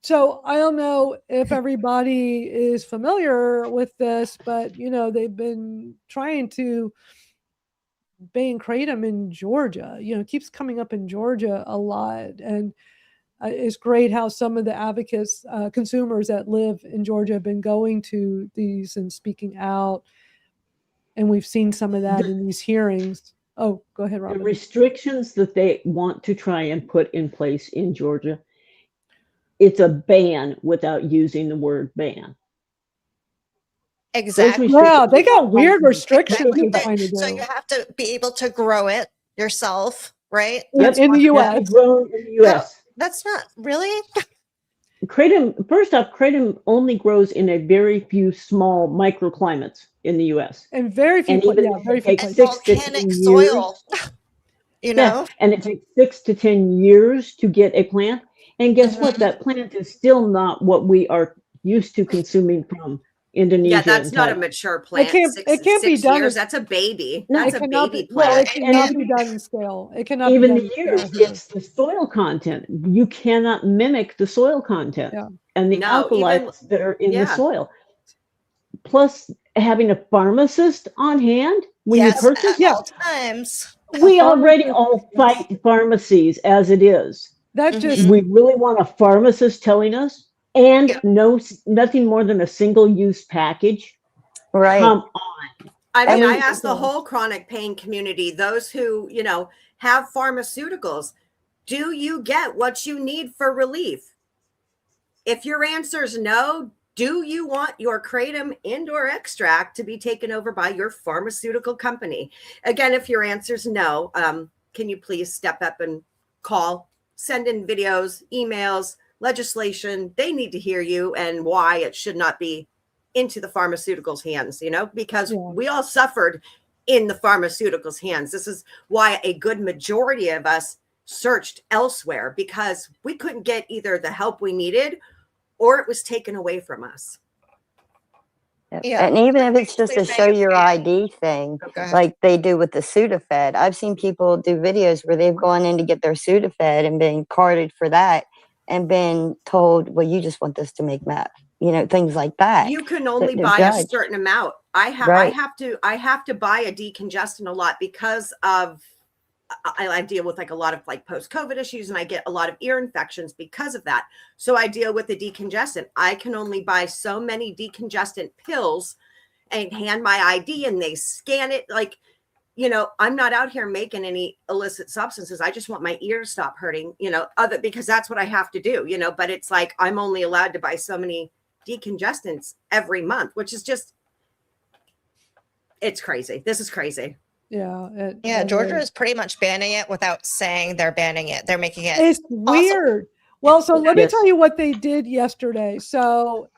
so I don't know if everybody is familiar with this, but you know, they've been trying to ban kratom in Georgia. You know, it keeps coming up in Georgia a lot, and it's great how some of the advocates, consumers that live in Georgia have been going to these and speaking out. And we've seen some of that in these hearings. Oh, go ahead, Robin. The restrictions that they want to try and put in place in Georgia, it's a ban without using the word ban. Exactly. Yeah, they got weird restrictions. So you have to be able to grow it yourself, right? In the U.S. Grown in the U.S. That's not really. Kratom, first off, kratom only grows in a very few small microclimates in the U.S. And very few, very few places. Volcanic soil, you know? And it takes 6 to 10 years to get a plant. And guess what? That plant is still not what we are used to consuming from Indonesia. Yeah, that's not a mature plant. It can't be done. That's a baby. No, That's a baby plant. Well, it cannot be done in scale. It cannot even be the done years, in scale. it's the soil content. You cannot mimic the soil content and the alkaloids that are in the soil. Plus, having a pharmacist on hand when you purchase, at all times. We already all fight pharmacies as it is. That just we really want a pharmacist telling us, and nothing more than a single-use package. Right. Come on. I mean, I asked the whole chronic pain community, those who, you know, have pharmaceuticals, do you get what you need for relief? If your answer is no, do you want your kratom and/or extract to be taken over by your pharmaceutical company? Again, if your answer is no, can you please step up and call, send in videos, emails, legislation? They need to hear you and why it should not be into the pharmaceuticals hands, you know, because we all suffered in the pharmaceuticals hands. This is why a good majority of us searched elsewhere, because we couldn't get either the help we needed or it was taken away from us. Yeah. And even if it's just a show your ID thing, like they do with the Sudafed, I've seen people do videos where they've gone in to get their Sudafed and been carded for that and been told, well, you just want this to make meth, you know, things like that. You can only buy a certain amount. I have to buy a decongestant a lot because of I deal with like a lot of like post-COVID issues, and I get a lot of ear infections because of that. So I deal with the decongestant. I can only buy so many decongestant pills and hand my ID and they scan it. Like, you know, I'm not out here making any illicit substances. I just want my ears stop hurting, you know, because that's what I have to do, you know, but it's like, I'm only allowed to buy so many decongestants every month, which is just, it's crazy. This is crazy. Yeah. Georgia is pretty much banning it without saying they're banning it. They're making it. It's weird. Well, so let me tell you what they did yesterday. So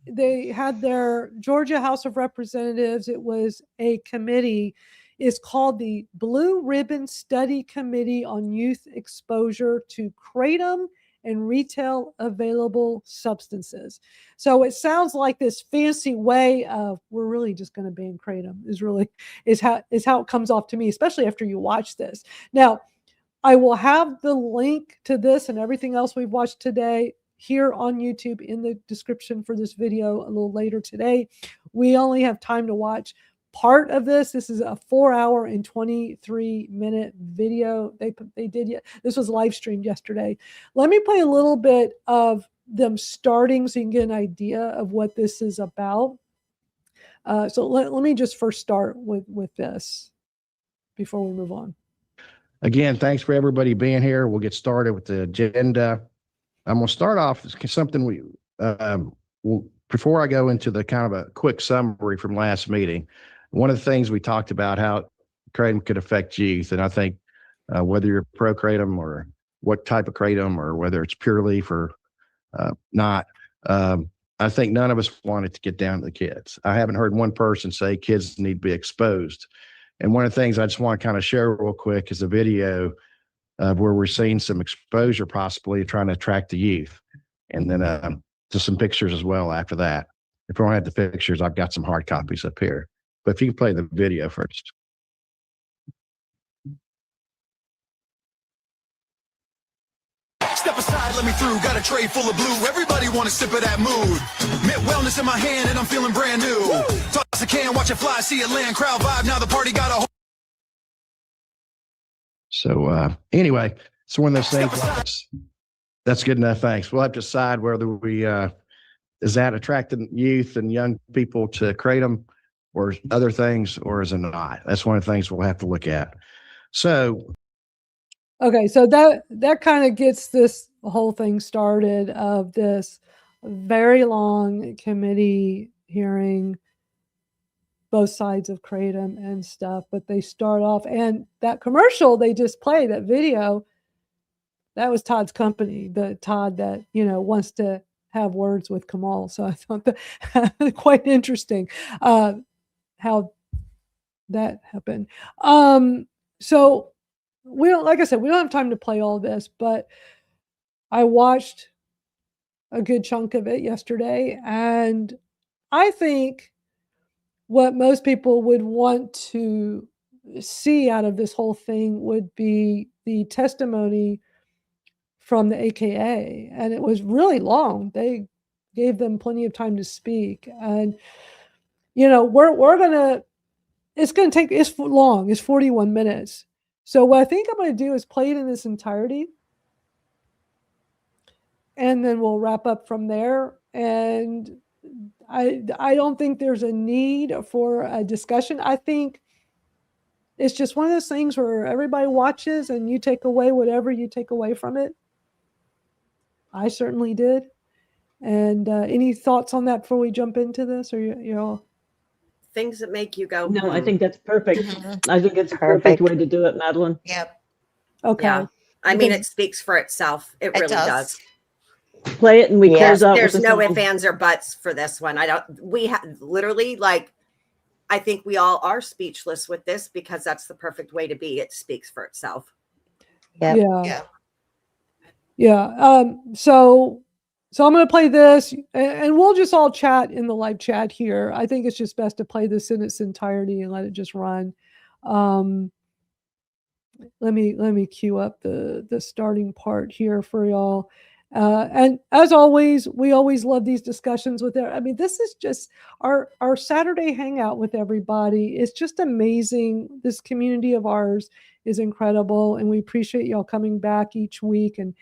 they had their Georgia House of Representatives. It was a committee. It's called the Blue Ribbon Study Committee on Youth Exposure to Kratom and Retail Available Substances. So it sounds like this fancy way of we're really just going to ban kratom is how it comes off to me, especially after you watch this. Now, I will have the link to this and everything else we've watched today here on YouTube in the description for this video a little later today. We only have time to watch part of this. This is a 4-hour and 23-minute video they did. This was live streamed yesterday. Let me play a little bit of them starting so you can get an idea of what this is about. So let me just first start with this before we move on. Again, thanks for everybody being here. We'll get started with the agenda. I'm going to start off with something before I go into the kind of a quick summary from last meeting. One of the things we talked about how kratom could affect youth, and I think whether you're pro kratom or what type of kratom or whether it's pure leaf or not. I think none of us want it to get down to the kids. I haven't heard one person say kids need to be exposed. And one of the things I just want to kind of share real quick is a video of where we're seeing some exposure, possibly trying to attract the youth. And then just some pictures as well after that. If we don't have the pictures, I've got some hard copies up here. But if you can play the video first. Step aside, let me through. Got a tray full of blue. Everybody want to sip of that mood. Mint wellness in my hand and I'm feeling brand new. Toss a can, watch it fly, see it land. Crowd vibe, now the party got a whole. So anyway, it's one of those things. That's good enough. Thanks. We'll have to decide whether we is that attracting youth and young people to kratom or other things, or is it not? That's one of the things we'll have to look at. So okay, so that kind of gets this whole thing started of this very long committee hearing both sides of kratom and stuff, but they start off, and that commercial they just played, that video, that was Todd's company, the Todd that, wants to have words with Kamal. So I thought that quite interesting how that happened. So we don't, like I said, we don't have time to play all this, but I watched a good chunk of it yesterday, and I think what most people would want to see out of this whole thing would be the testimony from the AKA, and it was really long. They gave them plenty of time to speak, and it's long. It's 41 minutes. So what I think I'm going to do is play it in its entirety, and then we'll wrap up from there. And I don't think there's a need for a discussion. I think it's just one of those things where everybody watches and you take away whatever you take away from it. I certainly did. And any thoughts on that before we jump into this? Or you all? Things that make you go. No, I think that's perfect. I think it's a perfect way to do it, Madeline. Yep. Okay. Yeah. I mean, it speaks for itself. It really does. Play it and we close out. There's no ifs, ands, or buts for this one. We have literally, I think we all are speechless with this because that's the perfect way to be. It speaks for itself. Yep. Yeah. So I'm going to play this, and we'll just all chat in the live chat here. I think it's just best to play this in its entirety and let it just run. Let me cue up the starting part here for y'all. And as always, we always love these discussions with I mean, this is just our Saturday hangout with everybody. It's just amazing. This community of ours is incredible, and we appreciate y'all coming back each week and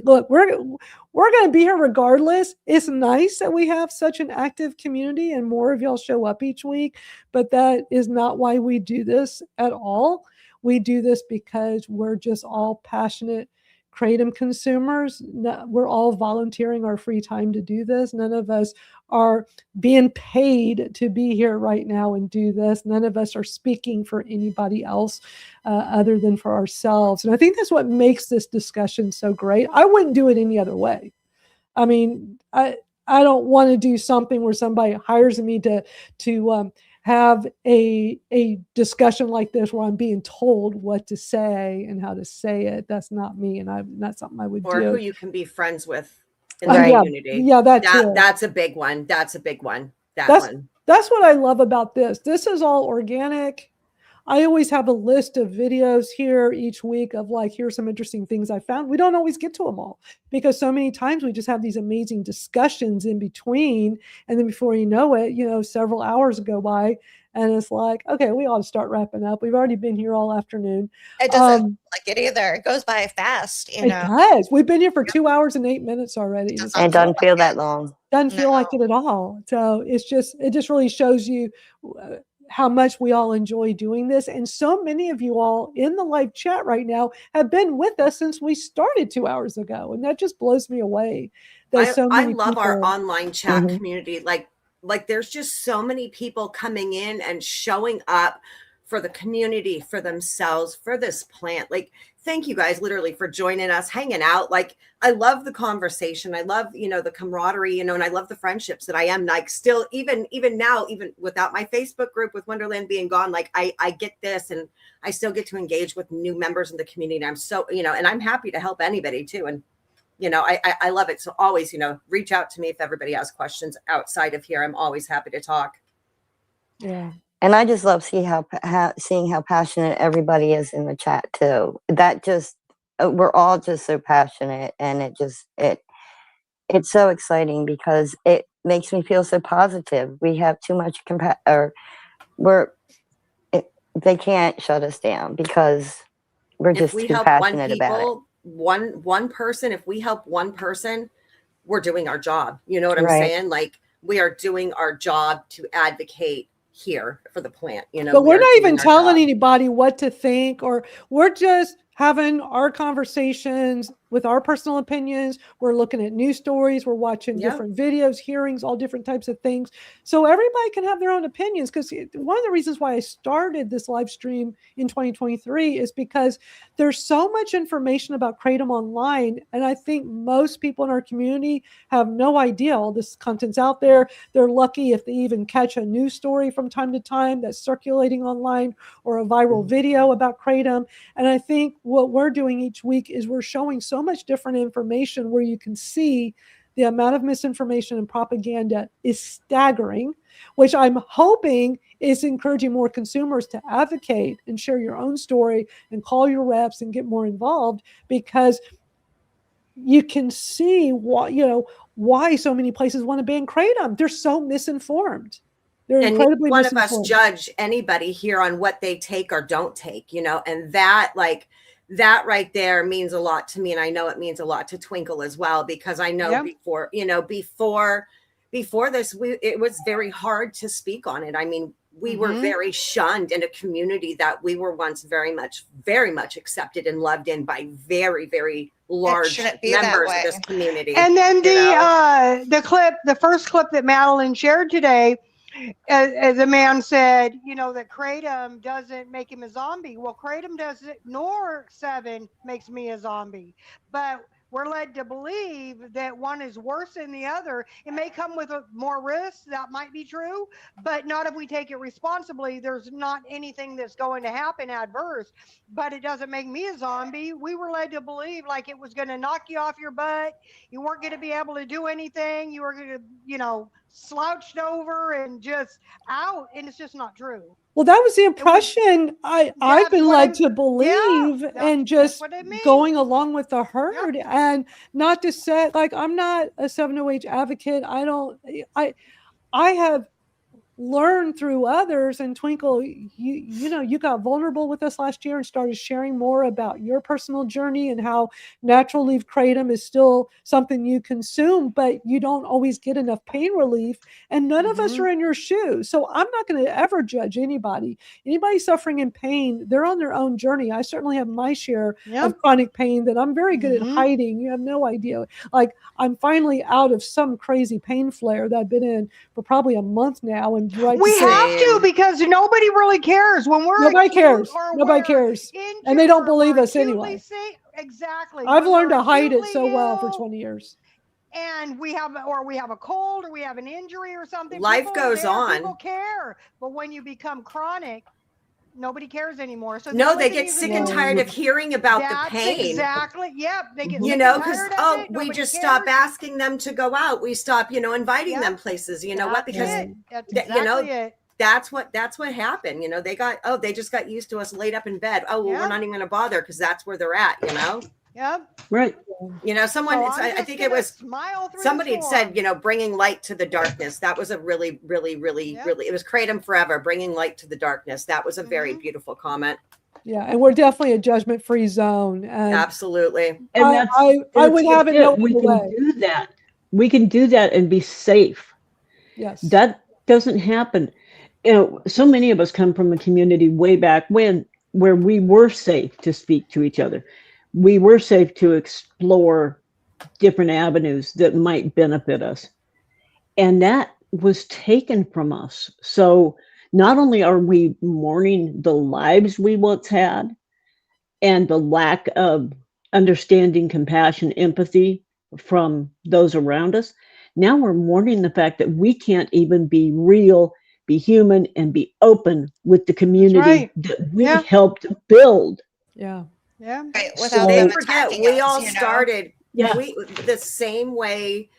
look, we're going to be here regardless. It's nice that we have such an active community and more of y'all show up each week, but that is not why we do this at all. We do this because we're just all passionate kratom consumers. We're all volunteering our free time to do this. None of us are being paid to be here right now and do this. None of us are speaking for anybody else other than for ourselves. And I think that's what makes this discussion so great. I wouldn't do it any other way. I mean, I don't want to do something where somebody hires me to have a discussion like this where I'm being told what to say and how to say it. That's not me, and that's something I would do. Or who you can be friends with in the community. Yeah, too. That's a big one. That's a big one. That's what I love about this. This is all organic. I always have a list of videos here each week of here's some interesting things I found. We don't always get to them all because so many times we just have these amazing discussions in between. And then before you know it, several hours go by and it's like, okay, we ought to start wrapping up. We've already been here all afternoon. It doesn't like it either. It goes by fast, It does. We've been here for 2 hours and 8 minutes already. It doesn't feel that long. Doesn't feel like it at all. So it just really shows you how much we all enjoy doing this. And so many of you all in the live chat right now have been with us since we started 2 hours ago. And that just blows me away. I love our online chat community. Like there's just so many people coming in and showing up for the community, for themselves, for this plant. Like thank you guys literally for joining us, hanging out. Like, I love the conversation. I love, the camaraderie, and I love the friendships that I am like still, even now, even without my Facebook group, with Wonderland being gone, like I get this, and I still get to engage with new members in the community. I'm so, and I'm happy to help anybody too. And, I love it. So always, reach out to me if everybody has questions outside of here. I'm always happy to talk. Yeah. And I just love seeing how passionate everybody is in the chat too. That just we're all just so passionate, and it's so exciting because it makes me feel so positive. We have too much they can't shut us down because we're just too passionate about it. One person, if we help one person, we're doing our job. You know what I'm Right. saying? Like, we are doing our job to advocate here for the plant, But we're not even telling job. anybody what to think, or we're just having our conversations with our personal opinions. We're looking at news stories. We're watching Yeah. different videos, hearings, all different types of things. So everybody can have their own opinions, because one of the reasons why I started this live stream in 2023 is because there's so much information about Kratom online. And I think most people in our community have no idea all this content's out there. They're lucky if they even catch a news story from time to time that's circulating online, or a viral video about Kratom. And I think what we're doing each week is we're showing so much different information where you can see the amount of misinformation and propaganda is staggering, which I'm hoping is encouraging more consumers to advocate and share your own story and call your reps and get more involved, because you can see why so many places want to ban Kratom. They're so misinformed. They're And incredibly one of us misinformed. judge anybody here on what they take or don't take, and that right there means a lot to me. And I know it means a lot to Twinkle as well, because I know before this, it was very hard to speak on it. I mean, we were very shunned in a community that we were once very much accepted and loved in by very, very large shouldn't be that members way. of this community. And then the first clip that Madeline shared today, the man said, that Kratom doesn't make him a zombie. Well, Kratom doesn't, nor 7 makes me a zombie. But we're led to believe that one is worse than the other. It may come with more risks. That might be true, but not if we take it responsibly. There's not anything that's going to happen adverse, but it doesn't make me a zombie. We were led to believe like it was going to knock you off your butt. You weren't going to be able to do anything. You were going to, slouched over and just out. And it's just not true. Well, that was the impression I've been led to believe, and just going along with the herd. And not to say, like, I'm not a 7-OH advocate. I have learned through others. And Twinkle, you got vulnerable with us last year and started sharing more about your personal journey and how natural leaf Kratom is still something you consume, but you don't always get enough pain relief. And none of us are in your shoes. So I'm not going to ever judge anybody. Anybody suffering in pain, they're on their own journey. I certainly have my share of chronic pain that I'm very good at hiding. You have no idea. Like, I'm finally out of some crazy pain flare that I've been in for probably a month now. And we have to, because nobody really cares when we're nobody cares. Nobody cares, and they don't believe us anyway. Exactly. I've learned to hide it so well for 20 years. And we have a cold, or we have an injury or something. Life goes on. People care, but when you become chronic, nobody cares anymore. So no, they get sick and tired of hearing about the pain. Exactly. Yep. They get because we just stop asking them to go out. We stop, inviting them places. You know what? Because that's exactly it. That's what happened. They just got used to us laid up in bed. Oh, well, we're not even going to bother because that's where they're at. Yep. Right. Someone, I think it was somebody had said, bringing light to the darkness. That was a really, really, really, really, it was Kratom forever, bringing light to the darkness. That was a very beautiful comment. Yeah. And we're definitely a judgment-free zone. And absolutely. And I would have it no we other can way. do that. We can do that and be safe. Yes. That doesn't happen. So many of us come from a community way back when, where we were safe to speak to each other. We were safe to explore different avenues that might benefit us. And that was taken from us. So not only are we mourning the lives we once had, and the lack of understanding, compassion, empathy from those around us. Now we're mourning the fact that we can't even be real, be human, and be open with the community right. that we Yeah. helped build. Yeah. Yeah. Right, So- without They them forget attacking we us, all you know? started Yeah. we the same way,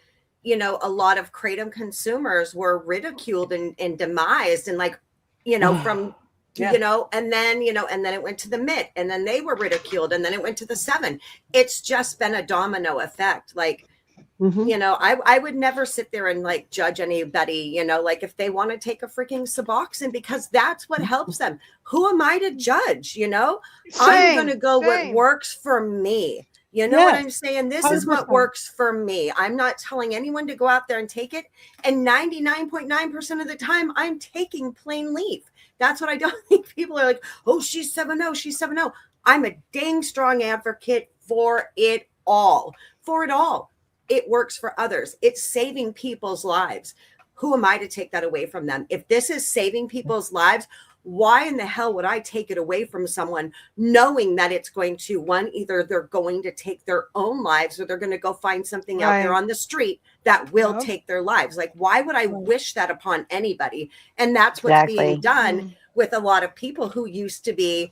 you know, a lot of Kratom consumers were ridiculed and demised and like, you know, from Yeah. you know, and then it went to the MIT and then they were ridiculed and then it went to the 7. It's just been a domino effect. Like, Mhm. you know, I would never sit there and like judge anybody, you know, like if they want to take a freaking Suboxone because that's what helps them. Who am I to judge, you know? I'm going to go what works for me. You know what Yes, I'm saying? This is what 100%. works for me. I'm not telling anyone to go out there and take it. And 99.9% of the time, I'm taking plain leaf. That's what I don't think people are like, oh, she's 7-0, she's 7-0. I'm a dang strong advocate for it all. For it all. It works for others. It's saving people's lives. Who am I to take that away from them? If this is saving people's lives, why in the hell would I take it away from someone knowing that it's going to, one, either they're going to take their own lives or they're going to go find something out there Right. on the street that will Yep. take their lives. Like, why would I wish that upon anybody? And that's what's Exactly. being done with a lot of people who used to be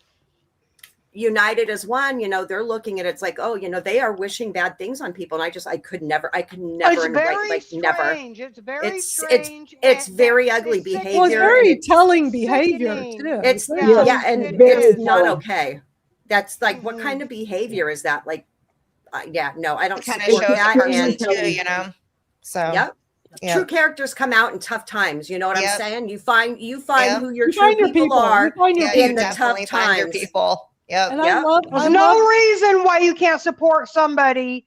united as one. You know, they're looking at it's like, oh, you know, they are wishing bad things on people. And I could never It's in a very like strange. never. It's very It's strange. it's and very ugly it's behavior. Well, it's and very it's telling behavior sickening. too. it's very Yeah. yeah, telling and It behavior. it's is. not telling. okay. That's like what kind of behavior is that? Like, yeah, no, I don't It kind of support shows a that. person And too, you know? So, yep, yeah. true characters come out in tough times. You know what I'm Yep. saying? You find Yep. who your You true find your people people. You are find your Yeah, you in the people. tough definitely find your times. people. Yep. And Yep. There's no reason why you can't support somebody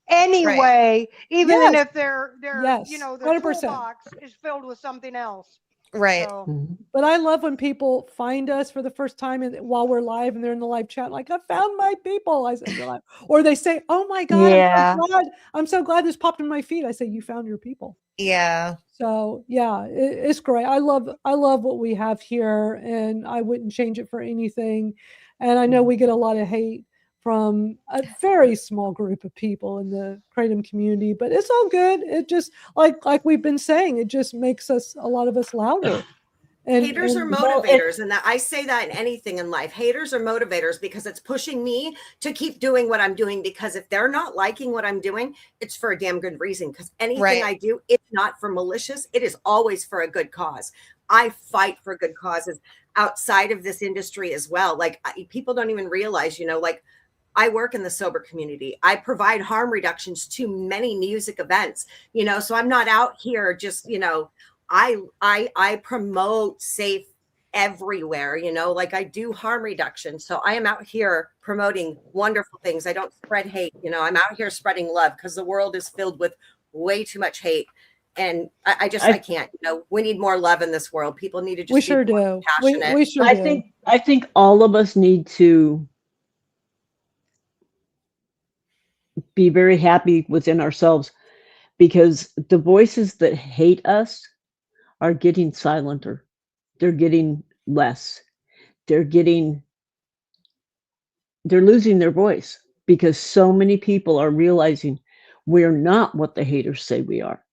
anyway, even Yes. if their Yes. you know, their 100%. toolbox is filled with something else. Right. So, But I love when people find us for the first time and while we're live and they're in the live chat, like, I found my people. I said, "You're live." Or they say, oh my God, Yeah. I'm so glad this popped in my feed. I say, you found your people. Yeah. So yeah, it's great. I love what we have here and I wouldn't change it for anything. And I know we get a lot of hate from a very small group of people in the Kratom community, but it's all good. It just like we've been saying, it just makes us, a lot of us, louder. Haters are well, motivators, and that I say that in anything in life. Haters are motivators because it's pushing me to keep doing what I'm doing. Because if they're not liking what I'm doing, it's for a damn good reason. Because anything Right. I do, it's not for malicious. It is always for a good cause. I fight for good causes outside of this industry as well. Like people don't even realize, you know, like I work in the sober community. I provide harm reductions to many music events, you know, so I'm not out here just, you know, I promote safe everywhere, you know, like I do harm reduction. So I am out here promoting wonderful things. I don't spread hate, you know, I'm out here spreading love because the world is filled with way too much hate. And I can't, you know, we need more love in this world. People need to just We be sure more do. compassionate. We sure I do. think all of us need to be very happy within ourselves because the voices that hate us are getting silenter. They're getting less. They're losing their voice because so many people are realizing we're not what the haters say we are.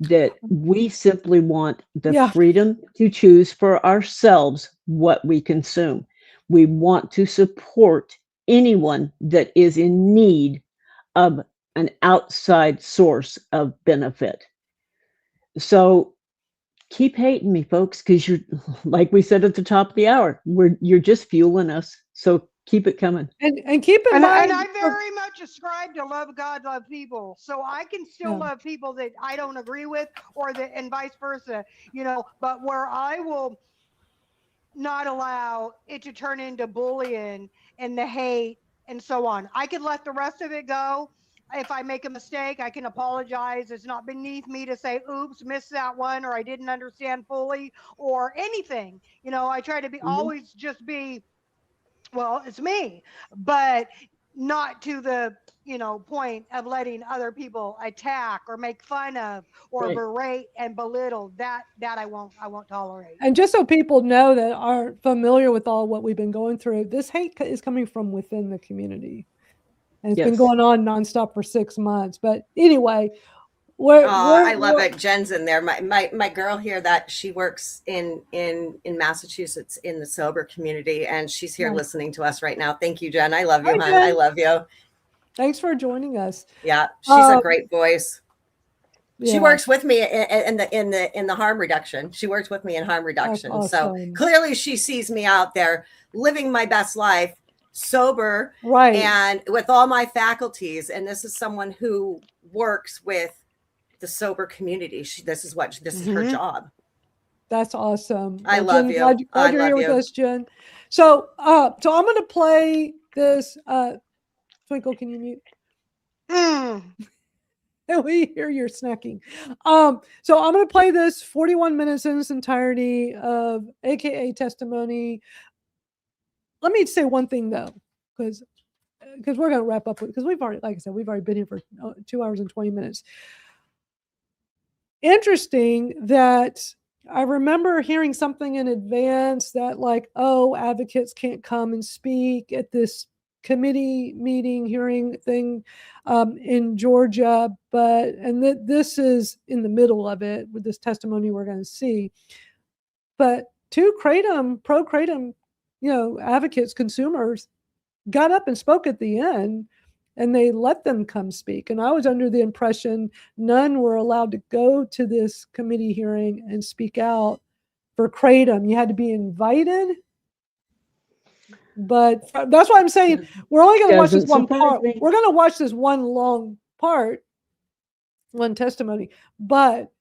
That we simply want the Yeah. freedom to choose for ourselves what we consume. We want to support anyone that is in need of an outside source of benefit. So keep hating me, folks, because you're, like we said at the top of the hour, you're just fueling us. So keep it coming. And keep in and mind, I very much ascribe to love God, love people. So I can still Yeah. love people that I don't agree with, or that, and vice versa, you know, but where I will not allow it to turn into bullying and the hate and so on. I can let the rest of it go. If I make a mistake, I can apologize. It's not beneath me to say, oops, missed that one, or I didn't understand fully, or anything. You know, I try to be always just be, well, it's me, but not to the point of letting other people attack or make fun of or Right. berate and belittle. That I won't tolerate. And just so people know that aren't familiar with all what we've been going through, this hate is coming from within the community. And it's been Yes. going on nonstop for 6 months. But anyway, I love it. Jen's in there. My girl here that she works in Massachusetts in the sober community, and she's here Nice. listening to us right now. Thank you, Jen. I love you, Hi, hon. Jen. I love you. Thanks for joining us. Yeah, she's a great voice. She Yeah. works with me in the harm reduction. She works with me in harm reduction. So awesome. clearly she sees me out there living my best life, sober, Right. and with all my faculties. And this is someone who works with the sober community. This is her job. That's awesome. I Well, love Jen, you. Glad I you're love here with you. us, Jen. So I'm going to play this. Twinkle, can you mute? We hear you're snacking. So I'm going to play this 41 minutes in its entirety of AKA testimony. Let me say one thing though, because we're going to wrap up because we've already, like I said, we've already been here for 2 hours and 20 minutes. Interesting that I remember hearing something in advance that like, oh, advocates can't come and speak at this committee meeting hearing thing in Georgia, this is in the middle of it with this testimony we're going to see. But two pro Kratom, advocates, consumers got up and spoke at the end, and they let them come speak. And I was under the impression none were allowed to go to this committee hearing and speak out for Kratom. You had to be invited. But that's why I'm saying we're only going to watch this Doesn't one surprise part. me. We're going to watch this one long part, one testimony. But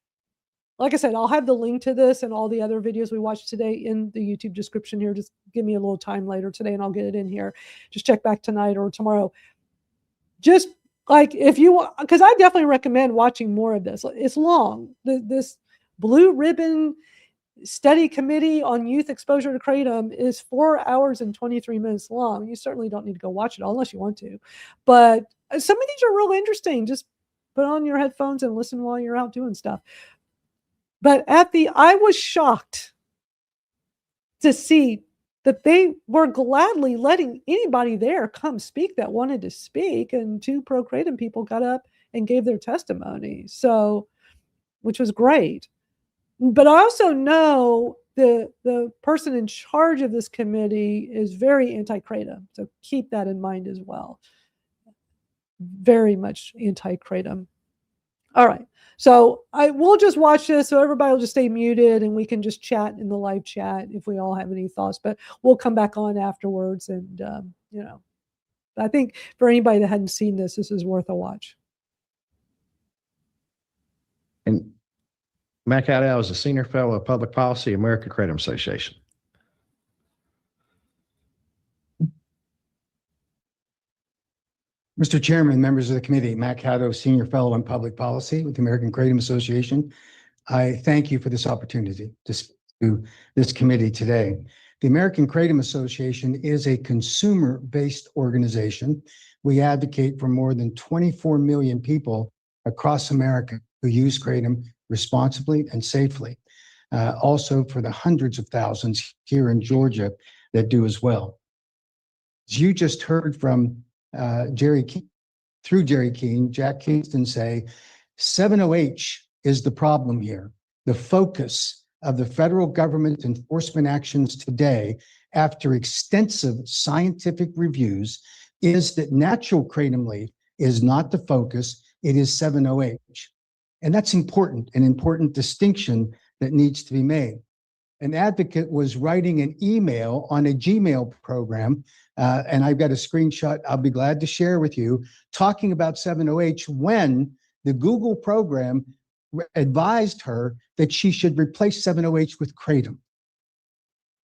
like I said, I'll have the link to this and all the other videos we watched today in the YouTube description here. Just give me a little time later today and I'll get it in here. Just check back tonight or tomorrow. Just like if you, because I definitely recommend watching more of this. It's long. This Blue Ribbon Study Committee on Youth Exposure to Kratom is 4 hours and 23 minutes long. You certainly don't need to go watch it all unless you want to. But some of these are real interesting. Just put on your headphones and listen while you're out doing stuff. But I was shocked to see that they were gladly letting anybody there come speak that wanted to speak. And two pro Kratom people got up and gave their testimony. So, which was great. But I also know the person in charge of this committee is very anti-Kratom. So keep that in mind as well. Very much anti-Kratom. All right. So we'll just watch this. So everybody will just stay muted and we can just chat in the live chat if we all have any thoughts, but we'll come back on afterwards. And, I think for anybody that hadn't seen this, this is worth a watch. And Mac Addow is a senior fellow of public policy, American Kratom Association. Mr. Chairman, members of the committee, Mac Haddow, Senior Fellow in Public Policy with the American Kratom Association. I thank you for this opportunity to speak to this committee today. The American Kratom Association is a consumer-based organization. We advocate for more than 24 million people across America who use Kratom responsibly and safely. Also for the hundreds of thousands here in Georgia that do as well. As you just heard from Jerry Keene, Jack Kingston say, 7-OH is the problem here. The focus of the federal government enforcement actions today, after extensive scientific reviews, is that natural kratom leaf is not the focus, it is 7-OH. And that's important, an important distinction that needs to be made. An advocate was writing an email on a Gmail program, and I've got a screenshot I'll be glad to share with you, talking about 7-OH when the Google program advised her that she should replace 7-OH with Kratom.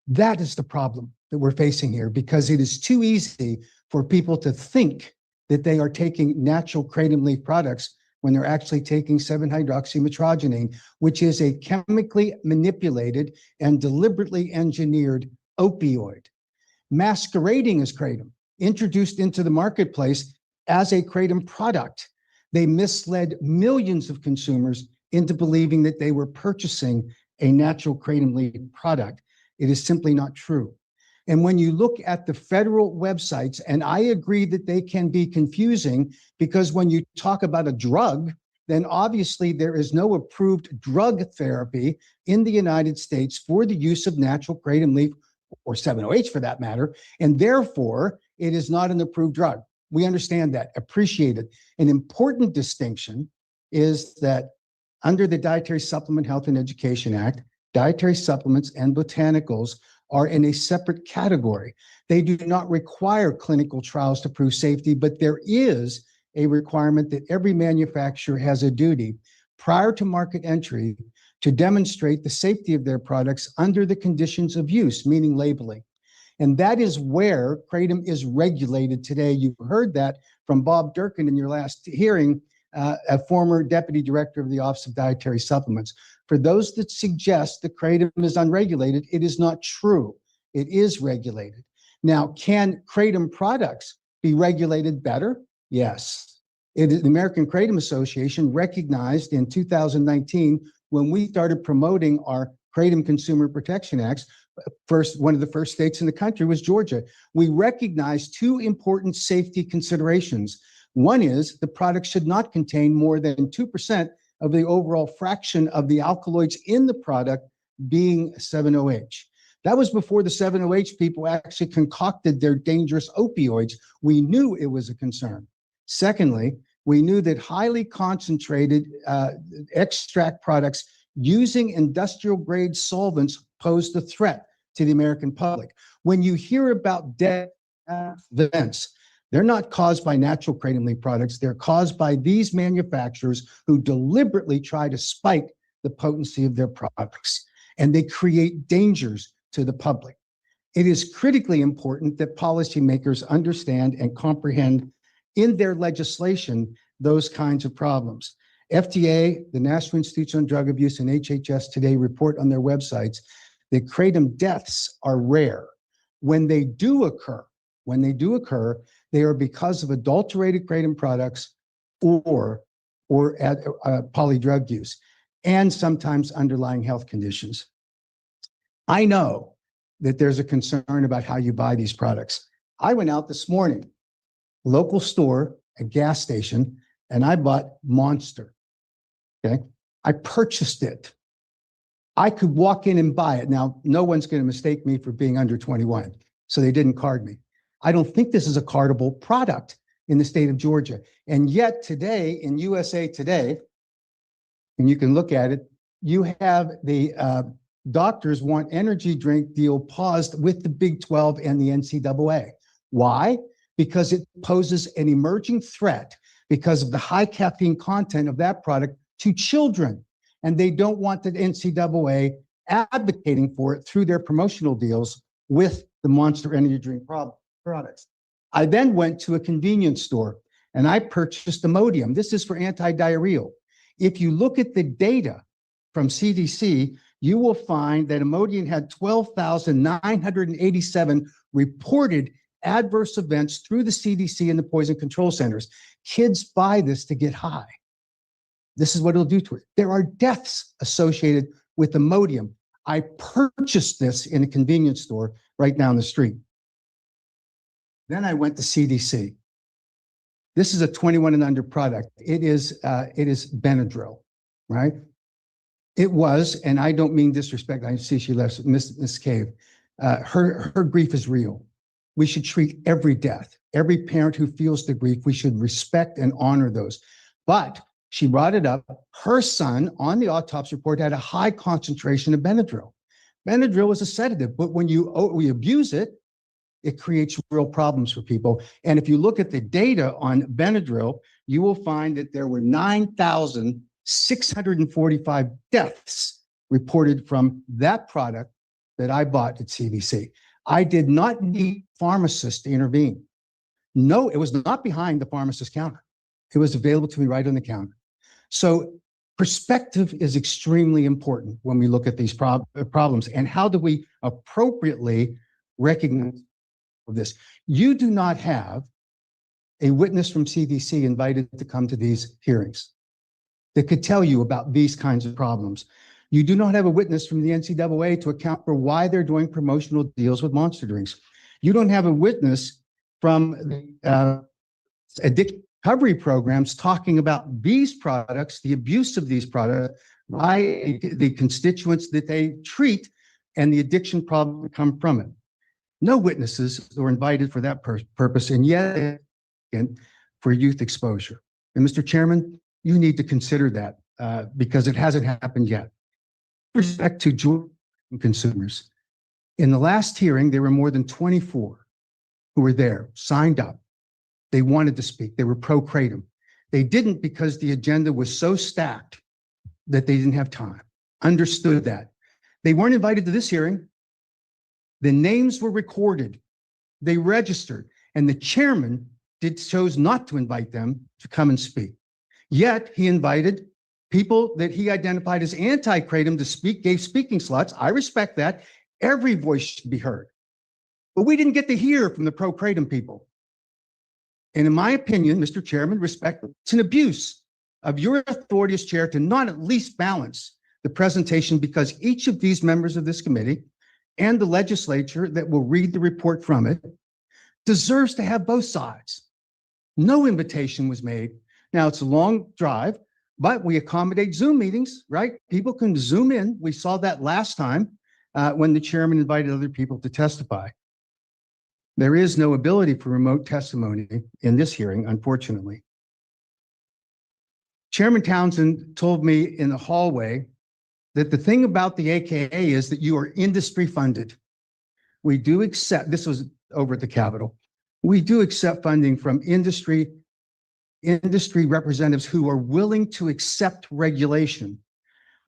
That is the problem that we're facing here, because it is too easy for people to think that they are taking natural Kratom leaf products when they're actually taking 7-hydroxymetrogenine, which is a chemically manipulated and deliberately engineered opioid, masquerading as Kratom, introduced into the marketplace as a Kratom product. They misled millions of consumers into believing that they were purchasing a natural Kratom leaf product. It is simply not true. And when you look at the federal websites, and I agree that they can be confusing, because when you talk about a drug, then obviously there is no approved drug therapy in the United States for the use of natural Kratom leaf, or 7-OH for that matter, and therefore it is not an approved drug. We understand that, appreciate it. An important distinction is that under the Dietary Supplement Health and Education Act, dietary supplements and botanicals are in a separate category. They do not require clinical trials to prove safety, but there is a requirement that every manufacturer has a duty prior to market entry to demonstrate the safety of their products under the conditions of use, meaning labeling. And that is where Kratom is regulated today. You heard that from Bob Durkin in your last hearing, a former deputy director of the Office of Dietary Supplements. For those that suggest that Kratom is unregulated, it is not true. It is regulated. Now, can Kratom products be regulated better? Yes. The American Kratom Association recognized in 2019, when we started promoting our Kratom Consumer Protection Acts, one of the first states in the country was Georgia. We recognized two important safety considerations. One is the product should not contain more than 2% of the overall fraction of the alkaloids in the product being 7-OH. That was before the 7-OH people actually concocted their dangerous opioids. We knew it was a concern. Secondly, we knew that highly concentrated extract products using industrial grade solvents posed a threat to the American public. When you hear about death events, they're not caused by natural Kratom leaf products. They're caused by these manufacturers who deliberately try to spike the potency of their products, and they create dangers to the public. It is critically important that policymakers understand and comprehend in their legislation those kinds of problems. FDA, the National Institute on Drug Abuse, and HHS today report on their websites that Kratom deaths are rare. When they do occur, they are because of adulterated Kratom products or polydrug use, and sometimes underlying health conditions. I know that there's a concern about how you buy these products. I went out this morning, local store, a gas station, and I bought Monster. Okay, I purchased it. I could walk in and buy it. Now, no one's going to mistake me for being under 21, so they didn't card me. I don't think this is a cardable product in the state of Georgia. And yet today, in USA Today, and you can look at it, you have the doctors want energy drink deal paused with the Big 12 and the NCAA. Why? Because it poses an emerging threat because of the high caffeine content of that product to children. And they don't want the NCAA advocating for it through their promotional deals with the Monster energy drink products. I then went to a convenience store and I purchased Imodium. This is for anti-diarrheal. If you look at the data from CDC, you will find that Imodium had 12,987 reported adverse events through the CDC and the poison control centers. Kids buy this to get high. This is what it'll do to it. There are deaths associated with Imodium. I purchased this in a convenience store right down the street. Then I went to CDC. This is a 21 and under product. It is Benadryl, right? It was, and I don't mean disrespect. I see she left Miss Cave. Her grief is real. We should treat every death. Every parent who feels the grief, we should respect and honor those. But she brought it up. Her son on the autopsy report had a high concentration of Benadryl. Benadryl is a sedative, but when we abuse it, it creates real problems for people. And if you look at the data on Benadryl, you will find that there were 9,645 deaths reported from that product that I bought at CDC. I did not need pharmacists to intervene. No, it was not behind the pharmacist's counter. It was available to me right on the counter. So perspective is extremely important when we look at these problems. And how do we appropriately recognize this? You do not have a witness from CDC invited to come to these hearings that could tell you about these kinds of problems. You do not have a witness from the NCAA to account for why they're doing promotional deals with monster drinks. You don't have a witness from the addiction recovery programs talking about these products, the abuse of these products by the constituents that they treat and the addiction problem that come from it. No witnesses were invited for that purpose, and yet for youth exposure. And Mr. Chairman, you need to consider that because it hasn't happened yet. With respect to joint consumers, in the last hearing, there were more than 24 who were there, signed up. They wanted to speak. They were pro-Kratom. They didn't because the agenda was so stacked that they didn't have time. Understood that. They weren't invited to this hearing. The names were recorded. They registered, and the chairman chose not to invite them to come and speak. Yet he invited people that he identified as anti-Kratom to speak, gave speaking slots. I respect that. Every voice should be heard. But we didn't get to hear from the pro-Kratom people. And in my opinion, Mr. Chairman, it's an abuse of your authority as chair to not at least balance the presentation, because each of these members of this committee and the legislature that will read the report from it deserves to have both sides. No invitation was made. Now, it's a long drive, but we accommodate Zoom meetings, right? People can Zoom in. We saw that last time when the chairman invited other people to testify. There is no ability for remote testimony in this hearing, unfortunately. Chairman Townsend told me in the hallway that the thing about the AKA is that you are industry funded. We do accept, this was over at the Capitol, we do accept funding from industry representatives who are willing to accept regulation.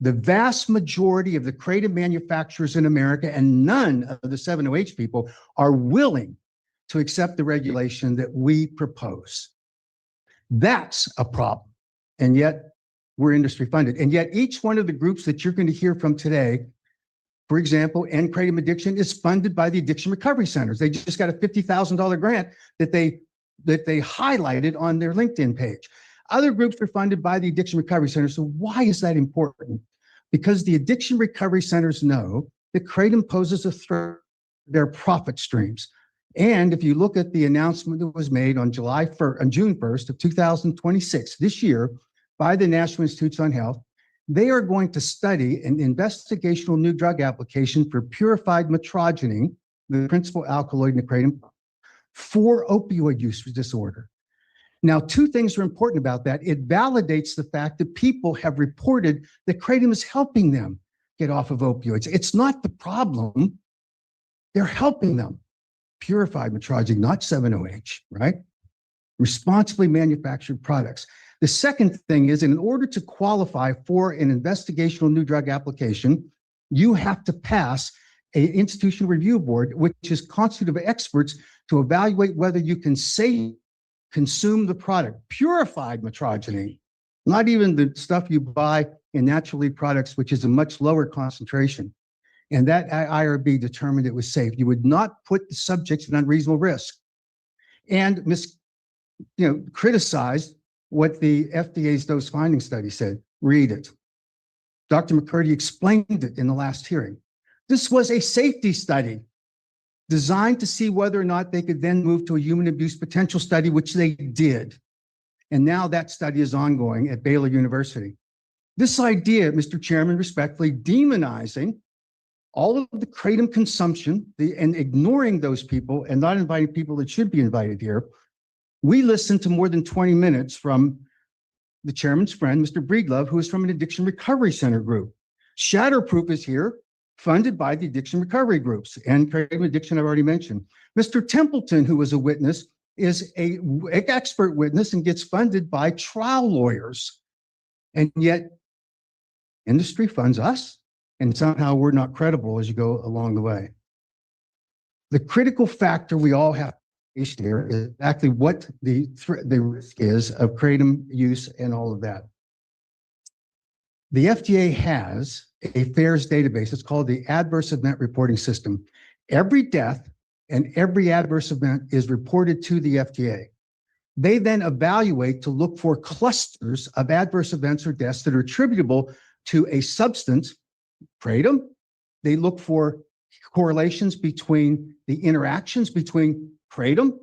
The vast majority of the Kratom manufacturers in America and none of the 7OH people are willing to accept the regulation that we propose. That's a problem. And yet we're industry funded. And yet each one of the groups that you're going to hear from today, for example, End Kratom Addiction, is funded by the addiction recovery centers. They just got a $50,000 grant that they highlighted on their LinkedIn page. Other groups are funded by the addiction recovery centers. So why is that important? Because the addiction recovery centers know that Kratom poses a threat to their profit streams. And if you look at the announcement that was made on June 1st of 2026, this year, by the National Institutes on Health, they are going to study an investigational new drug application for purified metrogeny, the principal alkaloid in Kratom, for opioid use disorder. Now, two things are important about that. It validates the fact that people have reported that Kratom is helping them get off of opioids. It's not the problem. They're helping them. Purified metrogeny, not 7OH, right? Responsibly manufactured products. The second thing is, in order to qualify for an investigational new drug application, you have to pass an institutional review board, which is constituted of experts to evaluate whether you can consume the product. Purified metrogeny, not even the stuff you buy in naturally products, which is a much lower concentration. And that IRB determined it was safe. You would not put the subjects at unreasonable risk. And criticized what the FDA's dose finding study said. Read it. Dr. McCurdy explained it in the last hearing. This was a safety study designed to see whether or not they could then move to a human abuse potential study, which they did. And now that study is ongoing at Baylor University. This idea, Mr. Chairman, respectfully, demonizing all of the Kratom consumption and ignoring those people and not inviting people that should be invited here. We listened to more than 20 minutes from the chairman's friend, Mr. Breedlove, who is from an addiction recovery center group. Shatterproof is here, funded by the addiction recovery groups, and Kratom addiction I've already mentioned. Mr. Templeton, who was a witness, is an expert witness and gets funded by trial lawyers. And yet industry funds us, and somehow we're not credible as you go along the way. The critical factor we all have to face here is exactly what the risk is of Kratom use and all of that. The FDA has a FAERS database. It's called the Adverse Event Reporting System. Every death and every adverse event is reported to the FDA. They then evaluate to look for clusters of adverse events or deaths that are attributable to a substance, kratom. They look for correlations between the interactions between kratom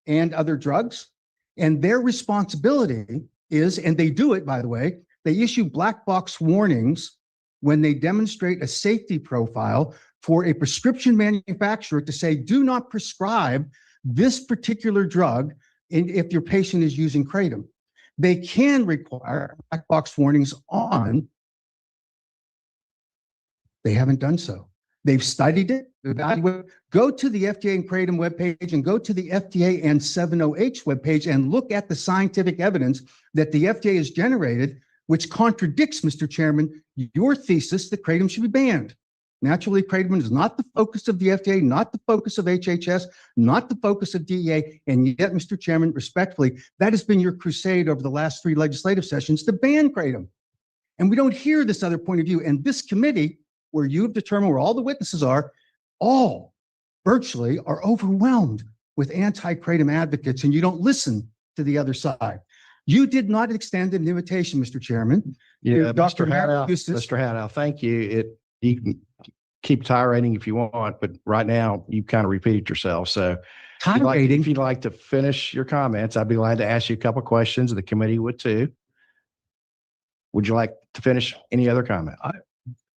and other drugs. And their responsibility is, and they do it, by the way, they issue black box warnings when they demonstrate a safety profile for a prescription manufacturer to say, do not prescribe this particular drug if your patient is using kratom. They can require black box warnings on. They haven't done so. They've studied it, evaluated. Go to the FDA and Kratom webpage and go to the FDA and 7OH webpage and look at the scientific evidence that the FDA has generated, which contradicts, Mr. Chairman, your thesis that kratom should be banned. Naturally, kratom is not the focus of the FDA, not the focus of HHS, not the focus of DEA. And yet, Mr. Chairman, respectfully, that has been your crusade over the last 3 legislative sessions to ban kratom. And we don't hear this other point of view. And this committee, where you've determined where all the witnesses are, all virtually are overwhelmed with anti-kratom advocates, and you don't listen to the other side. You did not extend an invitation, Mr. Chairman. Yeah, Dr. Mr. Haddow, Eustace. Mr. Haddow, thank you. You can keep tirading if you want, but right now you kind of repeated yourself. So if you'd like to finish your comments, I'd be glad to ask you a couple of questions. The committee would too. Would you like to finish any other comment?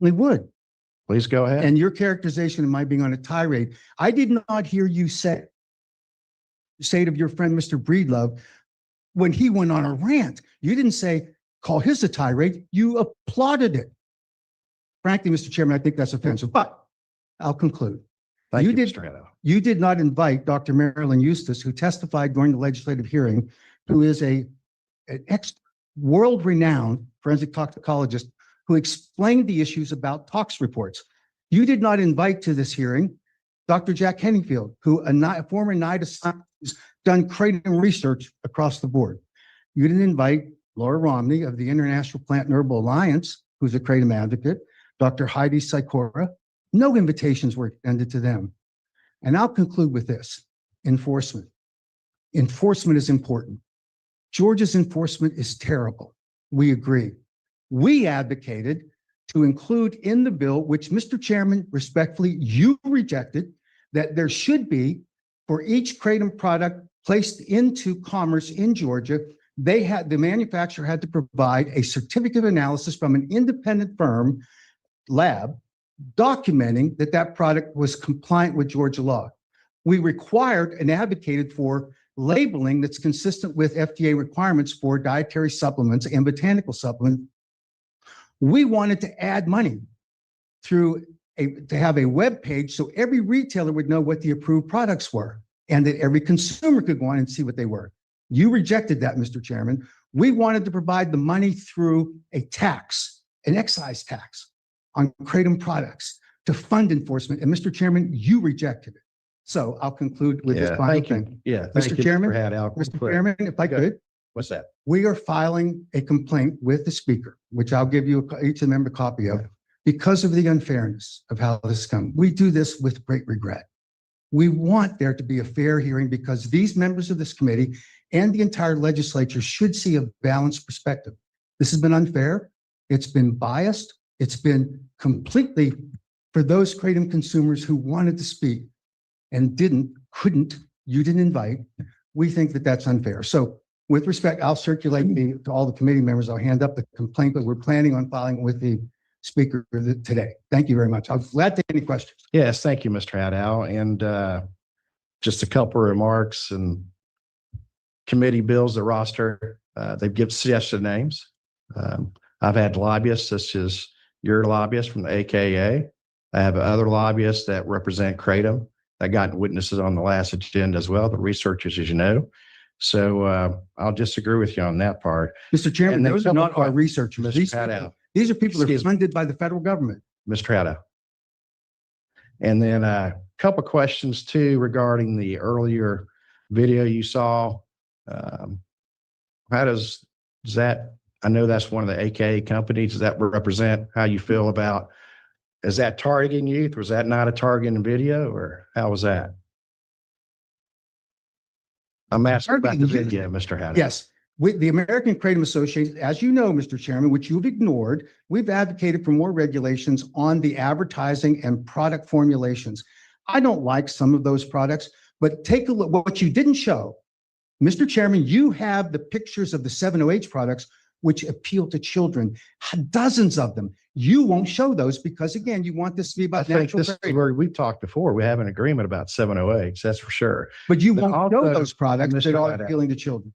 We would. Please go ahead. And your characterization of my being on a tirade, I did not hear you say it of your friend, Mr. Breedlove, when he went on a rant. You didn't say, call his a tirade. You applauded it. Frankly, Mr. Chairman, I think that's offensive, but I'll conclude. Thank you, Mr. Haddow. You did not invite Dr. Marilyn Eustace, who testified during the legislative hearing, who is an world-renowned forensic toxicologist who explained the issues about tox reports. You did not invite to this hearing Dr. Jack Henningfield, who a former NIDA scientist who's done kratom research across the board. You didn't invite Laura Romney of the International Plant and Herbal Alliance, who's a kratom advocate, Dr. Heidi Sikora. No invitations were extended to them. And I'll conclude with this: enforcement. Enforcement is important. Georgia's enforcement is terrible. We agree. We advocated to include in the bill, which, Mr. Chairman, respectfully, you rejected, that there should be, for each kratom product placed into commerce in Georgia, the manufacturer had to provide a certificate of analysis from an independent firm, lab, documenting that that product was compliant with Georgia law. We required and advocated for labeling that's consistent with FDA requirements for dietary supplements and botanical supplements. We wanted to add money to have a web page so every retailer would know what the approved products were and that every consumer could go on and see what they were. You rejected that, Mr. Chairman. We wanted to provide the money through a tax, an excise tax on kratom products to fund enforcement. And Mr. Chairman, you rejected it. So I'll conclude with this final thing. Yeah, Mr. Chairman, Mr. Chairman, if I could. What's that? We are filing a complaint with the speaker, which I'll give you each member a copy of, because of the unfairness of how this has come. We do this with great regret. We want there to be a fair hearing because these members of this committee and the entire legislature should see a balanced perspective. This has been unfair. It's been biased. It's been completely for those kratom consumers who wanted to speak and couldn't, you didn't invite. We think that that's unfair. So with respect, I'll circulate to all the committee members. I'll hand up the complaint, but we're planning on filing with the speaker today. Thank you very much. I'm glad to take any questions. Yes, thank you, Mr. Haddow. And just a couple of remarks and committee bills, the roster, they've given suggested names. I've had lobbyists such as your lobbyist from the AKA. I have other lobbyists that represent kratom that got witnesses on the last agenda as well, the researchers, as you know. So I'll disagree with you on that part. Mr. Chairman, those are not our researchers. Mr. These are people that are funded by the federal government. Mr. Haddow. And then a couple of questions too regarding the earlier video you saw. How does that, I know that's one of the AKA companies, does that represent how you feel about, is that targeting youth? Was that not a targeting video or how was that? I'm asking about the video, Mr. Haddon. Yes. With the American Kratom Association, as you know, Mr. Chairman, which you've ignored, we've advocated for more regulations on the advertising and product formulations. I don't like some of those products, but take a look. What you didn't show, Mr. Chairman, you have the pictures of the 7-OH products, which appeal to children, dozens of them. You won't show those because, again, you want this to be I about think natural this is trade. where we've talked before. We have an agreement about 7-OH, that's for sure. But you But won't show also, those products that Mr. are Haddon, appealing to children.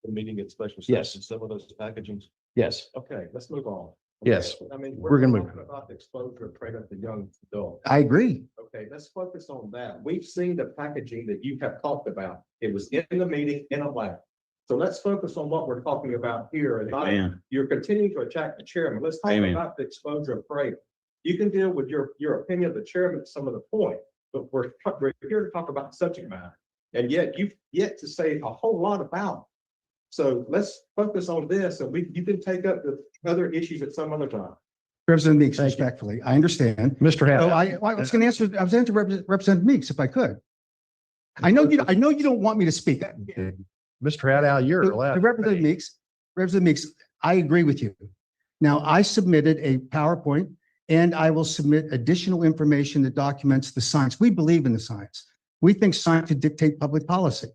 The meeting at special Yes. session, some of those packagings. Yes. Okay, let's move on. Yes. I mean, We're gonna move. talking about the exposure of Kratom to young adults. I agree. Okay, let's focus on that. We've seen the packaging that you have talked about. It was in the meeting in a lab. So let's focus on what we're talking about here and not, Amen. you're continuing to attack the chairman. Let's talk Amen. about the exposure of Kratom. You can deal with your opinion of the chairman at some of the point, but we're here to talk about subject matter. And yet you've yet to say a whole lot about it. So let's focus on this and you can take up the other issues at some other time. Representative Meeks, respectfully, I understand. Mr. Haddon. So I was going to answer, I was answering Representative Meeks if I could. I know you don't want me to speak. Mr. Haddon, you're allowed. Representative Meeks, I agree with you. Now, I submitted a PowerPoint and I will submit additional information that documents the science. We believe in the science. We think science should dictate public policy.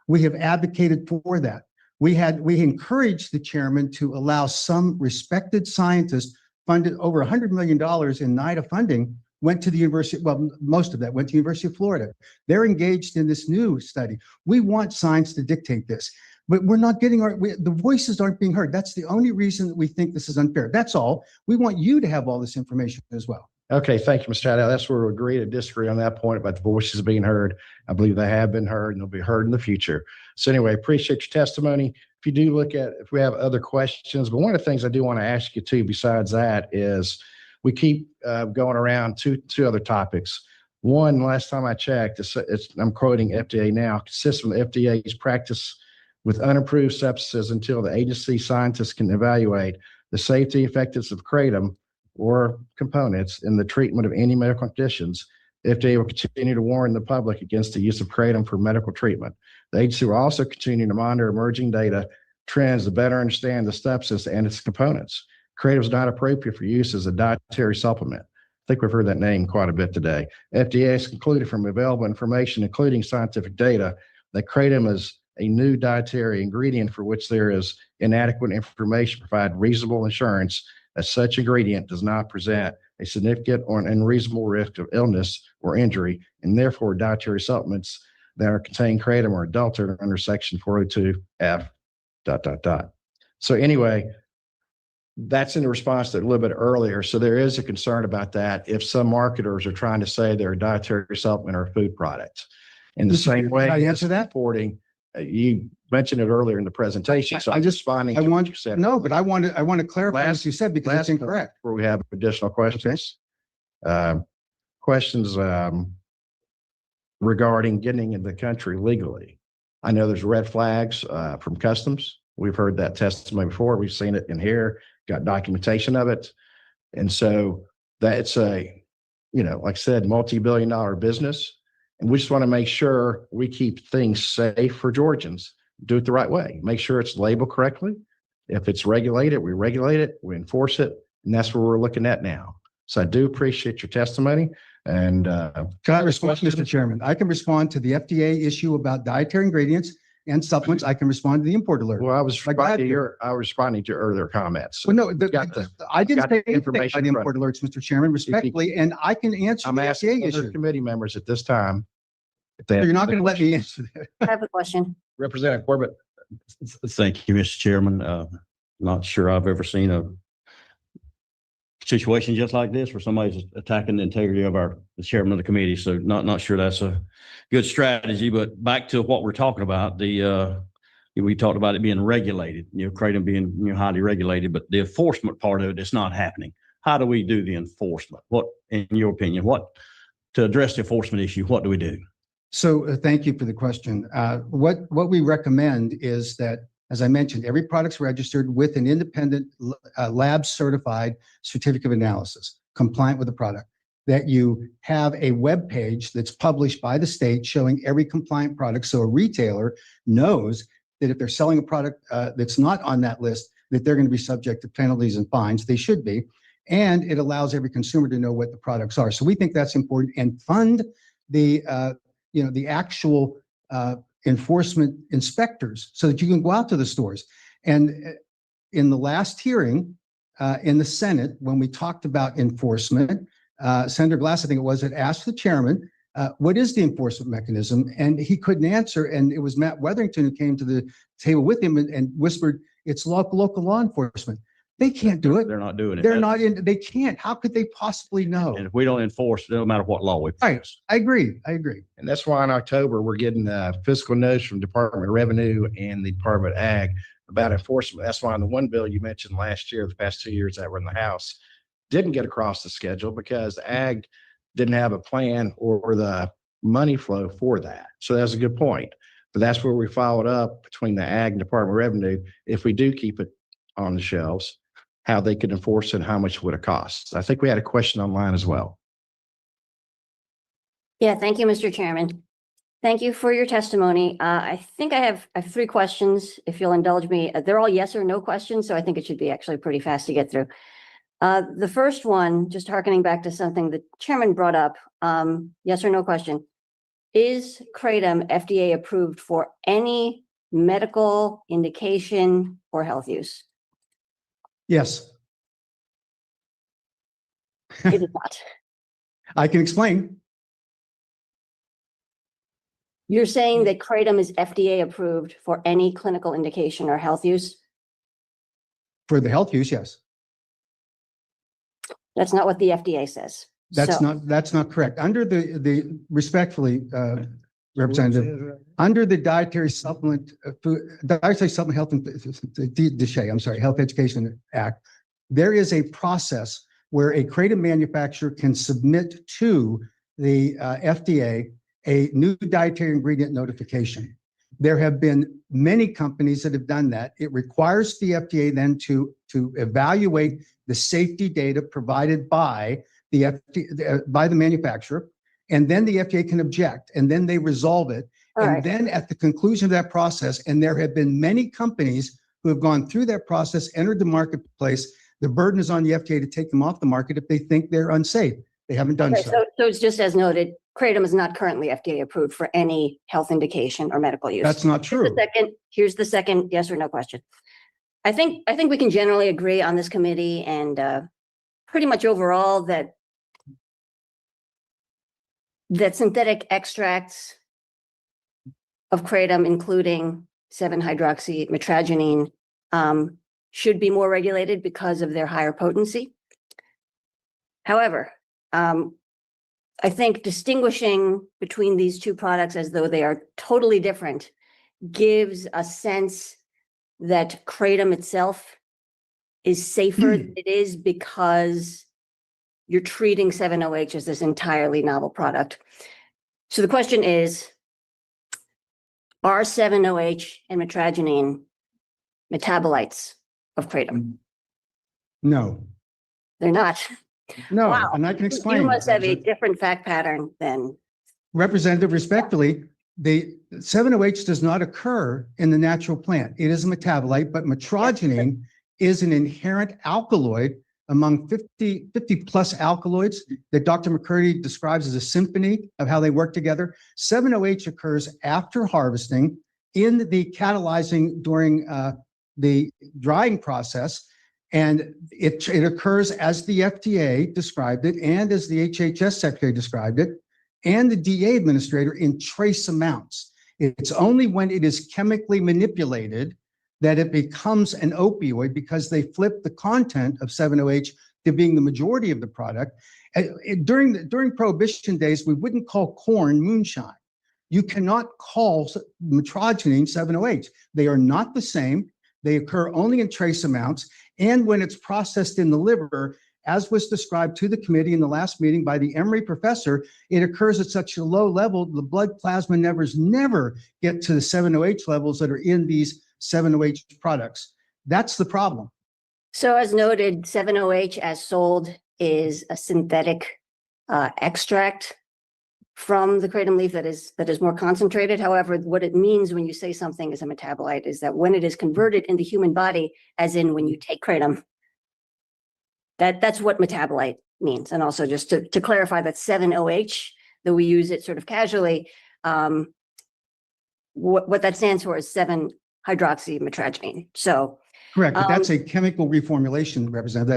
We have advocated for that. We encouraged the chairman to allow some respected scientists funded over $100 million in NIDA funding went to the university. Well, most of that went to the University of Florida. They're engaged in this new study. We want science to dictate this, but we're not getting the voices aren't being heard. That's the only reason that we think this is unfair. That's all. We want you to have all this information as well. Okay, thank you, Mr. Haddon. That's where we agree to disagree on that point about the voices being heard. I believe they have been heard and they'll be heard in the future. So anyway, appreciate your testimony. If you do look at, if we have other questions, but one of the things I do want to ask you too, besides that, is we keep going around two other topics. One, last time I checked, I'm quoting FDA now, consistent with FDA's practice with unapproved substances until the agency scientists can evaluate the safety effectiveness of kratom or components in the treatment of any medical conditions. FDA will continue to warn the public against the use of kratom for medical treatment. The agency will also continue to monitor emerging data trends to better understand the substance and its components. Kratom is not appropriate for use as a dietary supplement. I think we've heard that name quite a bit today. FDA has concluded from available information, including scientific data, that kratom is a new dietary ingredient for which there is inadequate information to provide reasonable assurance that such ingredient does not present a significant or an unreasonable risk of illness or injury, and therefore dietary supplements that are contain kratom are adulterated under section 402F ... So anyway, that's in response to a little bit earlier. So there is a concern about that if some marketers are trying to say they're a dietary supplement or a food product. In the same way, can I answer that? Reporting, you mentioned it earlier in the presentation. So I'm just responding to what you said. No, but I want to clarify what you said because it's incorrect. Where we have additional questions. Questions regarding getting in the country legally. I know there's red flags from customs. We've heard that testimony before. We've seen it in here, got documentation of it. And so that's a, like I said, multi-billion-dollar business. And we just want to make sure we keep things safe for Georgians. Do it the right way. Make sure it's labeled correctly. If it's regulated, we regulate it, we enforce it. And that's what we're looking at now. So I do appreciate your testimony. And can I respond, Mr. Chairman? I can respond to the FDA issue about dietary ingredients and supplements. I can respond to the import alert. Well, I was responding to your earlier comments. Well, no, I didn't say anything about import alerts, Mr. Chairman, respectfully, and I can answer I'm the asking FDA other issue. committee members at this time. You're not going to let me answer that. I have a question. Representative Corbett. Thank you, Mr. Chairman. Not sure I've ever seen a situation just like this where somebody's attacking the integrity of the chairman of the committee. So not sure that's a good strategy, but back to what we're talking about, we talked about it being regulated, kratom being highly regulated, but the enforcement part of it is not happening. How do we do the enforcement? What, in your opinion, to address the enforcement issue, what do we do? So thank you for the question. What we recommend is that, as I mentioned, every product's registered with an independent lab certified certificate of analysis, compliant with the product. that you have a web page that's published by the state showing every compliant product. So a retailer knows that if they're selling a product that's not on that list, that they're going to be subject to penalties and fines. They should be. And it allows every consumer to know what the products are. So we think that's important, and fund the, the actual enforcement inspectors so that you can go out to the stores. And in the last hearing in the Senate, when we talked about enforcement, Senator Glass, I think it was, had asked the chairman, what is the enforcement mechanism? And he couldn't answer. And it was Matt Weatherington who came to the table with him and whispered, it's local law enforcement. They can't do it. They're not doing it. They're not in, they can't. How could they possibly know? And if we don't enforce, it doesn't matter what law we pass. Right. I agree. And that's why in October, we're getting fiscal notice from Department of Revenue and the Department of Ag about enforcement. That's why in the one bill you mentioned last year, the past 2 years that were in the House, didn't get across the schedule because Ag didn't have a plan or the money flow for that. So that's a good point. But that's where we followed up between the Ag and Department of Revenue. If we do keep it on the shelves, how they could enforce it and how much would it cost. I think we had a question online as well. Yeah, thank you, Mr. Chairman. Thank you for your testimony. I think I have 3 questions, if you'll indulge me. They're all yes or no questions, so I think it should be actually pretty fast to get through. The first one, just harkening back to something the chairman brought up, yes or no question. Is Kratom FDA approved for any medical indication or health use? Yes. It is not. I can explain. You're saying that Kratom is FDA approved for any clinical indication or health use? For the health use, yes. That's not what the FDA says. That's not correct. Under the respectfully, Representative, under the Dietary Supplement Health and Health Education Act, there is a process where a Kratom manufacturer can submit to the FDA a new dietary ingredient notification. There have been many companies that have done that. It requires the FDA then to evaluate the safety data provided by the manufacturer, and then the FDA can object, and then they resolve it. Then at the conclusion of that process, and there have been many companies who have gone through that process, entered the marketplace, the burden is on the FDA to take them off the market if they think they're unsafe. They haven't done so. So it's just as noted, Kratom is not currently FDA approved for any health indication or medical use. That's not true. Here's the second yes or no question. I think we can generally agree on this committee and pretty much overall that synthetic extracts of Kratom, including 7-hydroxymetragenine, should be more regulated because of their higher potency. However, I think distinguishing between these two products as though they are totally different gives a sense that Kratom itself is safer than it is because you're treating 7-OH as this entirely novel product. So the question is, are 7-OH and metragenine metabolites of Kratom? No. They're not. No, Wow. and I can explain. You must have a different fact pattern than. Representative, respectfully, the 7-OH does not occur in the natural plant. It is a metabolite, but metragenine is an inherent alkaloid among 50 plus alkaloids that Dr. McCurdy describes as a symphony of how they work together. 7-OH occurs after harvesting in the catalyzing during the drying process. And it occurs as the FDA described it and as the HHS secretary described it and the DA administrator in trace amounts. It's only when it is chemically manipulated that it becomes an opioid because they flip the content of 7-OH to being the majority of the product. During Prohibition days, we wouldn't call corn moonshine. You cannot call metragenine 7-OH. They are not the same. They occur only in trace amounts. And when it's processed in the liver, as was described to the committee in the last meeting by the Emory professor, it occurs at such a low level, the blood plasma never get to the 7-OH levels that are in these 7-OH products. That's the problem. So as noted, 7-OH as sold is a synthetic extract from the kratom leaf that is more concentrated. However, what it means when you say something is a metabolite is that when it is converted in the human body, as in when you take kratom, that's what metabolite means. And also just to clarify that 7-OH, though we use it sort of casually, what that stands for is 7-hydroxymetragenine. So Correct, but that's a chemical reformulation, Representative.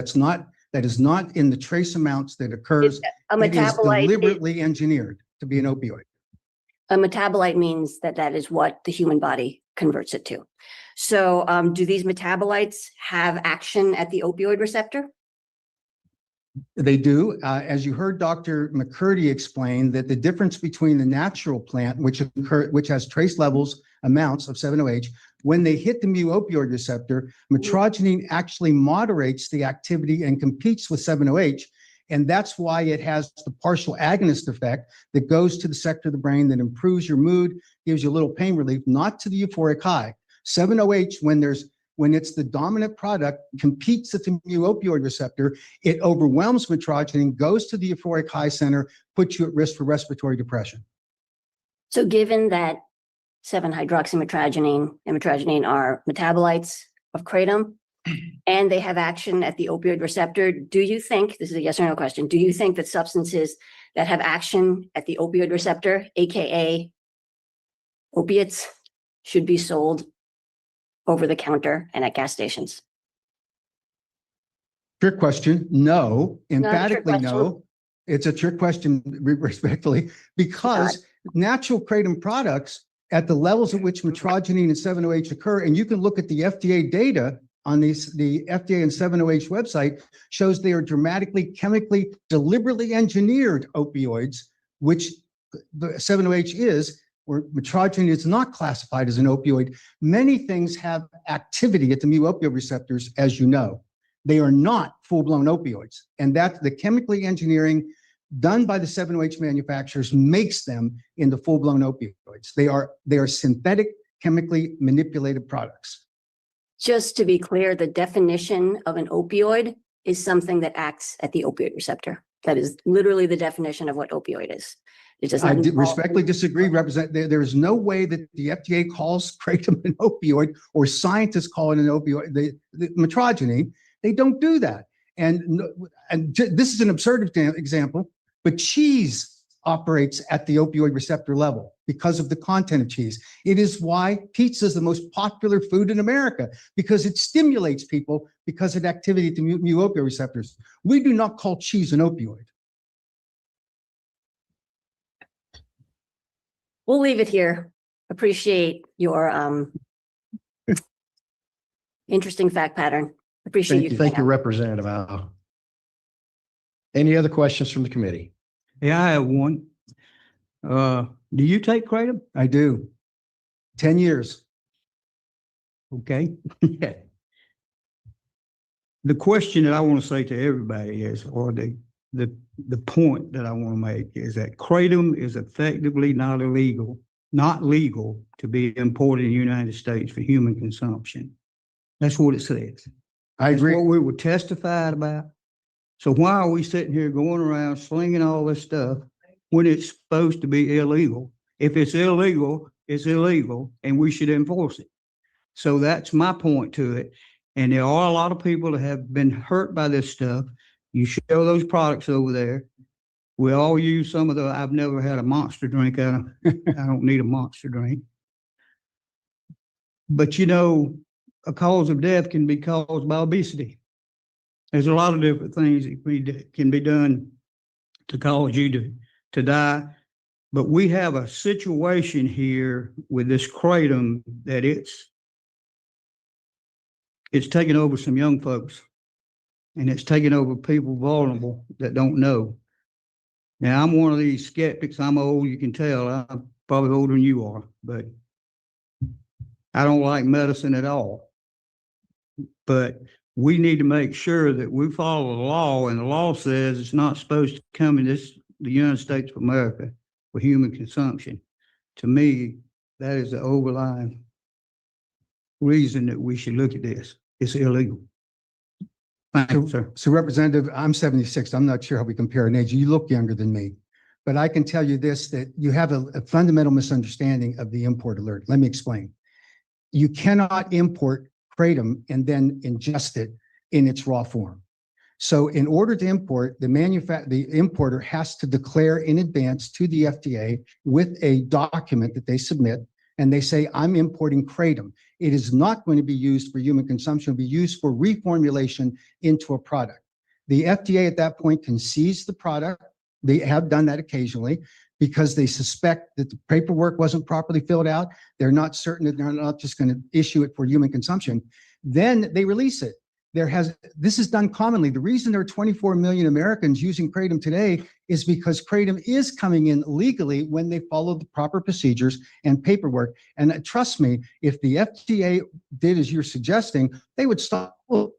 That is not in the trace amounts that occurs. A It is metabolite deliberately engineered to be an opioid. A metabolite means that is what the human body converts it to. So do these metabolites have action at the opioid receptor? They do. As you heard Dr. McCurdy explain, that the difference between the natural plant, which has trace levels, amounts of 7-OH, when they hit the mu opioid receptor, metrogenine actually moderates the activity and competes with 7-OH. And that's why it has the partial agonist effect that goes to the sector of the brain that improves your mood, gives you a little pain relief, not to the euphoric high. 7-OH, when it's the dominant product, competes at the mu opioid receptor, it overwhelms metrogenine, goes to the euphoric high center, puts you at risk for respiratory depression. So given that 7-hydroxymetragenine and metragenine are metabolites of kratom, and they have action at the opioid receptor, do you think, this is a yes or no question, do you think that substances that have action at the opioid receptor, AKA opiates, should be sold over the counter and at gas stations? Trick question, no, emphatically Not a trick question. no. It's a trick question, respectfully, because natural kratom products at the levels at which metrogenine and 7-OH occur, and you can look at the FDA data on the FDA and 7-OH website, shows they are dramatically, chemically, deliberately engineered opioids, which the 7-OH is, where metrogenine is not classified as an opioid. Many things have activity at the mu opioid receptors, as you know. They are not full-blown opioids. And that's the chemically engineering done by the 7-OH manufacturers makes them into full-blown opioids. They are synthetic, chemically manipulated products. Just to be clear, the definition of an opioid is something that acts at the opioid receptor. That is literally the definition of what opioid is. It does not Respectfully disagree, Representative. There is no way that the FDA calls kratom an opioid or scientists call it an opioid, the metrogenine. They don't do that. And this is an absurd example, but cheese operates at the opioid receptor level because of the content of cheese. It is why pizza is the most popular food in America, because it stimulates people because of activity at the mu opioid receptors. We do not call cheese an opioid. We'll leave it here. Appreciate your interesting fact pattern. Appreciate you. Thank you, Representative Al. Any other questions from the committee? Yeah, I have one. Do you take kratom? I do. 10 years. Okay. The question that I want to say to everybody is, or the point that I want to make is that kratom is effectively not legal to be imported in the United States for human consumption. That's what it says. I agree. That's what we were testified about. So why are we sitting here going around slinging all this stuff when it's supposed to be illegal? If it's illegal, it's illegal, and we should enforce it. So that's my point to it. And there are a lot of people that have been hurt by this stuff. You show those products over there. We all use some of the, I've never had a monster drink. I don't need a monster drink. But you know, a cause of death can be caused by obesity. There's a lot of different things that can be done to cause you to die. But we have a situation here with this kratom that it's taking over some young folks, and it's taking over people vulnerable that don't know. Now, I'm one of these skeptics. I'm old, you can tell. I'm probably older than you are, but I don't like medicine at all. But we need to make sure that we follow the law, and the law says it's not supposed to come in the United States of America for human consumption. To me, that is the overlying reason that we should look at this. It's illegal. Thank you, sir. So Representative, I'm 76. I'm not sure how we compare in age. You look younger than me. But I can tell you this, that you have a fundamental misunderstanding of the import alert. Let me explain. You cannot import kratom and then ingest it in its raw form. So in order to import, the importer has to declare in advance to the FDA with a document that they submit, and they say, I'm importing kratom. It is not going to be used for human consumption, it'll be used for reformulation into a product. The FDA at that point can seize the product. They have done that occasionally because they suspect that the paperwork wasn't properly filled out. They're not certain that they're not just going to issue it for human consumption. Then they release it. This is done commonly. The reason there are 24 million Americans using kratom today is because kratom is coming in legally when they follow the proper procedures and paperwork. And trust me, if the FDA did as you're suggesting, they would stop up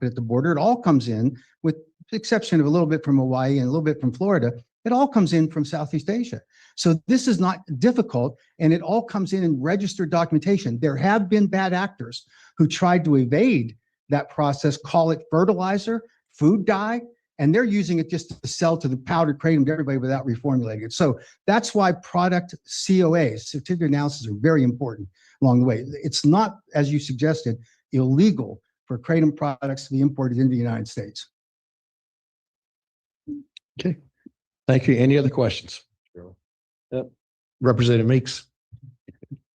at the border. It all comes in, with the exception of a little bit from Hawaii and a little bit from Florida. It all comes in from Southeast Asia. So this is not difficult, and it all comes in registered documentation. There have been bad actors who tried to evade that process, call it fertilizer, food dye, and they're using it just to sell to the powdered kratom to everybody without reformulating it. So that's why product COAs, certificate analysis, are very important along the way. It's not, as you suggested, illegal for kratom products to be imported into the United States. Okay. Thank you. Any other questions? Yep. Representative Meeks.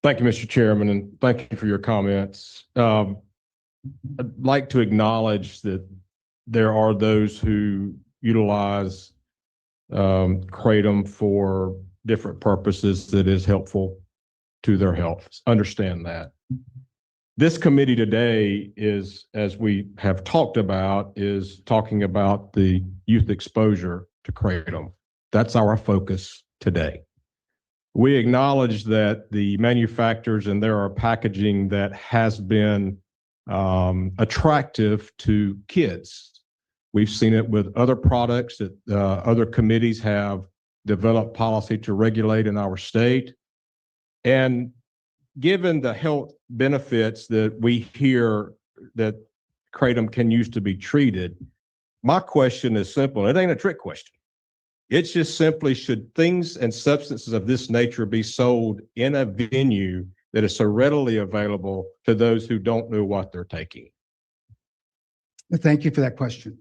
Thank you, Mr. Chairman, and thank you for your comments. I'd like to acknowledge that there are those who utilize kratom for different purposes that is helpful to their health. Understand that. This committee today is, as we have talked about, is talking about the youth exposure to kratom. That's our focus today. We acknowledge that the manufacturers and there are packaging that has been attractive to kids. We've seen it with other products that other committees have developed policy to regulate in our state. And given the health benefits that we hear that kratom can use to be treated, my question is simple. It ain't a trick question. It's just simply, should things and substances of this nature be sold in a venue that is so readily available to those who don't know what they're taking? Thank you for that question.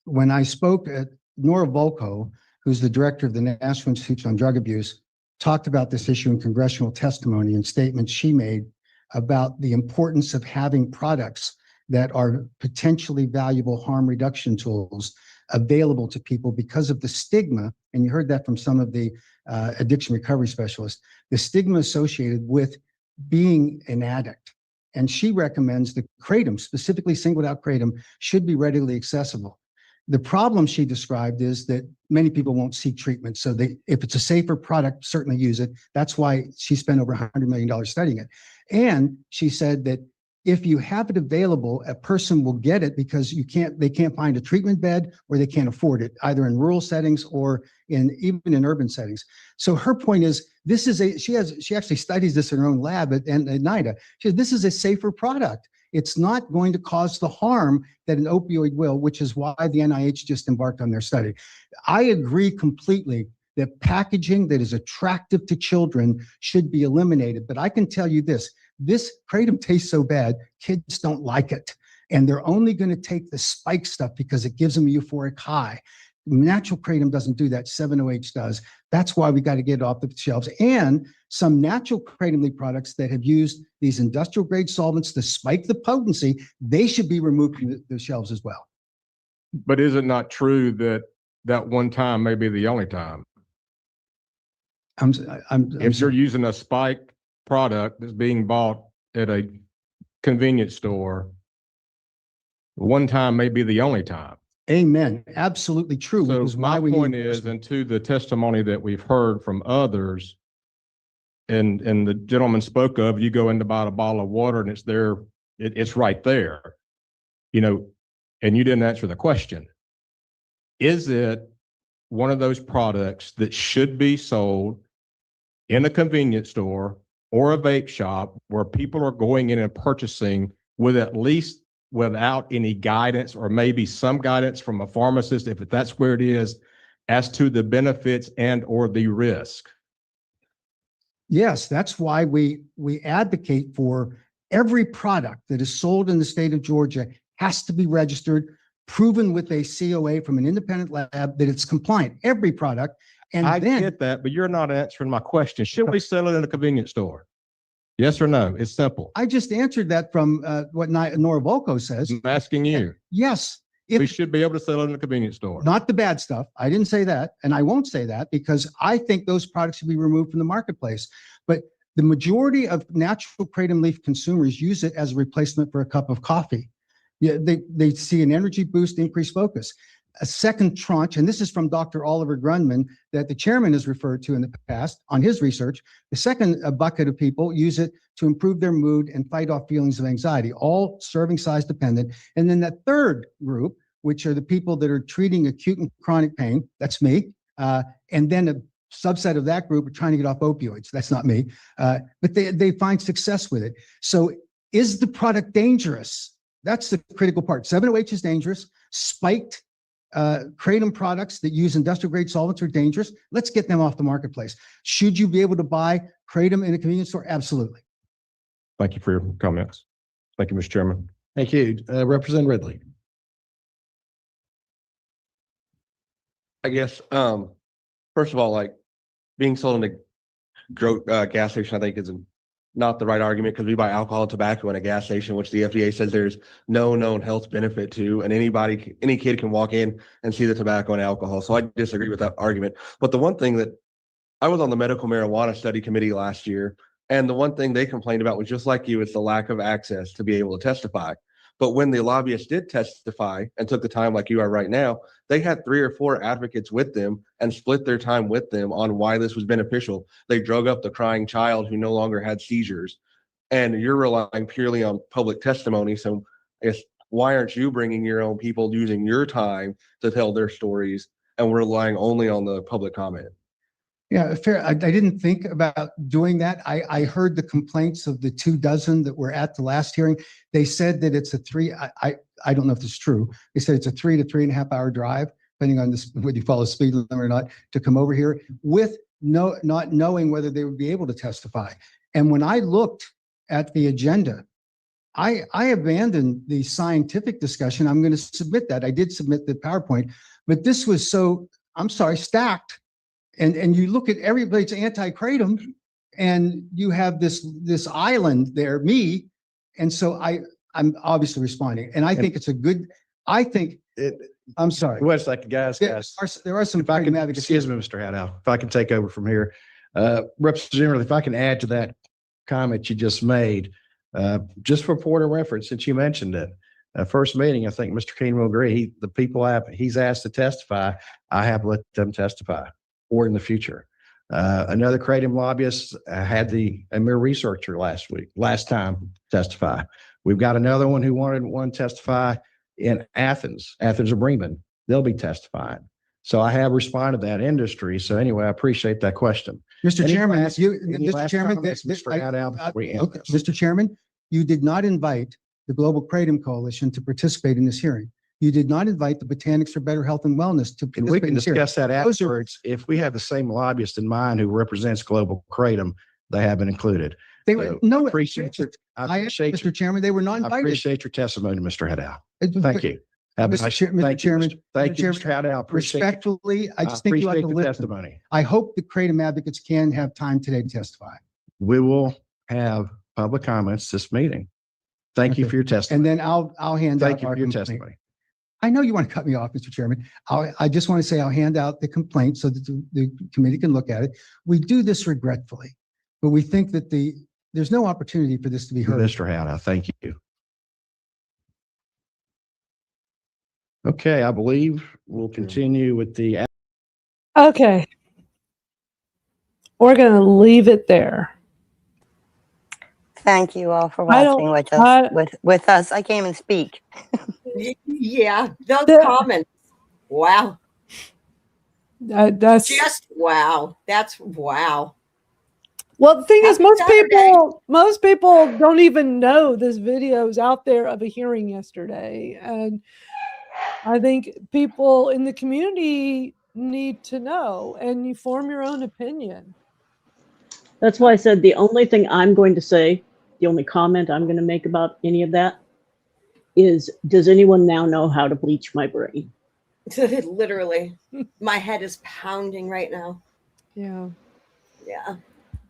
When I spoke at Nora Volko, who's the director of the National Institute on Drug Abuse, talked about this issue in congressional testimony and statements she made about the importance of having products that are potentially valuable harm reduction tools available to people because of the stigma, and you heard that from some of the addiction recovery specialists, the stigma associated with being an addict. And she recommends that kratom, specifically singled out kratom, should be readily accessible. The problem she described is that many people won't seek treatment. So if it's a safer product, certainly use it. That's why she spent over $100 million studying it. And she said that if you have it available, a person will get it because they can't find a treatment bed, or they can't afford it, either in rural settings or even in urban settings. So her point is, she actually studies this in her own lab at NIDA. She says, this is a safer product. It's not going to cause the harm that an opioid will, which is why the NIH just embarked on their study. I agree completely that packaging that is attractive to children should be eliminated. But I can tell you this kratom tastes so bad, kids don't like it. And they're only going to take the spike stuff because it gives them a euphoric high. Natural kratom doesn't do that, 7-OH does. That's why we got to get it off the shelves. And some natural kratom leaf products that have used these industrial grade solvents to spike the potency, they should be removed from the shelves as well. But is it not true that that one time may be the only time? If you're using a spike product that's being bought at a convenience store, one time may be the only time. Amen. Absolutely true. So my point is, and to the testimony that we've heard from others, and the gentleman spoke of, you go in to buy a bottle of water and it's there, it's right there, and you didn't answer the question. Is it one of those products that should be sold in a convenience store or a vape shop where people are going in and purchasing with at least without any guidance or maybe some guidance from a pharmacist, if that's where it is, as to the benefits and or the risk? Yes, that's why we advocate for every product that is sold in the state of Georgia has to be registered, proven with a COA from an independent lab that it's compliant, every product. And I then get that, but you're not answering my question. Should we sell it in a convenience store? Yes or no? It's simple. I just answered that from what Nora Volko says. I'm asking you. Yes. We should be able to sell it in a convenience store. Not the bad stuff. I didn't say that, and I won't say that because I think those products should be removed from the marketplace. But the majority of natural kratom leaf consumers use it as a replacement for a cup of coffee. Yeah, they see an energy boost, increased focus. A second tranche, and this is from Dr. Oliver Grundman that the chairman has referred to in the past on his research. The second bucket of people use it to improve their mood and fight off feelings of anxiety, all serving size dependent. And then that third group, which are the people that are treating acute and chronic pain, that's me. And then a subset of that group are trying to get off opioids. That's not me. But they find success with it. So is the product dangerous? That's the critical part. 7-OH is dangerous. Spiked kratom products that use industrial grade solvents are dangerous. Let's get them off the marketplace. Should you be able to buy kratom in a convenience store? Absolutely. Thank you for your comments. Thank you, Mr. Chairman. Thank you. Representative Ridley. I guess, first of all, like being sold in a gas station, I think is not the right argument because we buy alcohol and tobacco in a gas station, which the FDA says there's no known health benefit to, and any kid can walk in and see the tobacco and alcohol. So I disagree with that argument. But the one thing that I was on the medical marijuana study committee last year, and the one thing they complained about was just like you, it's the lack of access to be able to testify. But when the lobbyists did testify and took the time like you are right now, they had 3 or 4 advocates with them and split their time with them on why this was beneficial. They drug up the crying child who no longer had seizures. And you're relying purely on public testimony. So why aren't you bringing your own people using your time to tell their stories and we're relying only on the public comment? Yeah, fair. I didn't think about doing that. I heard the complaints of the 24 that were at the last hearing. They said that it's a I don't know if this is true. They said it's a 3 to 3.5 hour drive, depending on this, whether you follow speed limit or not, to come over here with not knowing whether they would be able to testify. And when I looked at the agenda, I abandoned the scientific discussion. I'm going to submit that. I did submit the PowerPoint, but this was so, I'm sorry, stacked. And you look at everybody's anti-kratom, and you have this island there, me, and so I'm obviously responding, and I think it's a good. I think I'm sorry. Wait a second, guys. There are some. If I can, excuse me, Mr. Haddow, if I can take over from here, Representative, if I can add to that comment you just made, just for point of reference, since you mentioned it. First meeting, I think Mr. Keenan will agree. The people he's asked to testify, I have let them testify. Or in the future. Another kratom lobbyist had the Amir researcher last time testify. We've got another one who wanted one testify in Athens or Bremen. They'll be testifying. So I have responded to that industry. So anyway, I appreciate that question. Mr. Chairman, Mr. Chairman, you did not invite the Global Kratom Coalition to participate in this hearing. You did not invite the Botanics for Better Health and Wellness to participate. And we can discuss that afterwards. If we have the same lobbyist in mind who represents Global Kratom, they have been included. They were no. Mr. Chairman, they were not invited. I appreciate your testimony, Mr. Haddow. Thank you. Mr. Chairman, thank you, Mr. Haddow. Respectfully, I just think you like to listen. Testimony. I hope the kratom advocates can have time today to testify. We will have public comments this meeting. Thank you for your testimony. And then I'll hand out. Thank you for your testimony. I know you want to cut me off, Mr. Chairman. I just want to say I'll hand out the complaint so that the committee can look at it. We do this regretfully, but we think that there's no opportunity for this to be heard. Mr. Haddow, thank you. Okay, I believe we'll continue with the. Okay. We're going to leave it there. Thank you all for watching with us. I can't even speak. Yeah, those comments. Wow. That's just wow. That's wow. Well, the thing is, Happy Saturday. most people don't even know this video is out there of a hearing yesterday. And I think people in the community need to know, and you form your own opinion. That's why I said the only thing I'm going to say, the only comment I'm going to make about any of that is, does anyone now know how to bleach my brain? Literally, my head is pounding right now. Yeah. Yeah.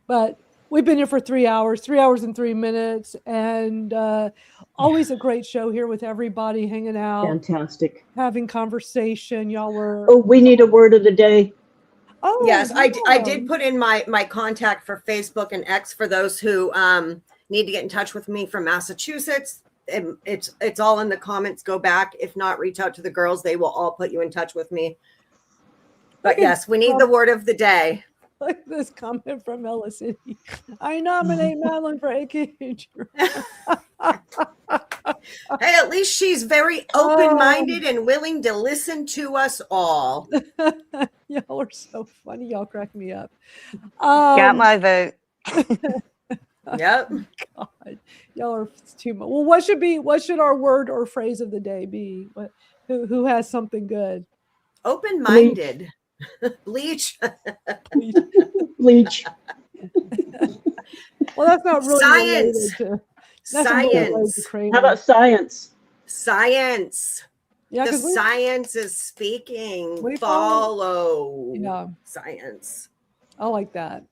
But we've been here for 3 hours, 3 hours and 3 minutes, and always a great show here with everybody hanging out, Fantastic. having conversation. Y'all were. Oh, we need a word of the day. Oh, yes, I yeah. did put in my contact for Facebook and X for those who need to get in touch with me from Massachusetts. And it's all in the comments. Go back. If not, reach out to the girls. They will all put you in touch with me. But yes, we need the word of the day. Like this comment from Ella City. I nominate Madeline for AKH. Hey, at least she's very open-minded and willing to listen to us all. Y'all are so funny. Y'all crack me up. Got my vote. Yep. God, y'all are too much. Well, what should our word or phrase of the day be? Who has something good? Open-minded. Bleach. Bleach. Well, that's not really science. Science. How about science? Science. Yeah, the science is speaking. Follow. Yeah. Science. I like that.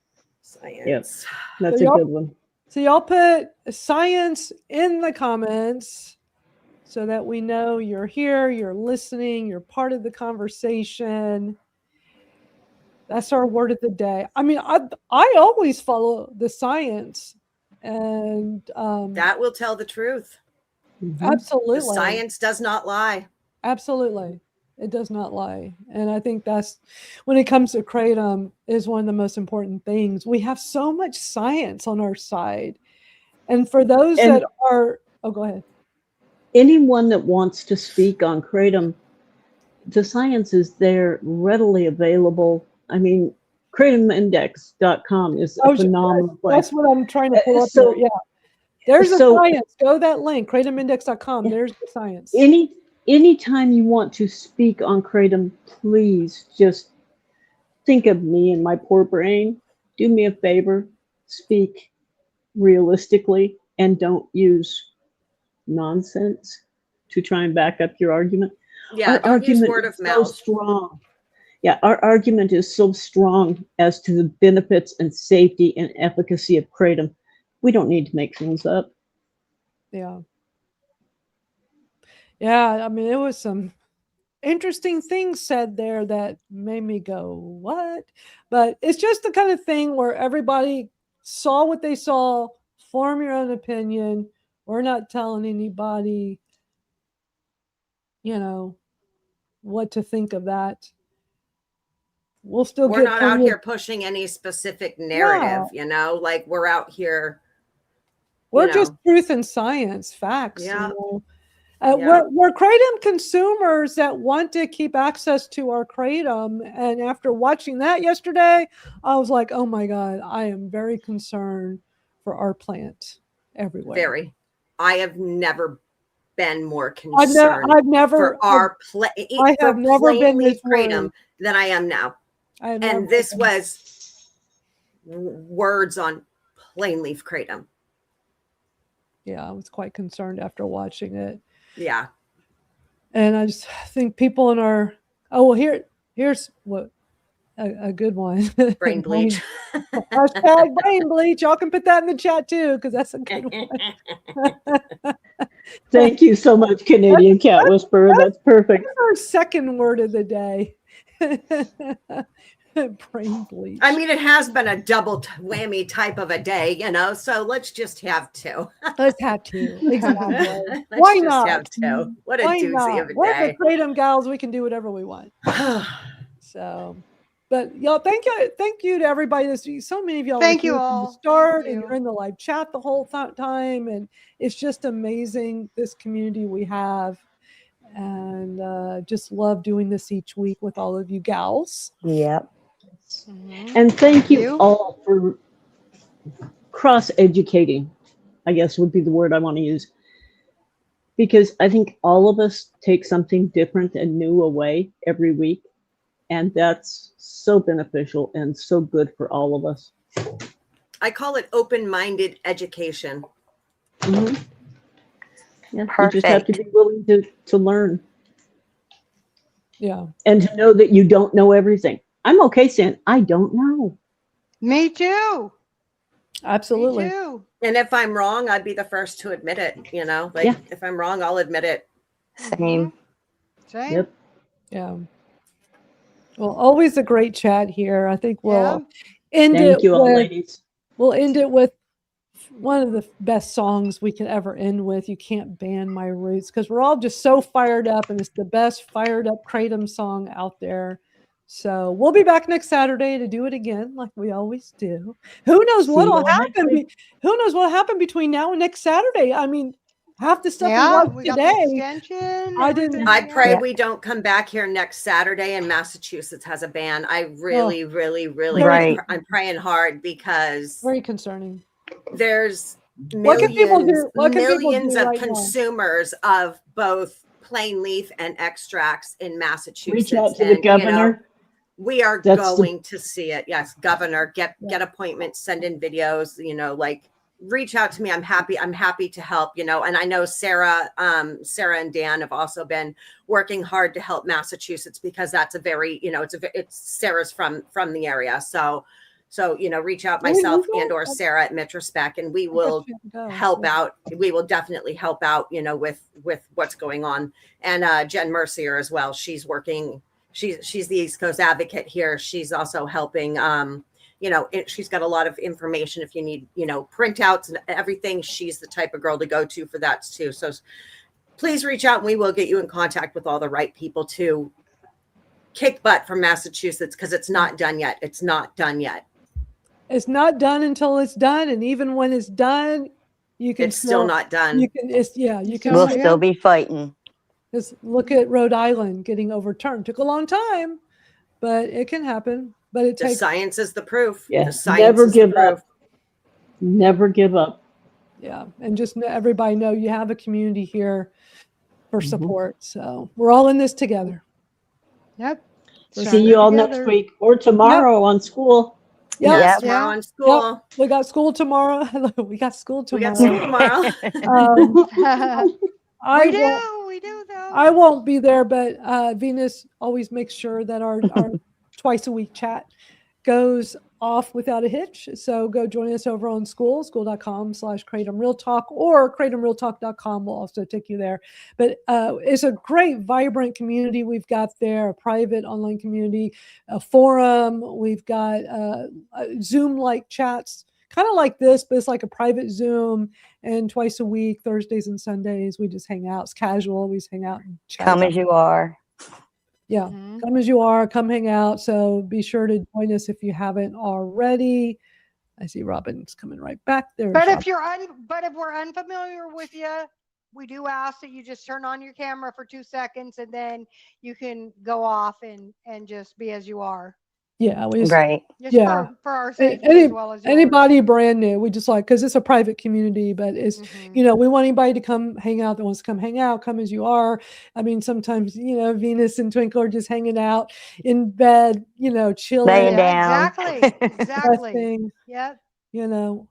Science. Yes, that's a good one. So y'all put science in the comments so that we know you're here, you're listening, you're part of the conversation. That's our word of the day. I mean, I always follow the science, and that will tell the truth. Absolutely. The science does not lie. Absolutely. It does not lie. And I think that's, when it comes to Kratom, is one of the most important things. We have so much science on our side. And for those that are, go ahead. Anyone that wants to speak on Kratom, the science is there, readily available. I mean, kratomindex.com is a phenomenal place. That's what I'm trying to pull up there. Yeah. There's the science. Go that link, kratomindex.com. There's the science. Anytime you want to speak on Kratom, please just think of me and my poor brain. Do me a favor, speak realistically, and don't use nonsense to try and back up your argument. Yeah, don't use word of mouth. So strong. Yeah, our argument is so strong as to the benefits and safety and efficacy of Kratom. We don't need to make things up. Yeah. Yeah, I mean, it was some interesting things said there that made me go, what? But it's just the kind of thing where everybody saw what they saw, form your own opinion. We're not telling anybody, what to think of that. We'll still we're not out here pushing any specific narrative, like we're out here. We're just truth and science, facts. Yeah. We're Kratom consumers that want to keep access to our Kratom. And after watching that yesterday, I was like, oh my God, I am very concerned for our plant everywhere. Very. I have never been more concerned for our I have never been this Kratom than I am now. And this was words on plain leaf Kratom. Yeah, I was quite concerned after watching it. Yeah. And I just think people in our, here's what a good one. Brain bleach. Hashtag brain bleach. Y'all can put that in the chat too, because that's a good one. Thank you so much, Canadian Cat Whisperer. That's perfect. That's our second word of the day. Brain bleach. I mean, it has been a double whammy type of a day, so let's just have two. Let's have two. Exactly. Why not? Have two. What a doozy of a We're day. the Kratom Gals. We can do whatever we want. So, but y'all, thank you to everybody. So many of y'all. Thank you from all. the start, and you're in the live chat the whole time, and it's just amazing, this community we have. And just love doing this each week with all of you gals. Yep. And thank you all for cross-educating, I guess would be the word I want to use. Because I think all of us take something different and new away every week. And that's so beneficial and so good for all of us. I call it open-minded education. Mm-hmm. Yeah, you just have to be willing to learn. Yeah. And to know that you don't know everything. I'm okay saying, I don't know. Me too. Absolutely. Me too. And if I'm wrong, I'd be the first to admit it, you know, like Yeah. if I'm wrong, I'll admit it. Same. Same. Yep. Yeah. Well, always a great chat here. I think we'll Yeah. end Thank it you all, with, ladies. we'll end it with one of the best songs we could ever end with. You Can't Ban My Roots, because we're all just so fired up, and it's the best fired up Kratom song out there. So we'll be back next Saturday to do it again, like we always do. Who knows See what'll y'all next happen? week. Who knows what'll happen between now and next Saturday? I mean, half the stuff we Yeah, watched we got the today. extension. I didn't. everything, I yeah. pray Yeah. we don't come back here next Saturday and Massachusetts has a ban. I really, really, Right. I'm praying hard because Very concerning. there's What can people do? What can people millions do of right now? consumers of both plain leaf and extracts in Massachusetts. Reach out to the and, you know, governor. we are That's the- going to see it. Yes, governor, get appointments, send in videos, you know, like reach out to me. I'm happy to help, you know. And I know Sarah and Dan have also been working hard to help Massachusetts because that's a very, you know, it's Sarah's from the area. So, you know, reach out myself and or Sarah at Mitrospec, and we will help out. We will definitely help out, you know, with what's going on. And Jen Mercier as well. She's working. She's the East Coast advocate here. She's also helping. You know, she's got a lot of information if you need, you know, printouts and everything. She's the type of girl to go to for that too. So please reach out and we will get you in contact with all the right people to kick butt from Massachusetts, because it's not done yet. It's not done yet. It's not done until it's done, and even when it's done, you can It's still not done. You can, you can. We'll still be fighting. Just look at Rhode Island getting overturned. Took a long time, but it can happen. But it The takes science is the proof. Yeah. The science Never is give the proof. up. Never give up. Yeah, and just everybody know you have a community here for support. So we're all in this together. Yep. See you all next week or tomorrow on school. Yep. Yes, tomorrow on school. Yep. We got school tomorrow. We got school We tomorrow. got school tomorrow. We do though. I won't be there, but Venus always makes sure that our twice a week chat goes off without a hitch. So go join us over on school.com/Kratom Real Talk, or kratomrealtalk.com will also take you there. But it's a great, vibrant community we've got there, a private online community, a forum. We've got Zoom-like chats, kind of like this, but it's like a private Zoom. And twice a week, Thursdays and Sundays, we just hang out. It's casual. We just hang out and chat. Come as you are. Yeah, come as you are. Come hang out. So be sure to join us if you haven't already. I see Robin's coming right back there. But if we're unfamiliar with you, we do ask that you just turn on your camera for 2 seconds, and then you can go off and just be as you are. Yeah, we just, Right. Just yeah. for our safety as well as yours. Anybody brand new, we just like, because it's a private community, but it's, you know, we want anybody to come hang out that wants to come hang out, come as you are. I mean, sometimes, you know, Venus and Twinkle are just hanging out in bed, you know, chilling. Laying down. Exactly. Nothing, Yep. you know,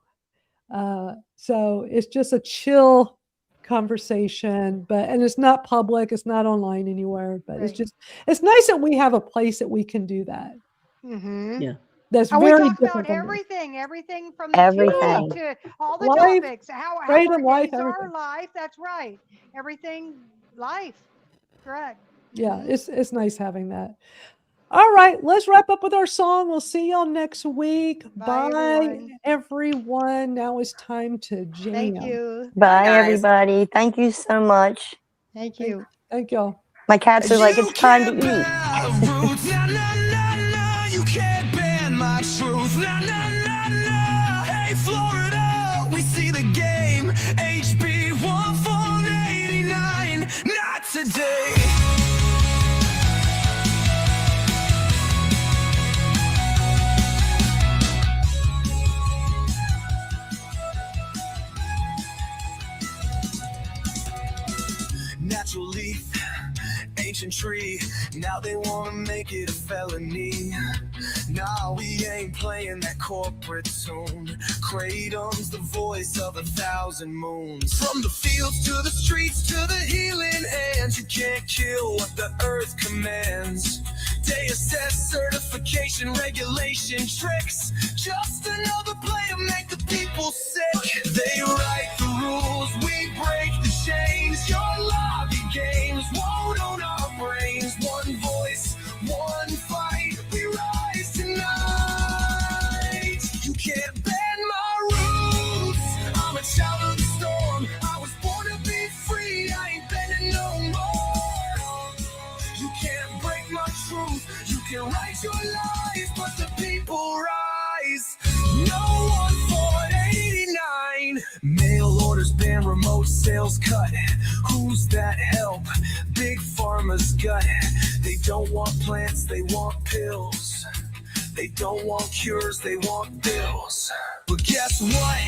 so it's just a chill conversation, and it's not public, it's not online anywhere, but it's nice that we have a place that we can do that. Yeah. That's And very we talk different about from this. everything from the Everything. tea to all the Life, topics, how freedom, our life, days are everything. life. That's right. Everything life. Correct. Yeah, it's nice having that. All right, let's wrap up with our song. We'll see y'all next week. Bye, everyone. Now it's time to jam. Thank you. Bye, everybody. Thank you so much. Thank you. Thank y'all. My cats are like, it's time to eat. You can't ban my truth. Nah, nah, nah, nah. Hey, Florida, we see the game. HB 1489. Not today. Now they wanna make it a felony. Nah, we ain't playing that corporate tune. Kratom's the voice of 1,000 moons. From the fields to the streets to the healing hands, you can't kill what the earth commands. They assess certification, regulation, tricks. Just another play to make the people sick. They write the rules, we break the chains. Your lobby games won't own our brains. One voice, one fight, we rise tonight. You can't bend my roots. I'm a child of the storm. I was born to be free. I ain't bending no more. You can't break my truth. You can write your lies, but the people rise. No one for 89. Mail orders ban, remote sales cut. Who's that help? Big Pharma's gut. They don't want plants, they want pills. They don't want cures, they want bills. But guess what?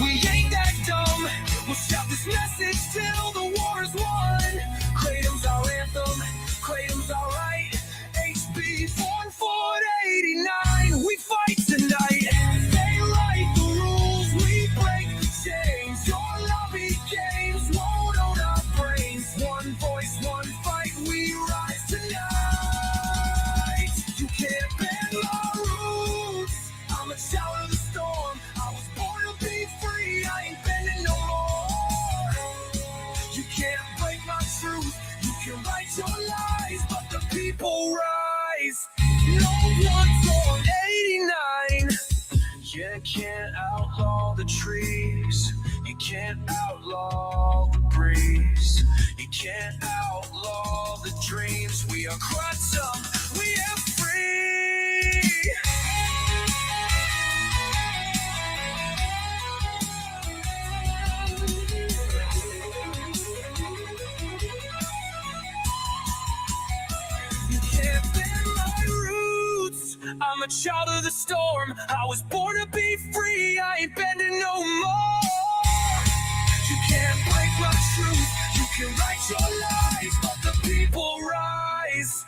We ain't that dumb. We'll shout this message till the war is won. Kratom's our anthem, Kratom's our right. HB 1489, we fight tonight. They write the rules, we break the chains. Your lobby games won't own our brains. One voice, one fight, we rise tonight. You can't bend my roots. I'm a child of the storm. I was born to be free. I ain't bending no more. You can't break my truth. You can write your lies, but the people rise. No one's on 89. You can't outlaw the trees. You can't outlaw the breeze. You can't outlaw the dreams. We are Kratom. We are free. You can't bend my roots. I'm a child of the storm. I was born to be free. I ain't bending no more. You can't break my truth. You can write your lies, but the people rise.